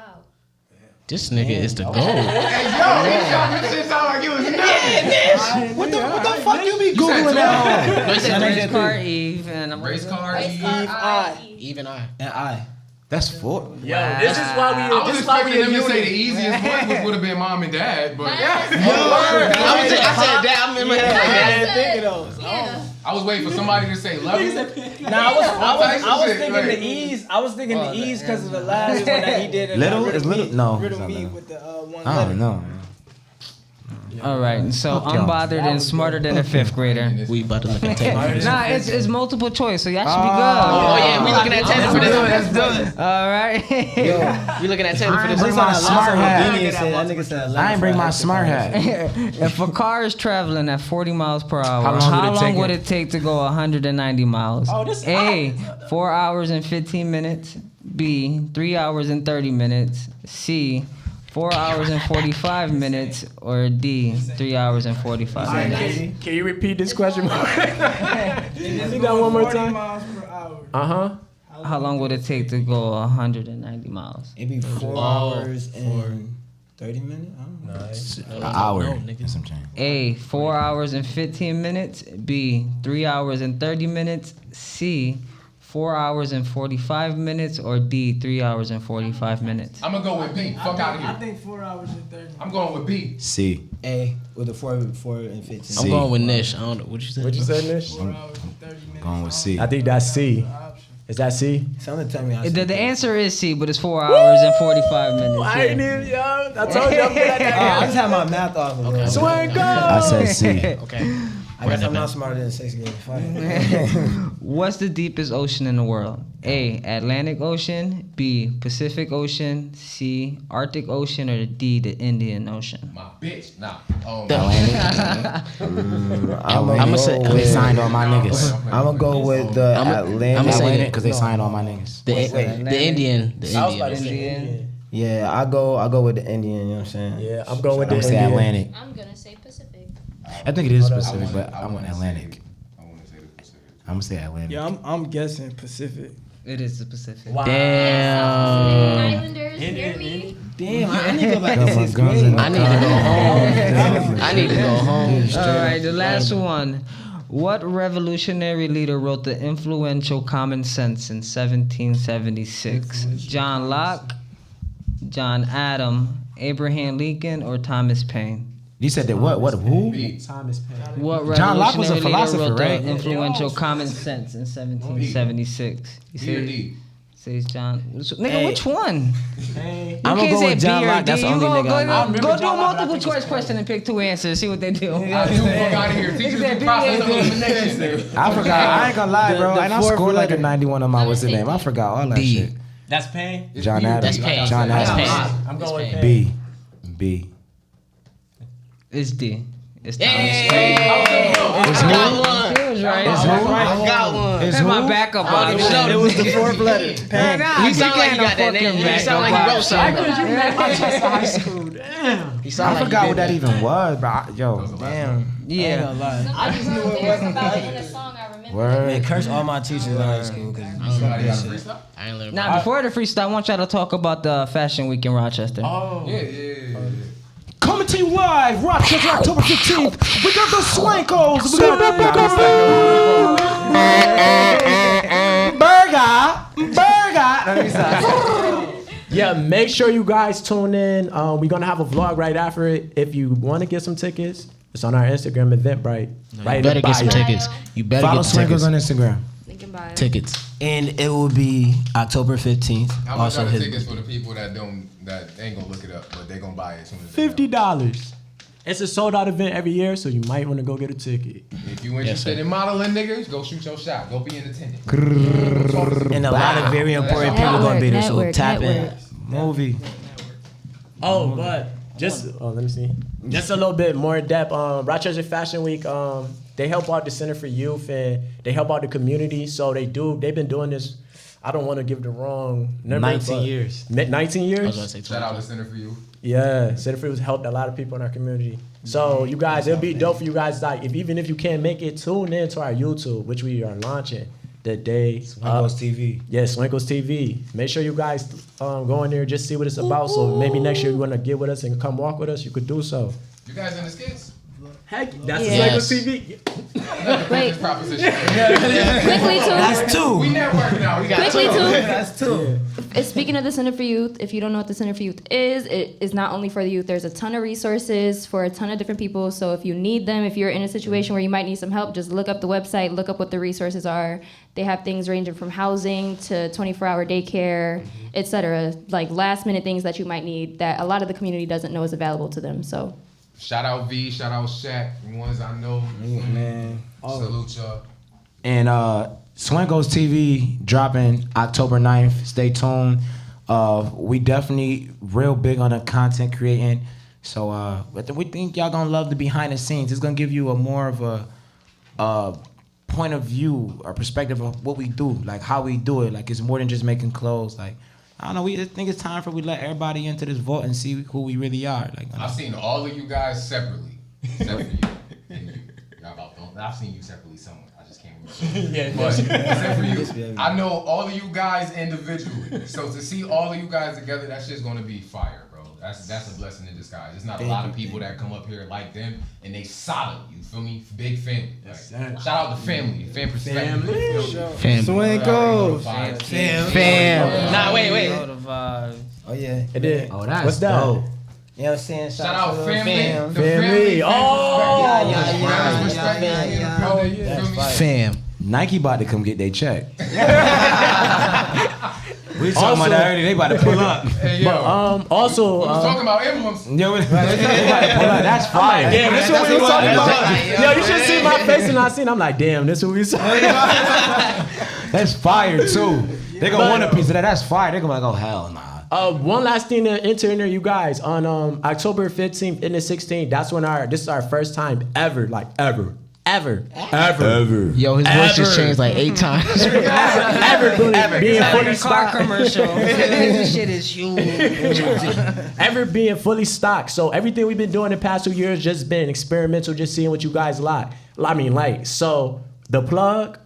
This nigga is the goal. Hey, yo, he got this shit sound like it was nothing. What the fuck you be Googling that? I said race car Eve and I'm Race car, Race Eve. car, I. Even I. And I. That's 4. yo, this is why we. I was This is why expecting we them in to say the unity. easiest one would have been mom and dad, but I said that. I'm in my head. I think of those. Yeah. I was waiting for somebody to say level. Nah, I was shit, thinking like- the ease. I was thinking the ease because of the last one that he did. in Little? Riddle Is little? Me- No, Riddle it's not me little. with the one I letter. don't know. All right, so Fuck y'all. Unbothered and Smarter Than a 5th Grader. We about to look at tape. Nah, it's multiple choice, so y'all should be Oh good. yeah, we looking at Taylor for this. Let's do it. All right. We looking at Taylor for this. Bring my smart hat. That nigga said I ain't bring my smart hat. If a car is traveling at 40 miles per hour, How long how would it long take would it? it take to go 190 miles? Oh, this- A, 4 hours and 15 minutes. B, 3 hours and 30 minutes. C, 4 hours and 45 minutes. Or D, 3 hours and 45 minutes. Can you repeat this question? You got one more 40 time? miles per hour. How long would it take to go 190 miles? It'd be 4 hours and 30 minutes? I don't know. An hour. No, nigga. Some change. A, 4 hours and 15 minutes. B, 3 hours and 30 minutes. C, 4 hours and 45 minutes. Or D, 3 hours and 45 minutes. I'm gonna go with B. Fuck out of I here. think 4 hours and 30. I'm going with B. C. A with the 4 and 15. C. I'm going with Nish. I don't know what you said. What you said, Nish? 4 hours and 30 minutes. Going with C. I think that's C. Option. Is that C? Something tell me I The answer is C, but it's 4 hours and 45 minutes. I ain't yeah. even, yo. I told you I'm good at I that. just had my math off. Swankos! I said C. Okay. I guess I'm not smarter than 6 games. Fuck. What's the deepest ocean in the world? A. Atlantic Ocean. B. Pacific Ocean. C. Arctic Ocean. Or D. The Indian Ocean. My bitch. Nah. I'm gonna say They signed all my niggas. I'm gonna go with the Atlantic. I'm gonna say Atlantic because they signed all my niggas. The Indian. The I was about to Indian. say Indian. Yeah, I go with the Indian. You know what I'm saying? Yeah, I'm going with I'm the gonna say Indian. Atlantic. I'm gonna say Pacific. I think it is Pacific, but I want Atlantic. I want to say the Pacific. I'm gonna say Atlantic. Yeah, I'm guessing Pacific. It is the Pacific. Damn. Islanders, hear me? Damn, I need to go back to Got my 6th guns grade. in the I need to go home. I need to go home. All right, the last one. What revolutionary leader wrote the influential Common Sense in 1776? John Locke, John Adams, Abraham Lincoln, or Thomas Paine? You said that what? Who? Thomas Paine. What John Locke was a revolutionary leader philosopher, wrote right? the influential Common Sense in 1776? You say, says John. Nigga, Hey. which one? Hey. You I'ma can't go say with John B or Locke. That's D. the You only go, nigga I know. go, go do a multiple choice question and pick two answers. See what they do. I do fuck out of here. Teachers Nigga do said process of B or D. elimination, nigga. I forgot. I ain't gonna lie, bro. the And I fourth scored like a letter. 91 on my what's the name. I forgot all that D. shit. That's Paine. John Adams. That's Paine. John That's Adams. Paine. I'm going with Paine. B. It's D. It's Thomas Hey, Paine. I got one. She was right. I got one. It's That's my who? backup box. It was the 4th letter. Man, You sound like you got that name. You sound like you wrote something. High school. Damn. You sound I like forgot you what that did even was, bro. Yo, damn. Yeah. I just knew it wasn't about it in the song. I remember. Word. Man, curse all my teachers in high school because I ain't learned. Now, before the freestyle, I want y'all to talk about the Fashion Week in Rochester. Yeah. Coming to you live, Rochester, October 15th. We got the Swankos. We got Burger. Yeah, make sure you guys tune in. We're gonna have a vlog right after it. If you want to get some tickets, it's on our Instagram Eventbrite. Right, You better get some tickets. You better Follow get some Swankos tickets. on Instagram. Thinking about it. Tickets. and it will be October 15th. How much Also are the his tickets for the people that ain't gonna look it up, but they gonna buy it as soon as they know? $50. It's a sold out event every year, so you might want to go get a ticket. If you interested in modeling, niggas, go shoot your shot. Go be in attendance. and a lot of very important people gonna be there. So Network, tap in. network. Movie. Oh, but let me see. Just a little bit more in depth. Rochester Fashion Week. They help out the Center for Youth and they help out the community. So they've been doing this. I don't want to give the wrong number. 19 years. 19 years. I was gonna say Shout out to Center for You. Yeah, Center for Youth helped a lot of people in our community. So you guys, it'll be dope for you guys. Like, even if you can't make it, tune in to our YouTube, which we are launching the day. Swankos TV. Yeah, Swankos TV. Make sure you guys go in there, just see what it's about. So maybe next year you want to get with us and come walk with us, you could do so. You guys in the skits? Heck, that's Yes. Swankos TV. Wait, Proposition. quickly too. That's two. We network now. We got Quickly too. That's two. Speaking of the Center for Youth, if you don't know what the Center for Youth is, it is not only for the youth. There's a ton of resources for a ton of different people. So if you need them, if you're in a situation where you might need some help, just look up the website, look up what the resources are. They have things ranging from housing to 24-hour daycare, etc. Like last minute things that you might need that a lot of the community doesn't know is available to them. So Shout out V, shout out Shaq, the ones I know. Man. Salute y'all. And Swankos TV dropping October 9th. Stay tuned. We definitely real big on the content creating. So we think y'all gonna love the behind the scenes. It's gonna give you a more of a point of view or perspective of what we do, like how we do it. Like it's more than just making clothes. Like I don't know. We think it's time for we let everybody into this vault and see who we really are. Like I've seen all of you guys separately. Except for you. And you. Y'all about don't. I've seen you separately somewhere. I just can't remember. Yeah, But except for you, I know all of you guys individually. So to see all of you guys together, that shit's gonna be fire, bro. That's a blessing in disguise. There's not a lot of people that come up here like them and they solid. You feel me? Big family. Like, shout out to family. Fan perspective. Fam. Swankos. Fam. Nah, wait. Oh yeah. It did. Oh, that's What's that? dope. You know what I'm saying? Shout out to the family. fam. The family. Oh, Yeah. Fam. Nike about to come get their check. We talking about that earlier. They about to pull up. Hey, yo. But also, we was talking about emblems. Yo, they about to pull up. That's fire. damn, this is what we was talking about. Yo, you should see my face and I seen. I'm like, damn, this is what we was talking about. That's fire too. They gonna want a piece of that. That's fire. They gonna be like, oh hell nah. One last thing to enter in there, you guys. On October 15th and the 16th, that's when this is our first time ever. Yo, his voice just changed like 8 times. ever being fully car stocked. commercial. This shit is huge. Ever being fully stocked. So everything we've been doing the past 2 years just been experimental, just seeing what you guys like. So the plug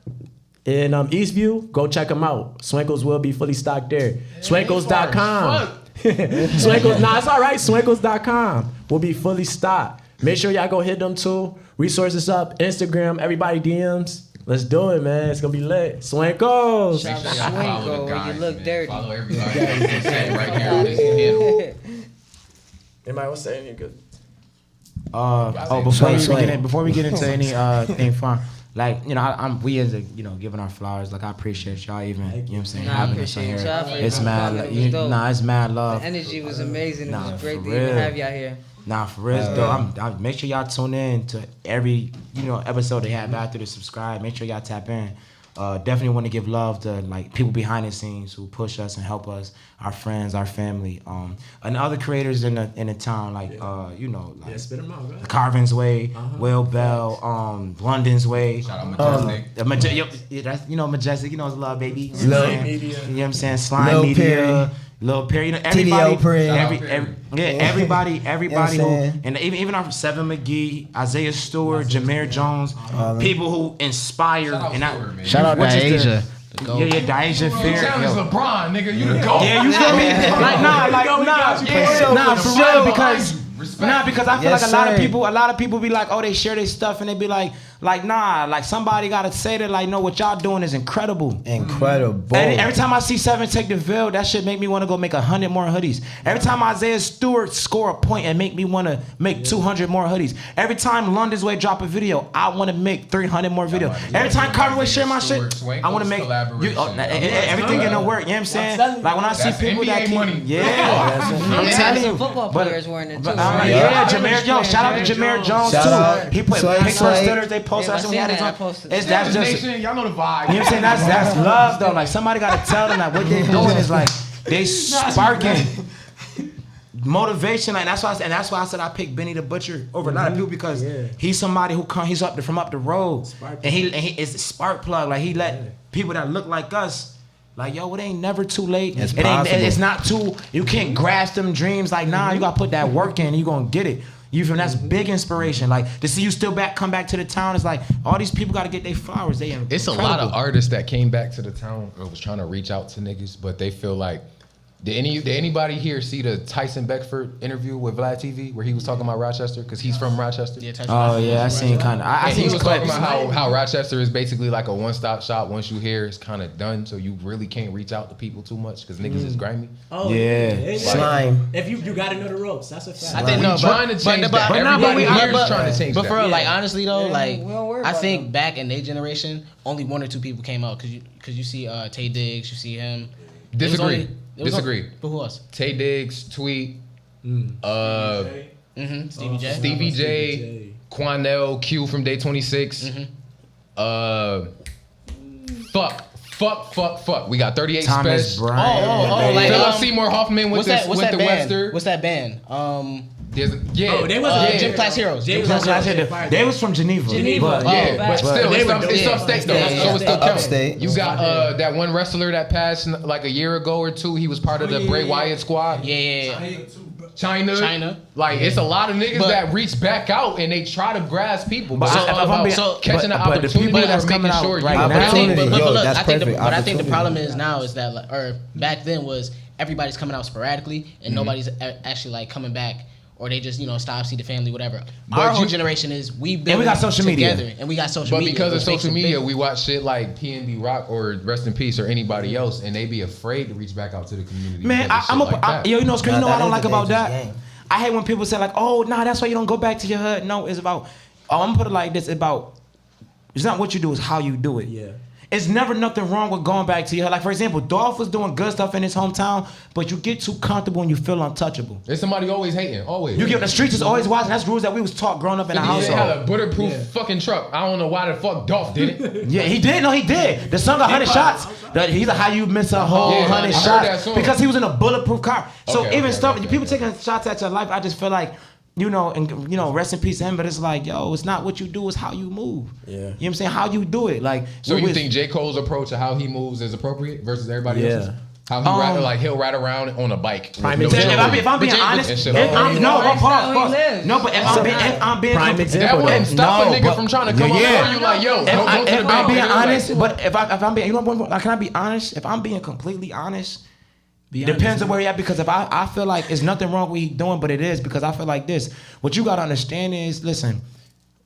in Eastview, go check them out. Swankos will be fully stocked there. Swankos.com. Swankos, nah, it's all right. Swankos.com will be fully stocked. Make sure y'all go hit them too. Resources up, Instagram, everybody DMs. Let's do it, man. It's gonna be lit. Swankos. Shout out to Make sure y'all follow Swanko the where you guys, look man. dirty. Follow everybody. Right here on this handle. Anybody want to say anything good? Before we get into any thing fun, like we as a giving our flowers. Like I appreciate y'all even you know what I'm saying Nah, I having us on appreciate here. y'all for It's your mad. flowers. It was dope. It's mad love. The energy was amazing. It Nah, was great for to even real. have y'all here. Nah, for real though. I make sure y'all tune in to every episode they have after to subscribe. Make sure y'all tap in. Definitely want to give love to like people behind the scenes who push us and help us, our friends, our family, and other creators in the town like spit them out, right? Carvin's Way, Will Bell, London's Way. Shout out Majestic. Majestic, it's love, baby. You Lil know Media. what I'm saying? Slime Lil Media. Perry. Lil Perry, everybody, TDO Perry. everybody, You know what I'm and even our Seven McGee, Isaiah Stewart, Jameer Jones, people who inspire. Shout out to Asia. Deasia Fair. Challenge LeBron, nigga. You the GOAT. Yeah, you feel me? For real, because I feel like a lot of people be like, oh, they share their stuff and they be like somebody gotta say that like, no, what y'all doing is incredible. Incredible. Every time I see Seven take the Ville, that shit make me want to go make 100 more hoodies. Every time Isaiah Stewart score a point and make me want to make 200 more hoodies. Every time London's Way drop a video, I want to make 300 more videos. Every time Carver Way share my shit, I want to make everything in the work. You know what I'm saying? Like when I see people that NBA money. I'm telling you. Football players wearing it too. Jameer Jones. Shout out to Jameer Jones too. He put pics on Stutters. They post us and we had it on. That's just. Y'all know the vibe. You know what I'm saying? That's love though. Like somebody gotta tell them that what they're doing is like they sparking motivation. Like that's why I said I picked Benny the Butcher over a lot of people because he's somebody who he's from up the road and he is a spark plug. Like he let people that look like us. Like, yo, it ain't never too late. It's not too, you can't grasp them dreams. Like, nah, you gotta put that work in and you gonna get it. You feel me? That's big inspiration. Like, to see you still come back to the town, it's like, all these people gotta get their flowers. It's a lot of artists that came back to the town or was trying to reach out to niggas, but they feel like, did anybody here see the Tyson Beckford interview with Vlad TV where he was talking about Rochester? Because he's from Rochester. Yeah, Tyson I seen kind of. I seen he was talking clips. about how Rochester is basically like a one-stop shop. Once you hear, it's kind of done, so you really can't reach out to people too much because niggas is grimy. Oh Yeah. Slime. If you gotta know the ropes, that's a fact. I think no, trying to change that. Everybody here is trying to change but that. for real, like honestly though, like we don't worry I about think them. back in their generation, only 1 or 2 people came out because you see Tay Diggs, you see him. Disagree. But who else? Tay Diggs, Tweet, Stevie J. Stevie J, Quanell, Q from Day 26. Fuck. We got 38 Thomas Special. Bryant. like Philip Seymour Hoffman with what's that the band? Wester. What's that band? They was Gym Class Heroes. They was from Geneva. Geneva. But Still, it's upstate though, so it still counts. Upstate. You got that one wrestler that passed like a year ago or 2. He was part of the Bray Wyatt squad. Yeah. China. Like it's a lot of niggas that reach back out and they try to grasp people. But So, it's all about catching the opportunity that's or coming making out sure you right get now. it. That's perfect. I think the problem is now is that or back then was everybody's coming out sporadically and nobody's actually like coming back. Or they just, stop, see the family, whatever. Our whole generation is we got social media. together, and we got social media. But because of social media, we watch shit like PNB Rock or Rest in Peace or anybody else, and they be afraid to reach back out to the community. Man, you know what's crazy? You know what I don't like about that? Game. I hate when people say like, oh, nah, that's why you don't go back to your hood. No, it's about, I'm gonna put it like this, it's not what you do, it's how you do it. Yeah. it's never nothing wrong with going back to your, like for example, Dolph was doing good stuff in his hometown, but you get too comfortable and you feel untouchable. There's somebody always hating, always. You get the streets is always watching. That's rules that we was taught growing up in the household. He had a bulletproof fucking truck. I don't know why the fuck Dolph did it. Yeah, he did. No, he did. The song 100 shots. He's like, how you miss a whole 100 shots because he was in a bulletproof car. So people taking shots at your life, I just feel like. Rest in peace to him, but it's like, yo, it's not what you do, it's how you move. Yeah. You know what I'm saying? How you do it. Like, so you think J. Cole's approach of how he moves is appropriate versus everybody else's? How he he'll ride around on a bike. If I'm being honest, but if I'm being prime example, that wouldn't stop a nigga from trying to come up and you like, yo, if I'm being honest, but if I'm being, can I be honest? If I'm being completely honest, depends on where you're at, because if I feel like it's nothing wrong with what he's doing, but it is, because I feel like this. What you gotta understand is, listen,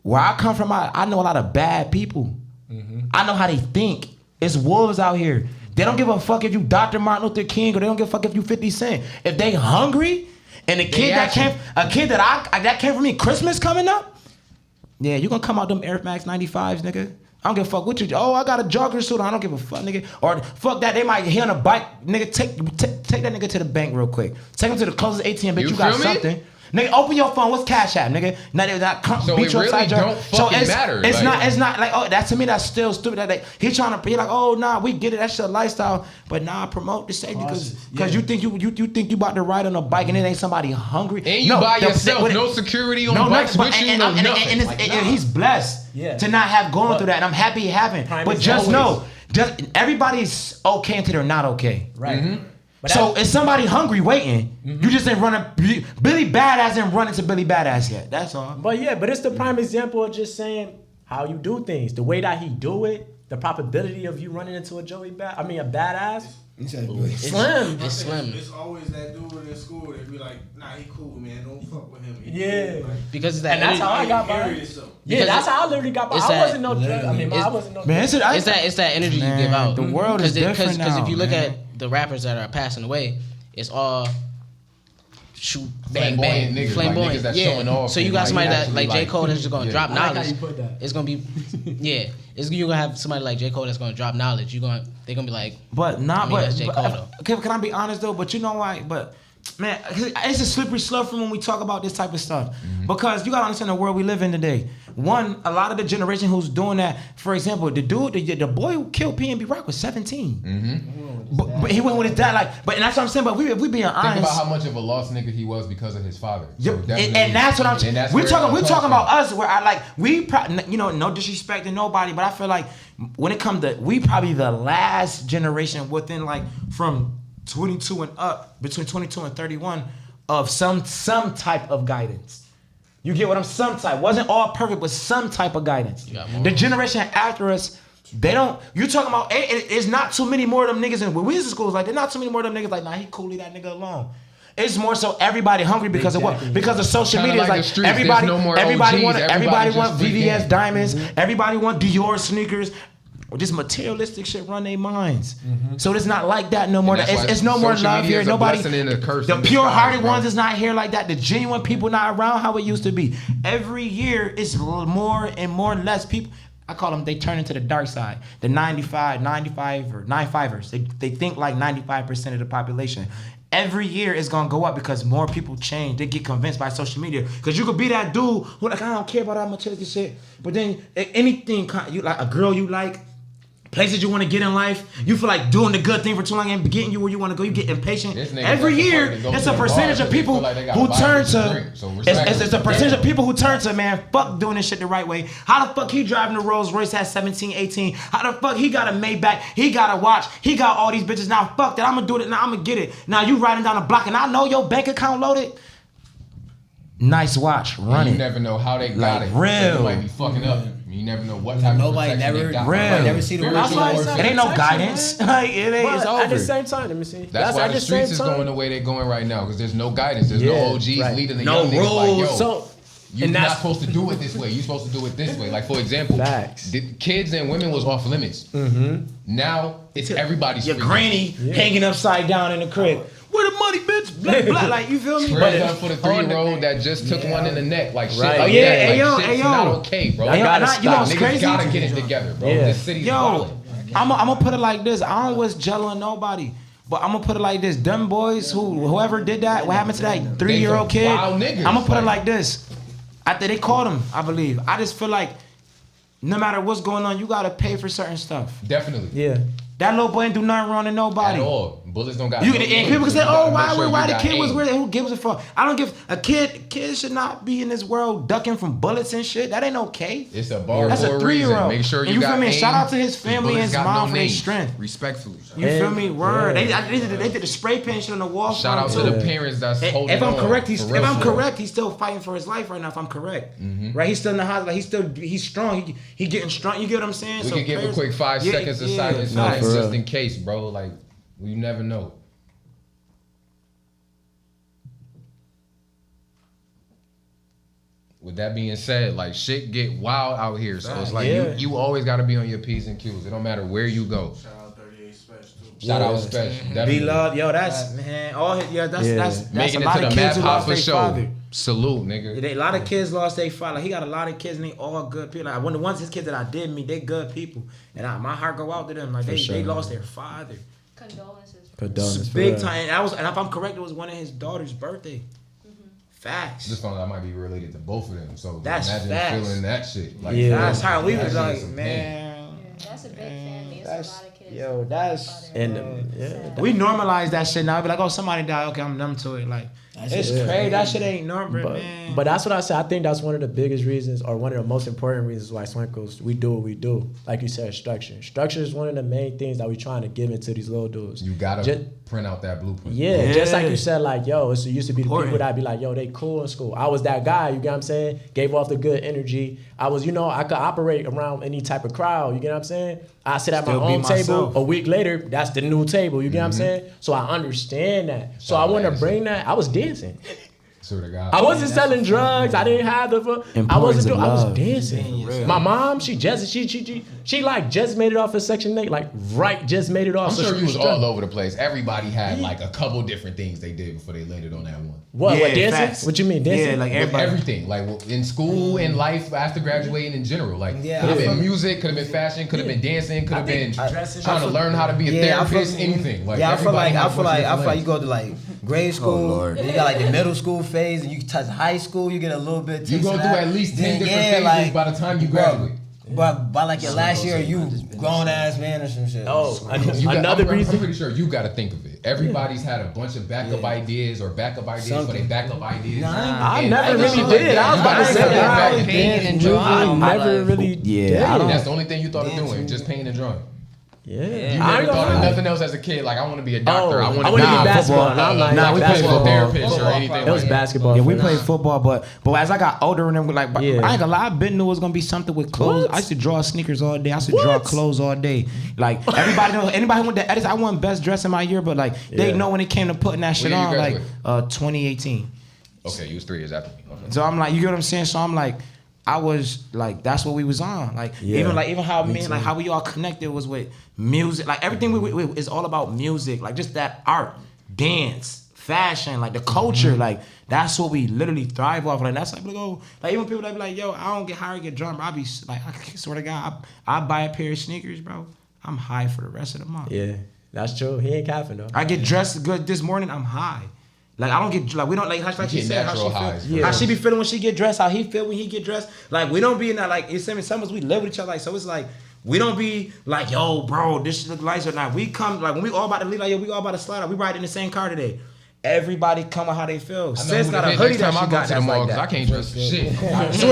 where I come from, I know a lot of bad people. I know how they think. It's wolves out here. They don't give a fuck if you Dr. Martin Luther King, or they don't give a fuck if you 50 Cent. If they hungry, and a kid that came from me, Christmas coming up, yeah, you gonna come out them Air Max 95s, nigga. I don't give a fuck what you do. Oh, I got a jogger suit on. I don't give a fuck, nigga. Or fuck that, they might hit on a bike. Nigga, take that nigga to the bank real quick. Take him to the closest ATM, bitch. You got something. Nigga, open your phone. What's Cash App, nigga? Now they so beat you upside your head. So it's matter. It's not like, oh, that to me that's still stupid. That he's trying to be like, oh nah, we get it. That's your lifestyle. But nah, promote the safety because you think you about to ride on a bike and it ain't somebody hungry. And you by yourself, no security on bikes with you, no nothing. And he's blessed to not have gone through that, and I'm happy he haven't. But just know, everybody's okay until they're not okay. Right. So is somebody hungry waiting? You just ain't running. Billy Badass ain't running to Billy Badass yet. That's all. But it's the prime example of just saying how you do things. The way that he do it, the probability of you running into a badass. It's slim. It's slim. It's always that dude in school that be like, nah, he cool, man. Don't fuck with him. Because that's how I got by. Yeah, that's how I literally got by. I wasn't no drug. I wasn't no. Man, it's that energy you give out. The world is different now. Because if you look at the rappers that are passing away, it's all shoot, bang, bang, niggas, flamboyant. Like niggas that's showing off. So you got somebody that like J. Cole that's just gonna drop knowledge. Like how you put that. It's gonna be, you're gonna have somebody like J. Cole that's gonna drop knowledge. They're gonna be like, that's J. Cole though. Can I be honest though? But you know why? But man, it's a slippery slope from when we talk about this type of stuff. Because you gotta understand the world we live in today. One, a lot of the generation who's doing that, for example, the boy who killed PNB Rock was 17. But he went with his dad, and that's what I'm saying. But if we being honest, think about how much of a lost nigga he was because of his father. So and that's what I'm saying. We're talking about us, where no disrespect to nobody, but I feel like when it comes to, we probably the last generation within from 22 and up, between 22 and 31, of some type of guidance. You get what I'm some type. Wasn't all perfect, but some type of guidance. The generation after us, they don't. You talking about? It's not too many more of them niggas. When we was in schools, there's not too many more of them niggas. Nah, he cool, leave that nigga alone. It's more so everybody hungry because of what? Because of social media. It's everybody want VVS diamonds. Everybody want Dior sneakers. Or just materialistic shit run their minds. So it's not like that no more. It's no more love here. Nobody. The pure-hearted ones is not here like that. The genuine people not around how it used to be. Every year it's more and more less people. I call them, they turn into the dark side. The 95ers. They think like 95% of the population. Every year it's gonna go up because more people change. They get convinced by social media. Because you could be that dude who I don't care about that materialistic shit. But then anything, you like a girl you like, places you want to get in life, you feel like doing the good thing for too long and getting you where you want to go, you get impatient. Every year, it's a percentage of people who turn to, it's a percentage of people who turn to, man, fuck doing this shit the right way. How the fuck he driving a Rolls Royce at 17, 18? How the fuck he got a Maybach? He got a watch. He got all these bitches. Now fuck that, I'm gonna do it. Now I'm gonna get it. Now you riding down the block and I know your bank account loaded. Nice watch, run it. You never know how they got it. Real. They might be fucking up. You never know what type of protection they got. Never see the it ain't no guidance. It's over. At the same time, let me see. That's why the streets is going the way they're going right now, because there's no guidance. There's no OGs leading the young niggas like, yo, you're not supposed to do it this way. You're supposed to do it this way. Like, for example, the kids and women was off limits. Now, it's everybody's your granny hanging upside down in the crib. Where the money, bitch? Blah, blah. Like, you feel me? Spread up for the 3-year-old that just took one in the neck. Like, shit like that. Hey, shit's not okay, bro. You know what's Niggas crazy? gotta get it together, bro. This city's wild. I'm gonna put it like this. I don't wish jello on nobody. But I'm gonna put it like this. Them boys whoever did that, what happened to that 3-year-old kid? Wild niggas. I'm gonna put it like this. After they caught him, I believe. I just feel like no matter what's going on, you gotta pay for certain stuff. Definitely. Yeah. That little boy ain't do nothing wrong to nobody. At all. Bullets don't got And no names. people can say, You "Oh, gotta make sure why you the got kid was aim. weird? Who gives a fuck?" I don't give a kid. Kids should not be in this world ducking from bullets and shit. That ain't okay. It's a bar That's for a a 3-year-old. reason. Make sure And you feel got me? aim. Shout out to his family and Bullets his got mom no for their names. strength. Respectfully. You feel me? Word. Yeah. They did the spray paint shit on the wall. Shout out to the parents that's holding If I'm on. correct, For real. he's still fighting for his life right now. If I'm correct, right? He's still in the hospital. He's strong. He getting strong. You get what I'm saying? We can give a quick 5 seconds of silence just in case, bro. Like, we never know. With that being said, like, shit get wild out here. So it's like you always got to be on your P's and Q's. It don't matter where you go. Shout out 38 Special too. Shout out Special. Be Definitely. loved, yo. That's man. All that's Making a it lot to of the kids math who hop lost for their sure. father. Salute, nigga. A lot of kids lost their father. Like, he got a lot of kids and they all good people. Like, when the ones his kids that I did meet, they good people, and my heart go out to them. Like they lost their father. Condolences. Big time. And if I'm correct, it was one of his daughter's birthday. Facts. This one I might be related to both of them. So That's imagine facts. feeling that shit. Like, That's how we that was shit like, is some man. Yeah, that's a big family. It's a lot of kids. Yo, that's And we normalize that shit now. Be like, oh, somebody died. Okay, I'm numb to it. Like, it's crazy. That shit ain't normal, man. But that's what I say. I think that's one of the biggest reasons, or one of the most important reasons why Swankos, we do what we do. Like you said, structure. Structure is one of the main things that we trying to give into these little dudes. You gotta print out that blueprint. Yeah, just like you said, like, yo, it used to be the people that be like, yo, they cool in school. I was that guy, you get what I'm saying? Gave off the good energy. I was, I could operate around any type of crowd, you get what I'm saying? I sit at my own table. A week later, that's the new table, you get what I'm saying? So I understand that. So I want to bring that. I was dancing. I wasn't selling drugs. I didn't have I wasn't doing. I was dancing. My mom, she just made it off of Section 8, just made it off. I'm sure you was all over the place. Everybody had like a couple different things they did before they landed on that one. What dancing? Facts. What you mean dancing? Yeah, like everybody. Everything, like in school, in life, after graduating in general. Like could have been music, could have been fashion, could have been dancing, could have been trying to learn how to be a therapist, anything. Like I feel like you go to like grade school, then you got like the middle school phase, and you touch high school, you get a little bit. You go through at least 10 different phases by the time you graduate. But by like your last year, you grown ass man or some shit. Oh, another reason. I'm pretty sure you got to think of it. Everybody's had a bunch of backup ideas for their backup ideas. I never really did. I was about to say painting and drawing. I never really did. That's the only thing you thought of doing, just painting and drawing. Yeah. You never thought of nothing else as a kid. Like, I want to be a doctor. I want to be basketball. We played therapist or anything. It was basketball. Yeah, we played football, but as I got older and then I ain't gonna lie, I been knew it was gonna be something with clothes. I used to draw sneakers all day. I used to draw clothes all day. Like everybody knows. Anybody who went to Edison, I won best dress in my year, but like they know when it came to putting that shit on. Like 2018. Okay, you was 3 years after me. Okay. So I'm like, you get what I'm saying? So I'm like, I was like, that's what we was on. Like even how how we all connected was with music. Like everything we is all about music. Like just that art, dance, fashion, like the culture. Like that's what we literally thrive off. Like that's like even people that be like, yo, I don't get hired to get drunk. I be like, I swear to God, I buy a pair of sneakers, bro. I'm high for the rest of the month. Yeah, that's true. He ain't capping though. I get dressed good this morning. I'm high. Like I don't get we don't like she said how she feel. How she be feeling when she get dressed, how he feel when he get dressed. Like we don't be in that like it's summers we live with each other. Like so it's like we don't be like yo bro this look nice or not. We come like when we all about to leave like yo we all about to slide out. We ride in the same car today. Everybody come with how they feel. Sis got a hoodie that she got that's like that. I can't dress shit. She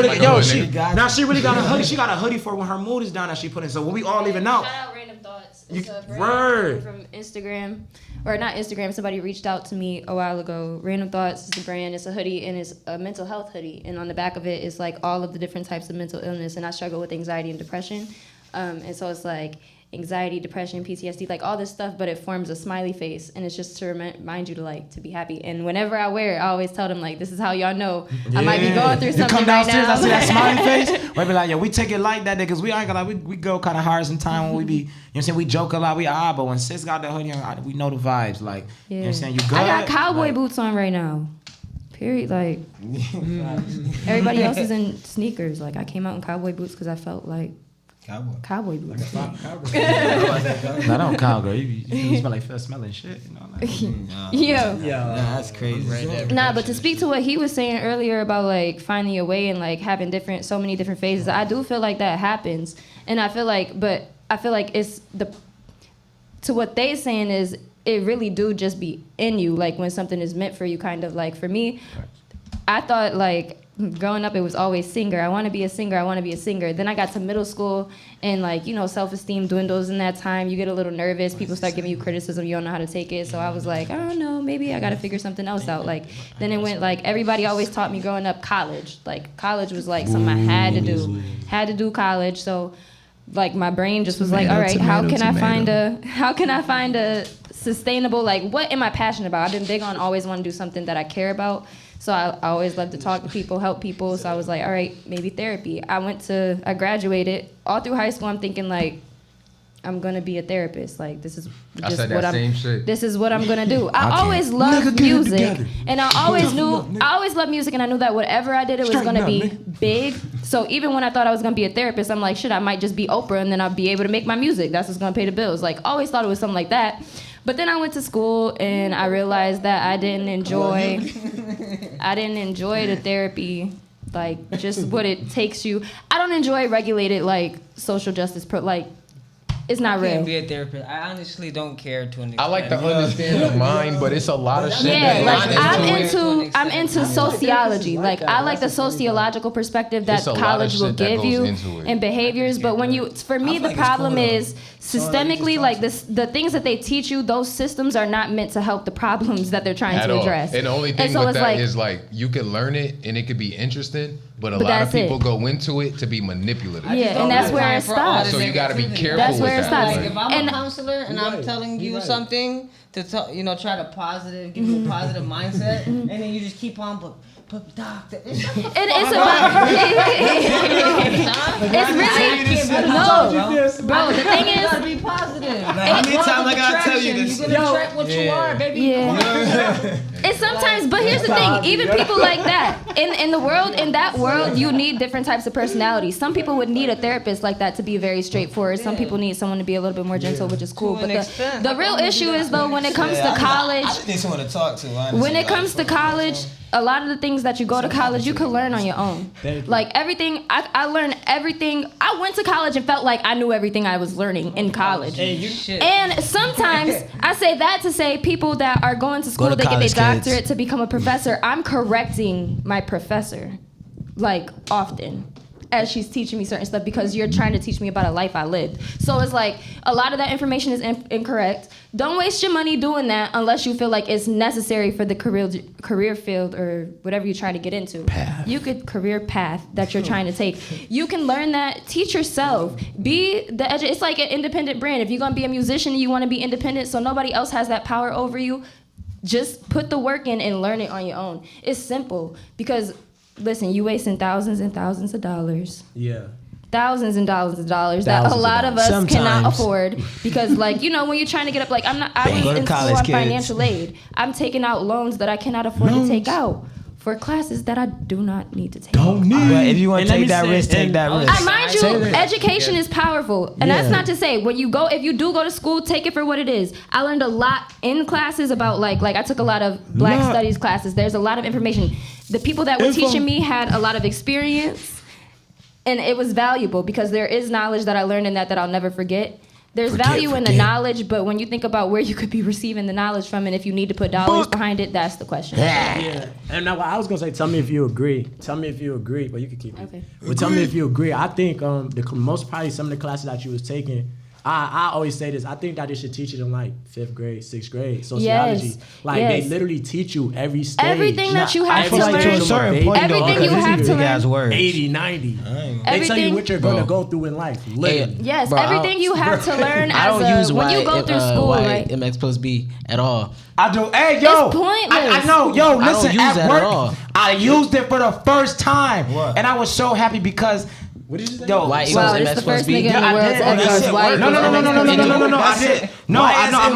really got a hoodie. She got a hoodie for when her mood is down that she put in. So when we all leaving out. Shout out Random Thoughts. It's a brand from Instagram. Or not Instagram, somebody reached out to me a while ago. Random Thoughts is a brand, it's a hoodie, and it's a mental health hoodie. And on the back of it is like all of the different types of mental illness. And I struggle with anxiety and depression. And so it's like anxiety, depression, PTSD, like all this stuff, but it forms a smiley face. And it's just to remind you to be happy. And whenever I wear it, I always tell them like, this is how y'all know I might be going through something you come downstairs, right now. I see that smiley face. We be like, yo, we take it like that, because we ain't gonna we go kind of hard sometimes when we be, you know what I'm saying, we joke a lot, but when sis got the hoodie on, we know the vibes, like, you know what I'm saying, you good? I got cowboy boots on right now. Period, like, everybody else is in sneakers. Like, I came out in cowboy boots because I felt like Cowboy boots. No, don't cowgirl. You smell like smelling shit. You know, like, Yeah. that's crazy. Nah, but to speak to what he was saying earlier about like finding your way and like having so many different phases, I do feel like that happens, and I feel like it's to what they saying is it really do just be in you, like when something is meant for you, kind of like for me, I thought like. Growing up, it was always singer. I want to be a singer. I want to be a singer. Then I got to middle school, and like self-esteem dwindles in that time. You get a little nervous. People start giving you criticism. You don't know how to take it. So I was like, I don't know. Maybe I got to figure something else out. Like then it went like everybody always taught me growing up college. Like college was like something I had to do. Had to do college. So like my brain just was like, all right, how can I find a sustainable, like what am I passionate about? I've been big on always want to do something that I care about. So I always love to talk to people, help people. So I was like, all right, maybe therapy. I graduated. All through high school, I'm thinking like, I'm gonna be a therapist. Like this is just this is what I'm gonna do. I always loved music, and I always loved music, and I knew that whatever I did, it was gonna be big. So even when I thought I was gonna be a therapist, I'm like, shit, I might just be Oprah, and then I'll be able to make my music. That's what's gonna pay the bills. Like always thought it was something like that. But then I went to school and I realized that I didn't enjoy the therapy, like just what it takes you. I don't enjoy regulated like social justice it's not real. I can't be a therapist. I honestly don't care to an extent. I like to understand the mind, but it's a lot of shit. Yeah, like I'm into sociology. Like I like the sociological perspective that college will give you and behaviors. But for me, the problem is systemically, like the things that they teach you, those systems are not meant to help the problems that they're trying to address. And the only thing with that is like you can learn it and it could be interesting, but a lot of people go into it to be manipulative. Yeah, and that's where it stops. So you got to be careful that's where with it that. stops. Like if I'm a counselor and I'm telling you something to try to give you a positive mindset, and then you just keep on, but doctor, it's about. It's really no, bro. The thing is, you gotta be positive. How many times I gotta tell you this? You're gonna attract what you are, baby. Yeah. It's sometimes, but here's the thing. Even people like that in that world, you need different types of personalities. Some people would need a therapist like that to be very straightforward. Some people need someone to be a little bit more gentle, which is cool. But the real issue is though when it comes to college. I need someone to talk to. Honestly. When it comes to college. A lot of the things that you go to college, you can learn on your own. Like everything, I learned everything. I went to college and felt like I knew everything I was learning in college. And sometimes I say that to say people that are going to school, they get their doctorate to become a professor. I'm correcting my professor, like often, as she's teaching me certain stuff because you're trying to teach me about a life I lived. So it's like a lot of that information is incorrect. Don't waste your money doing that unless you feel like it's necessary for the career field or whatever you're trying to get into. Career path that you're trying to take. You can learn that. Teach yourself. It's like an independent brand. If you're gonna be a musician and you want to be independent, so nobody else has that power over you, just put the work in and learn it on your own. It's simple because. Listen, you wasting thousands and thousands of dollars. Yeah. Thousands and dollars that a lot of us cannot afford because, like, when you're trying to get up, like, I was in school on financial aid. I'm taking out loans that I cannot afford to take out for classes that I do not need to take. But if you want to take that risk, take that risk. Mind you, education is powerful, and that's not to say if you do go to school, take it for what it is. I learned a lot in classes about like I took a lot of Black Studies classes. There's a lot of information. The people that were teaching me had a lot of experience, and it was valuable because there is knowledge that I learned in that I'll never forget. There's value in the knowledge, but when you think about where you could be receiving the knowledge from and if you need to put dollars behind it, that's the question. Yeah. And now I was going to say, tell me if you agree. But you can keep it. Okay. Well, tell me if you agree. I think the most probably some of the classes that you was taking, I always say this. I think that they should teach it in like 5th grade, 6th grade, sociology. They literally teach you every stage. Everything that you have to learn. Everything you have to learn. 80, 90. They tell you what you're going to go through in life. Literally. Yes, bro, everything you have to learn when you go through school. Right? MX plus B at all. I do. Hey, yo. It's pointless. I know. Yo, listen. I don't use at work, at all. I used it for the first time, and I was so happy because. What did you say? Yo, white wow, it's the first nigga in the world to ever use white. No. I did. No, I got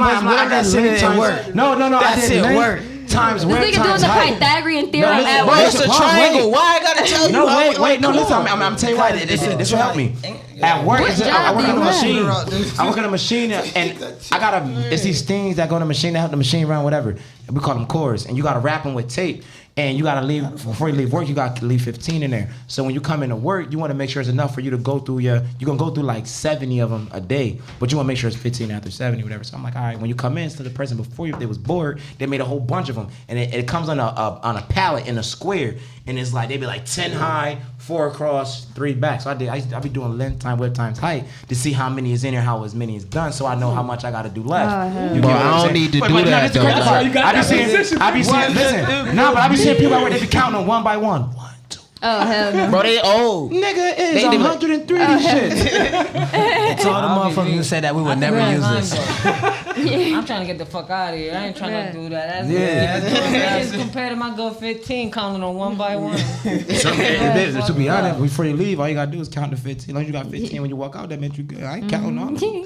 it at work. No, I did work. Times where this nigga doing the Pythagorean theorem at work. work. It's a triangle. Why I gotta tell you? No, wait. No, listen. I'm telling you why. This will help me. At work, What job I work do on a you machine. have? I work on a machine, and I gotta. It's these things that go on the machine that help the machine run, whatever. We call them cores, and you gotta wrap them with tape. And you gotta leave before you leave work. You gotta leave 15 in there. So when you come into work, you want to make sure it's enough for you to go through You're gonna go through like 70 of them a day, but you want to make sure it's 15 after 70, whatever. So I'm like, all right. When you come in, so the person before you, if they was bored, they made a whole bunch of them, and it comes on a pallet in a square, and it's like they be like 10 high, 4 across, 3 back. So I be doing length time, width times height to see how many is in there, how as many is done, so I know how much I gotta do left. You get what I'm I don't saying? need to But do no, that this is the crazy though. part. I be seeing, listen, no, but I be seeing people out where they be counting them one by one. 1, 2. Oh hell no. Bro, they old. Nigga, it's They do 103 shit. It's all the motherfuckers who said that we would never use this. I'm trying to get the fuck out of here. I ain't trying to do that. That's compared to my go 15 counting on one by one. To be honest, before you leave, all you gotta do is count to 15. As long as you got 15 when you walk out, that meant you good. I ain't counting all of them.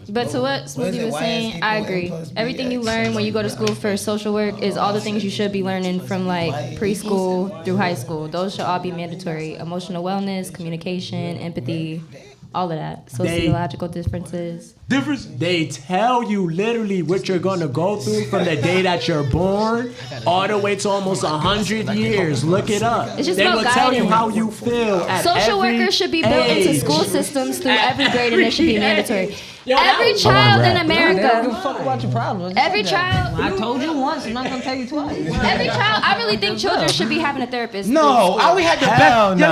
But to what Smoothie was saying, I agree. Everything you learn when you go to school for social work is all the things you should be learning from like preschool through high school. Those should all be mandatory. Emotional wellness, communication, empathy, all of that. Sociological differences. They tell you literally what you're gonna go through from the day that you're born all the way to almost 100 years. Look it up. It's just They about will tell you guidance. how you feel at Social every workers should be built into age. school systems through every grade, and it should be mandatory. Yo, Every that- child in They don't give a America, fuck about your problems. every child, I told you once, I'm not gonna tell you twice. every child. I really think children should be having a therapist. No, we had the Hell best. nah.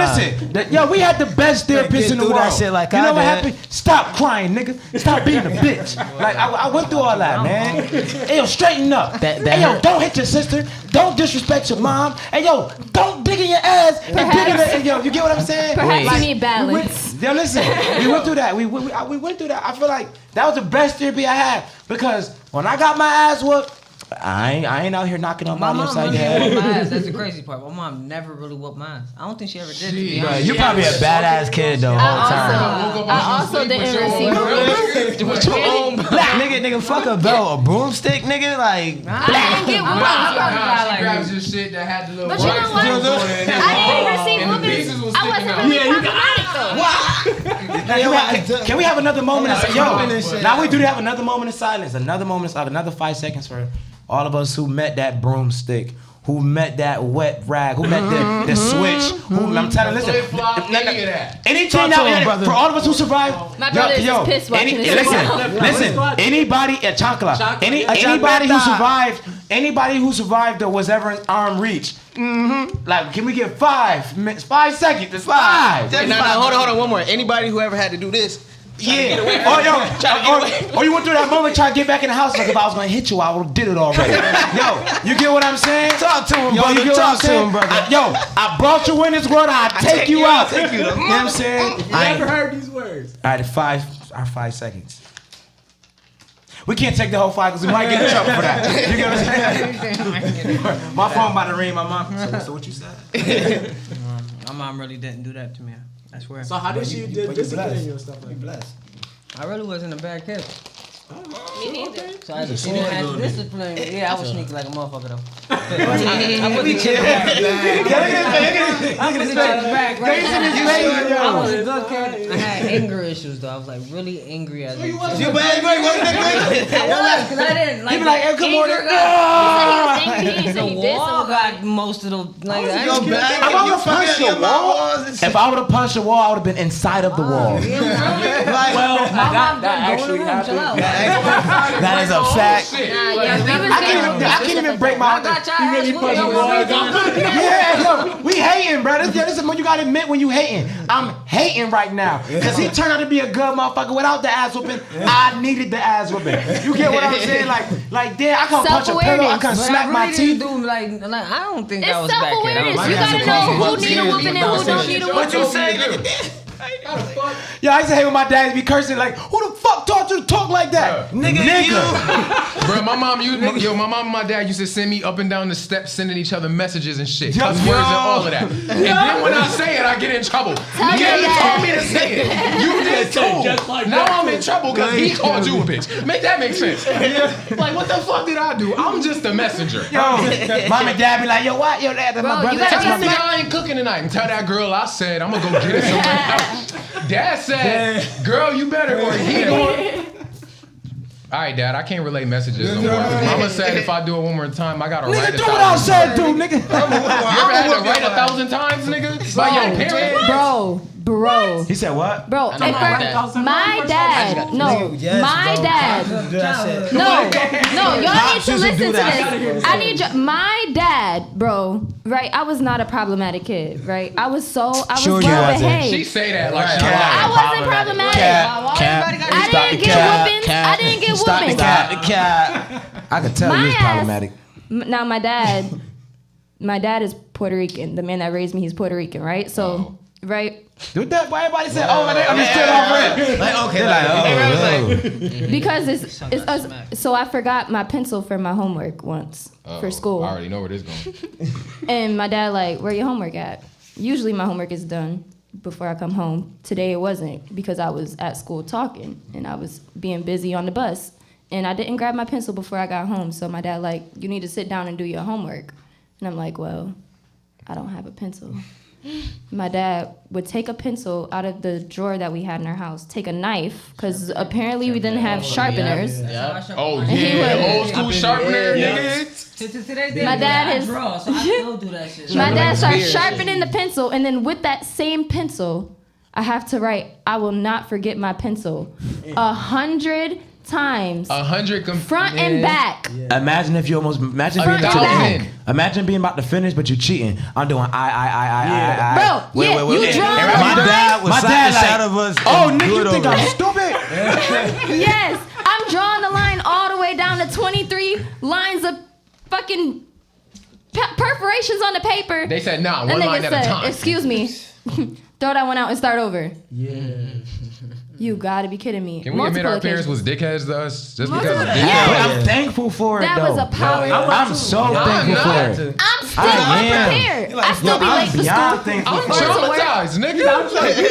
Listen, we had the best therapist in the through world. that shit like you know I what did. happened? Stop crying, nigga. Stop being a bitch. Like I went through all that, man. Hey, yo, straighten up. Hey, yo, don't hit your sister. Don't disrespect your mom. Hey, yo, don't dig in your ass. Hey, yo, you get what I'm saying? Perhaps you need balance. Yo, listen, we went through that. We went through that. I feel like that was the best therapy I had because when I got my ass whooped, I ain't out here knocking on My my mom upside really the whooped my head. ass. That's the crazy part. My mom never really whooped my ass. I don't think she ever did. To be Bro, honest. you probably a badass kid the whole time. I also didn't receive. With your own Nigga, fuck a belt, a broomstick, nigga, like. I didn't get whoopings. She grabs your shit that had the little. But you know what? I didn't receive whoopings. I wasn't really problematic though. Can we have another moment of silence? Yo, now we do have another moment of silence. Another moment of another 5 seconds for all of us who met that broomstick, who met that wet rag, who met the switch. I'm telling you, listen. Anything out for all of us who survived. My brother is just pissed watching this. Listen. Anybody at Chancla, anybody who survived or was ever in arm reach. Like, can we get 5 minutes, 5 seconds? It's 5. No, hold on, one more. Anybody who ever had to do this. Yeah. Or you went through that moment trying to get back in the house. Like if I was gonna hit you, I would have did it already. Yo, you get what I'm saying? Talk to him, Yo, brother. you get what I'm Talk to saying? him, brother. I brought you in this world. I take you out. You know what I'm saying? I never heard these words. All right, our 5 seconds. We can't take the whole 5 because we might get in trouble for that. You get what I'm saying? My phone about to ring. My mom. So what you said? My mom really didn't do that to me. I swear. So how did she discipline you and stuff like that? I really wasn't a bad kid. Me neither. So I just didn't have to discipline me. Yeah, I was sneaky like a motherfucker though. I put the chips back. I put the chips back, right? I was a good kid. I had anger issues though. I was like really angry as a kid. I was, because I didn't like. You be like, hey, good morning. The wall got most of the like. If I would have punched the wall, if I would have punched the wall, I would have been inside of the wall. Well, My mom actually happened. That is a fact. I can't even break my. Yeah, yo, we hating, bro. This is when you gotta admit when you hating. I'm hating right now because he turned out to be a good motherfucker without the ass whooping. I needed the ass whooping. You get what I'm saying? Like, damn, I can't punch a pillow. I can't smack my teeth. Like, I don't think It's that was back kid. self-awareness. You gotta know who need a whooping and who don't need a What you whooping. say? Yo, I used to hate when my dad be cursing like, who the fuck taught you to talk like that? Nigga. Bro, my mom and my dad used to send me up and down the steps, sending each other messages and shit, cuss words and all of that. And then when I say it, I get in trouble. You never told me to say it. You did too. Now I'm in trouble because he called you a bitch. Make that make sense? Like, what the fuck did I do? I'm just a messenger. Yo, mom and dad be like, yo, what? Yo, dad, my brother. you gotta Tell that get nigga I ain't cooking tonight and tell that girl I said I'm gonna go get it somewhere else. Dad said, girl, you better, or he going. All right, Dad, I can't relay messages no more. Mama said if I do it one more time, I gotta write 1,000 times. Nigga, do what I said, dude, nigga. You ever had to write 1,000 times, nigga? By your parents? Bro. He said what? Bro, my dad. No, my dad. No, y'all need to listen to this. I need my dad, bro. Right, I was not a problematic kid. Right, I was well behaved. She say that like I wasn't problematic. I didn't get whoopings. I could tell you was problematic. Now my dad is Puerto Rican. The man that raised me, he's Puerto Rican, right? So, right. Dude, that why everybody said, "Oh, they understood already." Like, okay, because it's us. So I forgot my pencil for my homework once for school. I already know where this going. And my dad like, "Where your homework at?" Usually my homework is done before I come home. Today it wasn't because I was at school talking and I was being busy on the bus, and I didn't grab my pencil before I got home. So my dad like, "You need to sit down and do your homework," and I'm like, "Well, I don't have a pencil." My dad would take a pencil out of the drawer that we had in our house, take a knife, because apparently we didn't have sharpeners. Oh, yeah, old school sharpener, nigga. My dad is. Draw, so I still do that shit. My dad starts sharpening the pencil, and then with that same pencil, I have to write, "I will not forget my pencil," 100 times. 100 front and back. Yeah. Imagine being about to finish, but you're cheating. I'm doing I. Bro, you drawing the my dad was sat inside of us. Oh, nigga, you think I'm stupid? Yes, I'm drawing the line all the way down to 23 lines of fucking perforations on the paper. They said, "Nah, one line at a time." "Excuse me, throw that one out and start over." Yeah. You gotta be kidding me. Can we admit our parents was dickheads to us? Just because of dickheads? Yeah. I'm thankful for it, that though. Was a power. I'm so thankful for it. I'm still unprepared. I still be late for school. I'm traumatized, nigga.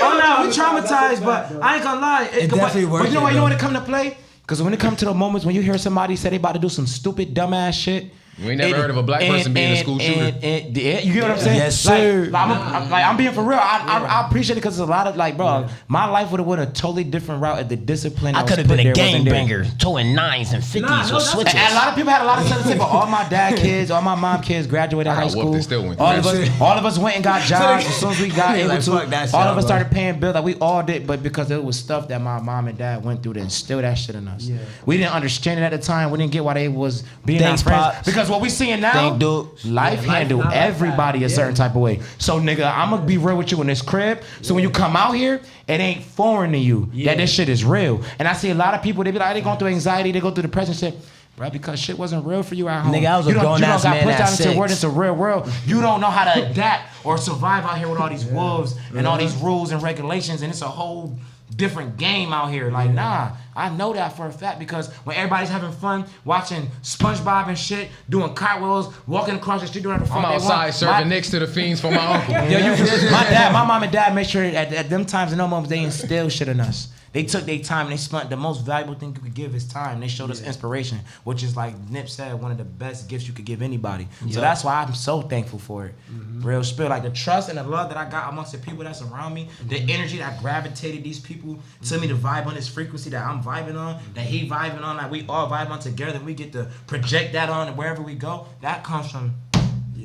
Oh no, we traumatized, but I ain't gonna lie. It definitely works. But you know when it come to play? Because when it come to the moments when you hear somebody say they about to do some stupid, dumbass shit. You ain't never heard of a black person being a school shooter. You get what I'm saying? Yes, sir. I'm being for real. I appreciate it because there's a lot of bro, my life would have went a totally different route if the discipline I could have been a gangbanger, throwing 9s and 50s with switches. And a lot of people had a lot of stuff to say, but all my dad kids, all my mom kids graduated high school. All of us went and got jobs as soon as we got able to. All of us started paying bills. Like we all did, but because it was stuff that my mom and dad went through to instill that shit in us. Yeah. We didn't understand it at the time. We didn't get why they was being our friends. Because what we seeing now, life handle everybody a certain type of way. So nigga, I'm gonna be real with you in this crib. So when you come out here, it ain't foreign to you that this shit is real. And I see a lot of people, they be like, they going through anxiety, they go through depression shit. Bro, because shit wasn't real for you at home. Nigga, I was a grown ass man at 6. It's a real world. You don't know how to adapt or survive out here with all these wolves and all these rules and regulations, and it's a whole different game out here. Like, nah, I know that for a fact because when everybody's having fun watching SpongeBob and shit, doing cartwheels, walking across the street doing the fuck I'm outside serving nicks to the fiends for my uncle. My mom and dad made sure at them times and no moments they instilled shit in us. They took their time and they spent the most valuable thing you could give is time. They showed us inspiration, which is like Nip said, one of the best gifts you could give anybody. So that's why I'm so thankful for it. Real spill. Like the trust and the love that I got amongst the people that's around me, the energy that gravitated these people to me to vibe on this frequency that I'm vibing on, that he vibing on, like we all vibe on together, and we get to project that on wherever we go. That comes from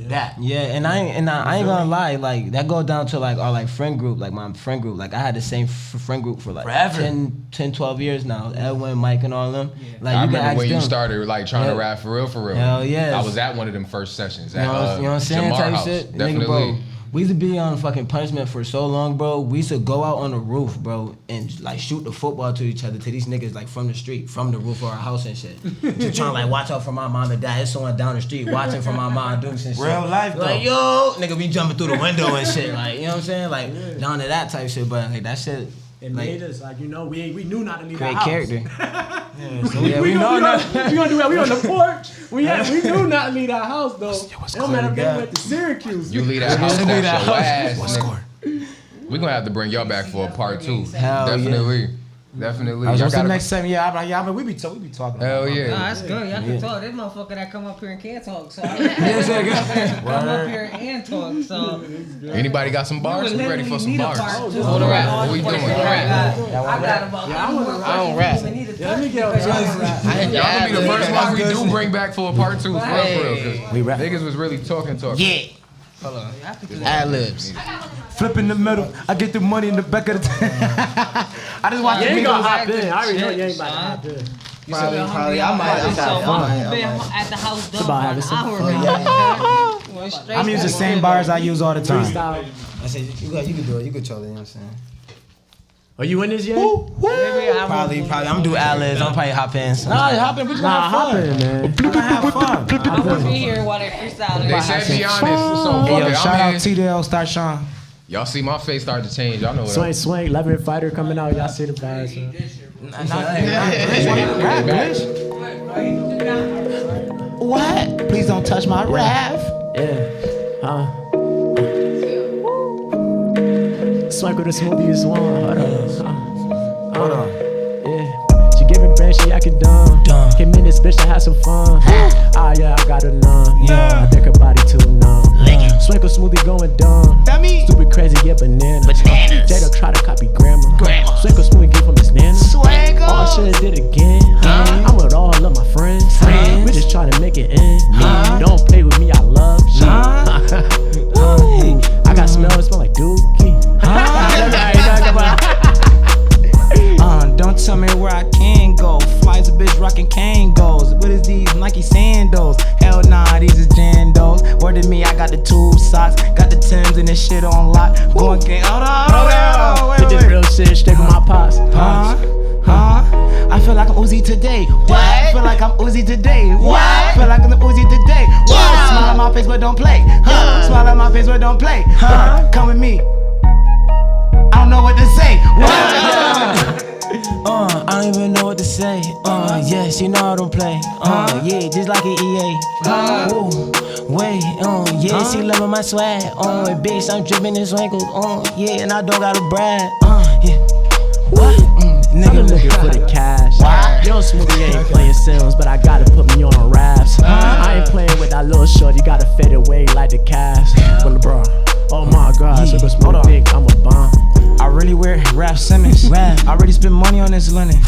that. Yeah, and I ain't gonna lie, like that go down to like our friend group, like my friend group. Like I had the same friend group for like forever. 10, 12 years now. Edwin, Mike, and all of them. Like I remember when you started like trying to rap for real. Hell yeah. I was at one of them first sessions. You know what I'm saying? Type shit. Definitely. Nigga, bro, we used to be on fucking punishment for so long, bro. We used to go out on the roof, bro, and like shoot the football to each other, to these niggas like from the street, from the roof of our house and shit. Just trying to like watch out for my mom and dad. There's someone down the street watching for my mom doing some shit. Real life, though. Like, yo, nigga, we jumping through the window and shit. Like, you know what I'm saying? Like, down to that type shit, but like that shit. It made us like, we knew not to leave great our house. Character. So we gonna do that. We on the porch. We knew not to leave our house though. It don't matter if they went to Syracuse. You leave that house, that's your ass. What score? We gonna have to bring y'all back for a part 2. Hell definitely. Yeah. Definitely. What's the next segment? Yeah, we be talking. Hell yeah. Nah, that's good. Y'all can talk. This motherfucker that come up here and can't talk. So come up here and talk. So anybody got some bars? We ready for some bars? Hold the rap. What we doing? I got about I don't rap. Let me get on Y'all gonna be the first one we do bring back for a part 2. For real. We rap. Niggas was really talking. Yeah. Hold on. Ad-libs. Flip in the middle. I get the money in the back of the I just watch You the ain't gonna videos. hop in. I already know you ain't about to hop in. Probably. I might just have fun. I've been at the house done for about an having some hour fun. now. I'm using the same bars I use all the time. Freestyle. I said you can do it. You can tell it. You know what I'm saying? Are you in this yet? Probably. I'm gonna do ad-libs. I'm probably hop in. Hop in. We just Nah, hop in, man. I'm gonna have fun. I'm gonna be here while they're freestyling. They said be honest. So Hey, yo, fuck it. shout I'm out in. TDL, Star Sean. Y'all see my face start to change. Y'all know what Swing, 11 fighter coming out. Y'all see the vibes, man. What? Please don't touch my rap. Yeah. Swanko the smoothiest one. Hold on. Yeah. She giving brain, she acting dumb. Came in this bitch to have some fun. Ah, yeah, I got her numb. I think her body too numb. Swanko smoothie going dumb. Stupid crazy, yeah, bananas. Jada try to copy grandma. Swanko smoothie give him his nana. Oh, I should've did it again. I'm with all of my friends. We just try to make it in. Don't play with me, I love you. I got smell, it smell like dookie. Don't tell me where I can go. Flies a bitch rockin' Kangos. What is these Nike sandals? Hell nah, these is Jandos. Word to me, I got the tube socks. Got the Timbs and this shit on lock. Going gang. Hold on. Did this real shit, straight from my pops. I feel like I'm Uzi today. What? I feel like I'm Uzi today. What? I feel like I'm Uzi today. What? Smile on my face, but don't play. Smile on my face, but don't play. Come with me. I don't know what to say. I don't even know what to say. Yes, you know I don't play. Yeah, just like an EA. Wait, yeah, she loving my swag. And bitch, I'm dripping in Swankos. Yeah, and I don't gotta brag. Yeah. What? Nigga looking for the cash. Yo, Smoothie ain't playing Sims, but I gotta put me on raps. I ain't playing with that little short, you gotta fade away like the cast. But LeBron, oh my god, so Smoothie think I'm a bomb. I really wear Rap Simmons. I really spend money on this linen.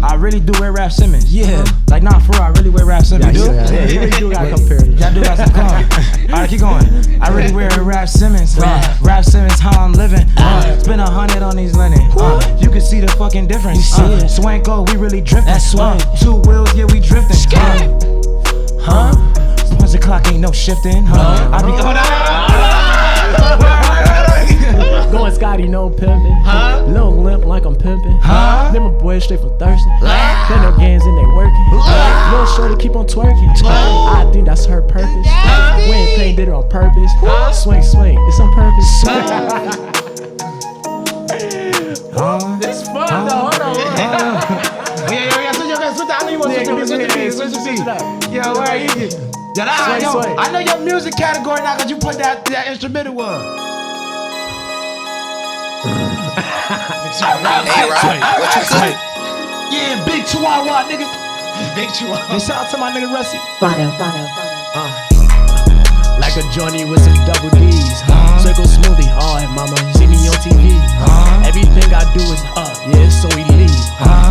I really do wear Rap Simmons. Yeah. Like, nah, for real, I really wear Rap Simmons. Yeah, you really do gotta compare this. Y'all do got some come. Alright, keep going. I really wear Rap Simmons. Rap Simmons, how I'm living. Spend 100 on these linen. You can see the fucking difference. Swanko, we really drifting. That's swing. 2 wheels, yeah, we drifting. Once the clock ain't no shifting. I be Going Scotty, no pimpin'. Little limp like I'm pimpin'. Them my boys straight from Thurston. They no games and they working. Little shorty keep on twerking. I think that's her purpose. We ain't playing, did it on purpose. Swing, it's on purpose. It's fun though, hold on. Yeah, so you guys switch that. I know you want to switch the Yeah, where are you? Yeah, I know your music category now because you put that instrumental one. Yeah, big chihuahua, nigga. Big chihuahua. Shout out to my nigga Rusty. Like a journey with some double D's. Circle smoothie, hey mama, see me on TV. Everything I do is up, yeah, it's so elite.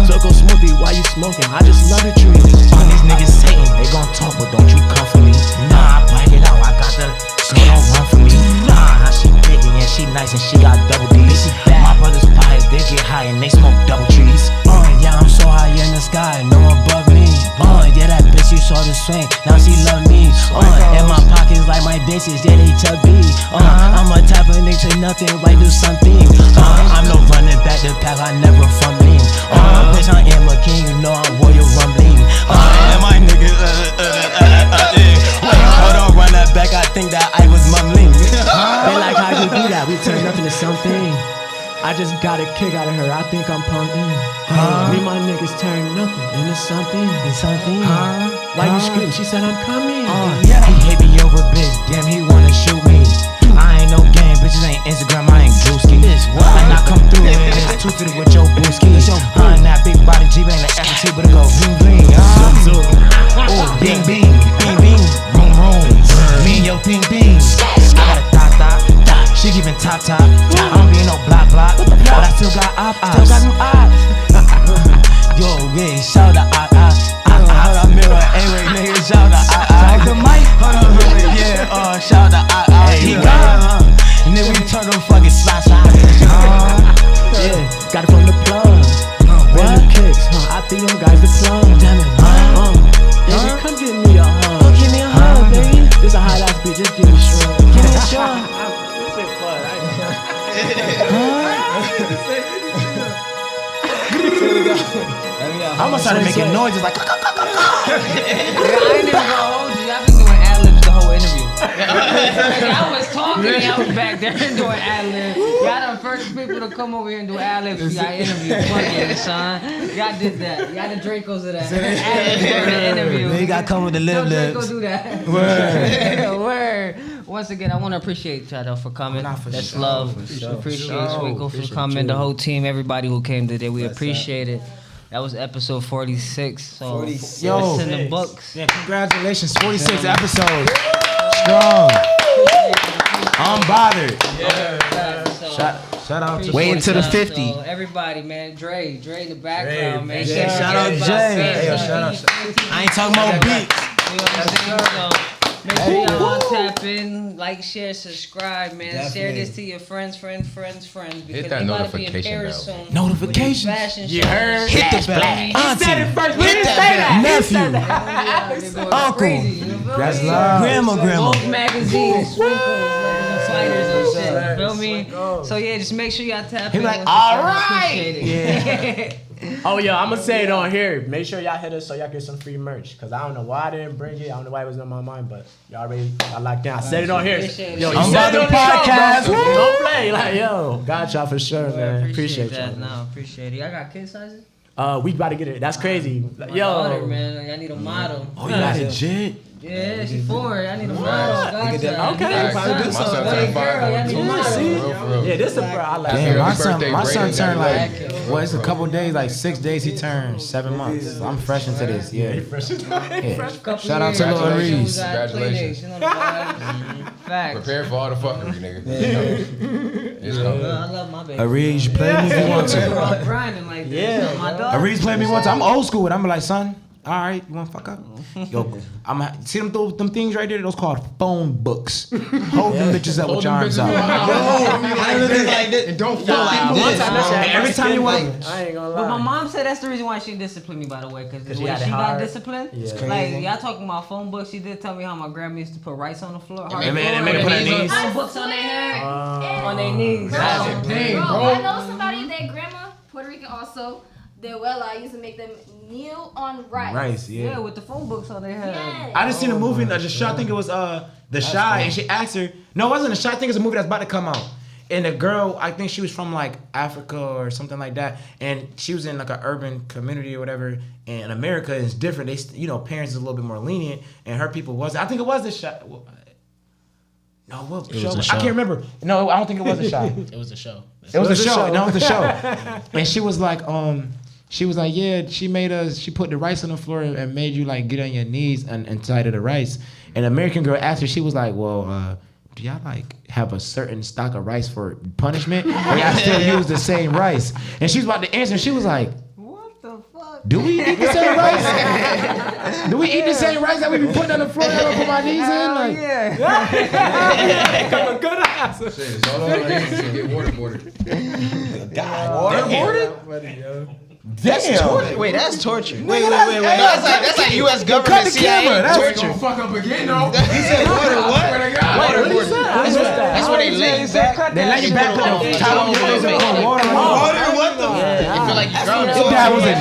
Circle smoothie, why you smoking? I just love the trees. These niggas hating, they gon' talk, but don't you come for me. Nah, I bag it out, I got the so don't run for me. Nah, she big and she nice and she got double D's. My brothers pies, they get high and they smoke double trees. Yeah, I'm so high in the sky, no one above me. Yeah, that bitch you saw the swing, now she love me. In my pockets like my bitches, yeah, they chubby. I'm a type of nigga say nothing, like do something. I'm no running back the pack, I never fumbling. Bitch, I am a king, you know I'm warrior rumbling. And my niggas, hold on, run that back, I think that I was mumbling. They like how you do that, we turn nothing to something. I just got a kick out of her, I think I'm pumping. Me and my niggas turn nothing into something. Why you scream? She said I'm coming. He hate me over bitch, damn he wanna shoot me. I ain't no game, bitches ain't Instagram, I ain't Drewski. And I come through and it's 250 with your booski. still got op-ops. Still got them ops. Yo, man, shout out hold up, mirror, anyway, nigga, shout out the mic, hold up, yeah, shout out he gone, and then we turn them fucking slots out, yeah, got it from the plug, what? Kicks, I think you guys the plug, damn it, baby, come give me a hug, give me a hug, baby, this a hot ass beat, just give me a shrug, give me a shrug, this is fun, I'm gonna start making noises like. I ain't even gonna hold you. I've been doing ad-libs the whole interview. I was talking and I was back there doing ad-libs. Y'all the first people to come over here and do ad-libs for y'all interview. Fuck it, son. Y'all did that. Y'all the Dracos of that. Ad-libs during the interview. They got come with the lip lips. Draco do that. Word. Once again, I want to appreciate y'all though for coming. That's love. Appreciate Swankos for coming. The whole team, everybody who came today, we appreciate it. That was episode 46. So 46. Yo, it's in the books. Yeah, congratulations, 46 episodes. Strong. Unbothered. Yeah. Shout out to Waiting to the 50. So everybody, man. Dre in the background, man. Yeah, shout out Jay. Hey, yo, shout out. I ain't talking about beats. You know what I'm saying? So make sure y'all tap in, like, share, subscribe, man. Definitely. Share this to your friends. Because Hit that we about to be in notification Paris bell. soon. Notifications. Fashion You show. heard? Hit the bell. Auntie. said it first. We didn't say that. Nephew. Uncle. Crazy, you know? That's love. Grandma. Vogue magazine, Swankos, fighters and shit. You feel me? So yeah, just make sure y'all tap in. like, once all again. I right. appreciate it. Oh, yo, I'm gonna say it on here. Make sure y'all hit us so y'all get some free merch. Cause I don't know why I didn't bring it. I don't know why it was on my mind, but y'all already got locked down. I said it on here. Appreciate it. Yo, you Unbothered said it on the podcast. show, bro. Don't play. Like, yo, got y'all for sure, man. Appreciate that. y'all. No, appreciate it. I got kid sizes. We about to get it. That's crazy. My Yo, daughter, man. I need a model. Oh, you got it, Jit. Yeah, she's 4. I need a model. Gotcha. Okay. My son turned 5. Yeah, this is bro. I like Damn, it. my son turned like, well, it's a couple days, like 6 days. He turned 7 months. So I'm fresh into this. Yeah. Shout out to Lil Reese. Congratulations. Facts. Prepare for all the fuckery, nigga. It's I coming. love my baby. Ariz, play me if you want to. I'm grinding like this. Yeah, My daughter. Ariz, play me once. I'm old school. I'm like, son, all right, you want to fuck up? Yo, see them things right there? Those called phone books. Hold them bitches up with your arms out. And don't feel like this. Every time you want. I ain't gonna But my lie. mom said that's the reason why she disciplined me, by the way, because she when had it she got hard. disciplined, Yeah. like y'all talking about phone books, she did tell me how my grandma used to put rice on the floor. And make her put put her knees. books on their head, on their knees. Bro, That's a pain, bro, bro. I know somebody, their grandma, Puerto Rican also, their I used to make them kneel on rice. Rice, Yeah, yeah. with the phone books on their head. Yes. I just seen a movie, The Shy, I think it was The Shy, and she asked her, no, it wasn't The Shy, I think it's a movie that's about to come out. And the girl, I think she was from like Africa or something like that, and she was in like an urban community or whatever. And America is different. They, parents is a little bit more lenient, and her people wasn't. I think it was The Shy. No, what show? I can't remember. No, I don't think it was The Shy. It was a show. It was a show. No, it was a show. And she was like, yeah, she put the rice on the floor and made you like get on your knees and inside of the rice. And the American girl asked her, she was like, well, do y'all like have a certain stock of rice for punishment? Or y'all still use the same rice? And she was about to answer, and she was like, What the fuck? do we eat the same rice? Do we eat the same rice that we be putting on the floor that I put my knees in? Like, Shit, it's all over here. Get waterboarded. damn. Wait, that's torture. Wait. That's like U.S. government the CIA camera. That's torture. Fuck up again, though. He said water what? That's where they lay you back. They lay you back with a towel on your face and pour water on you. You feel like you drowned. Your dad was a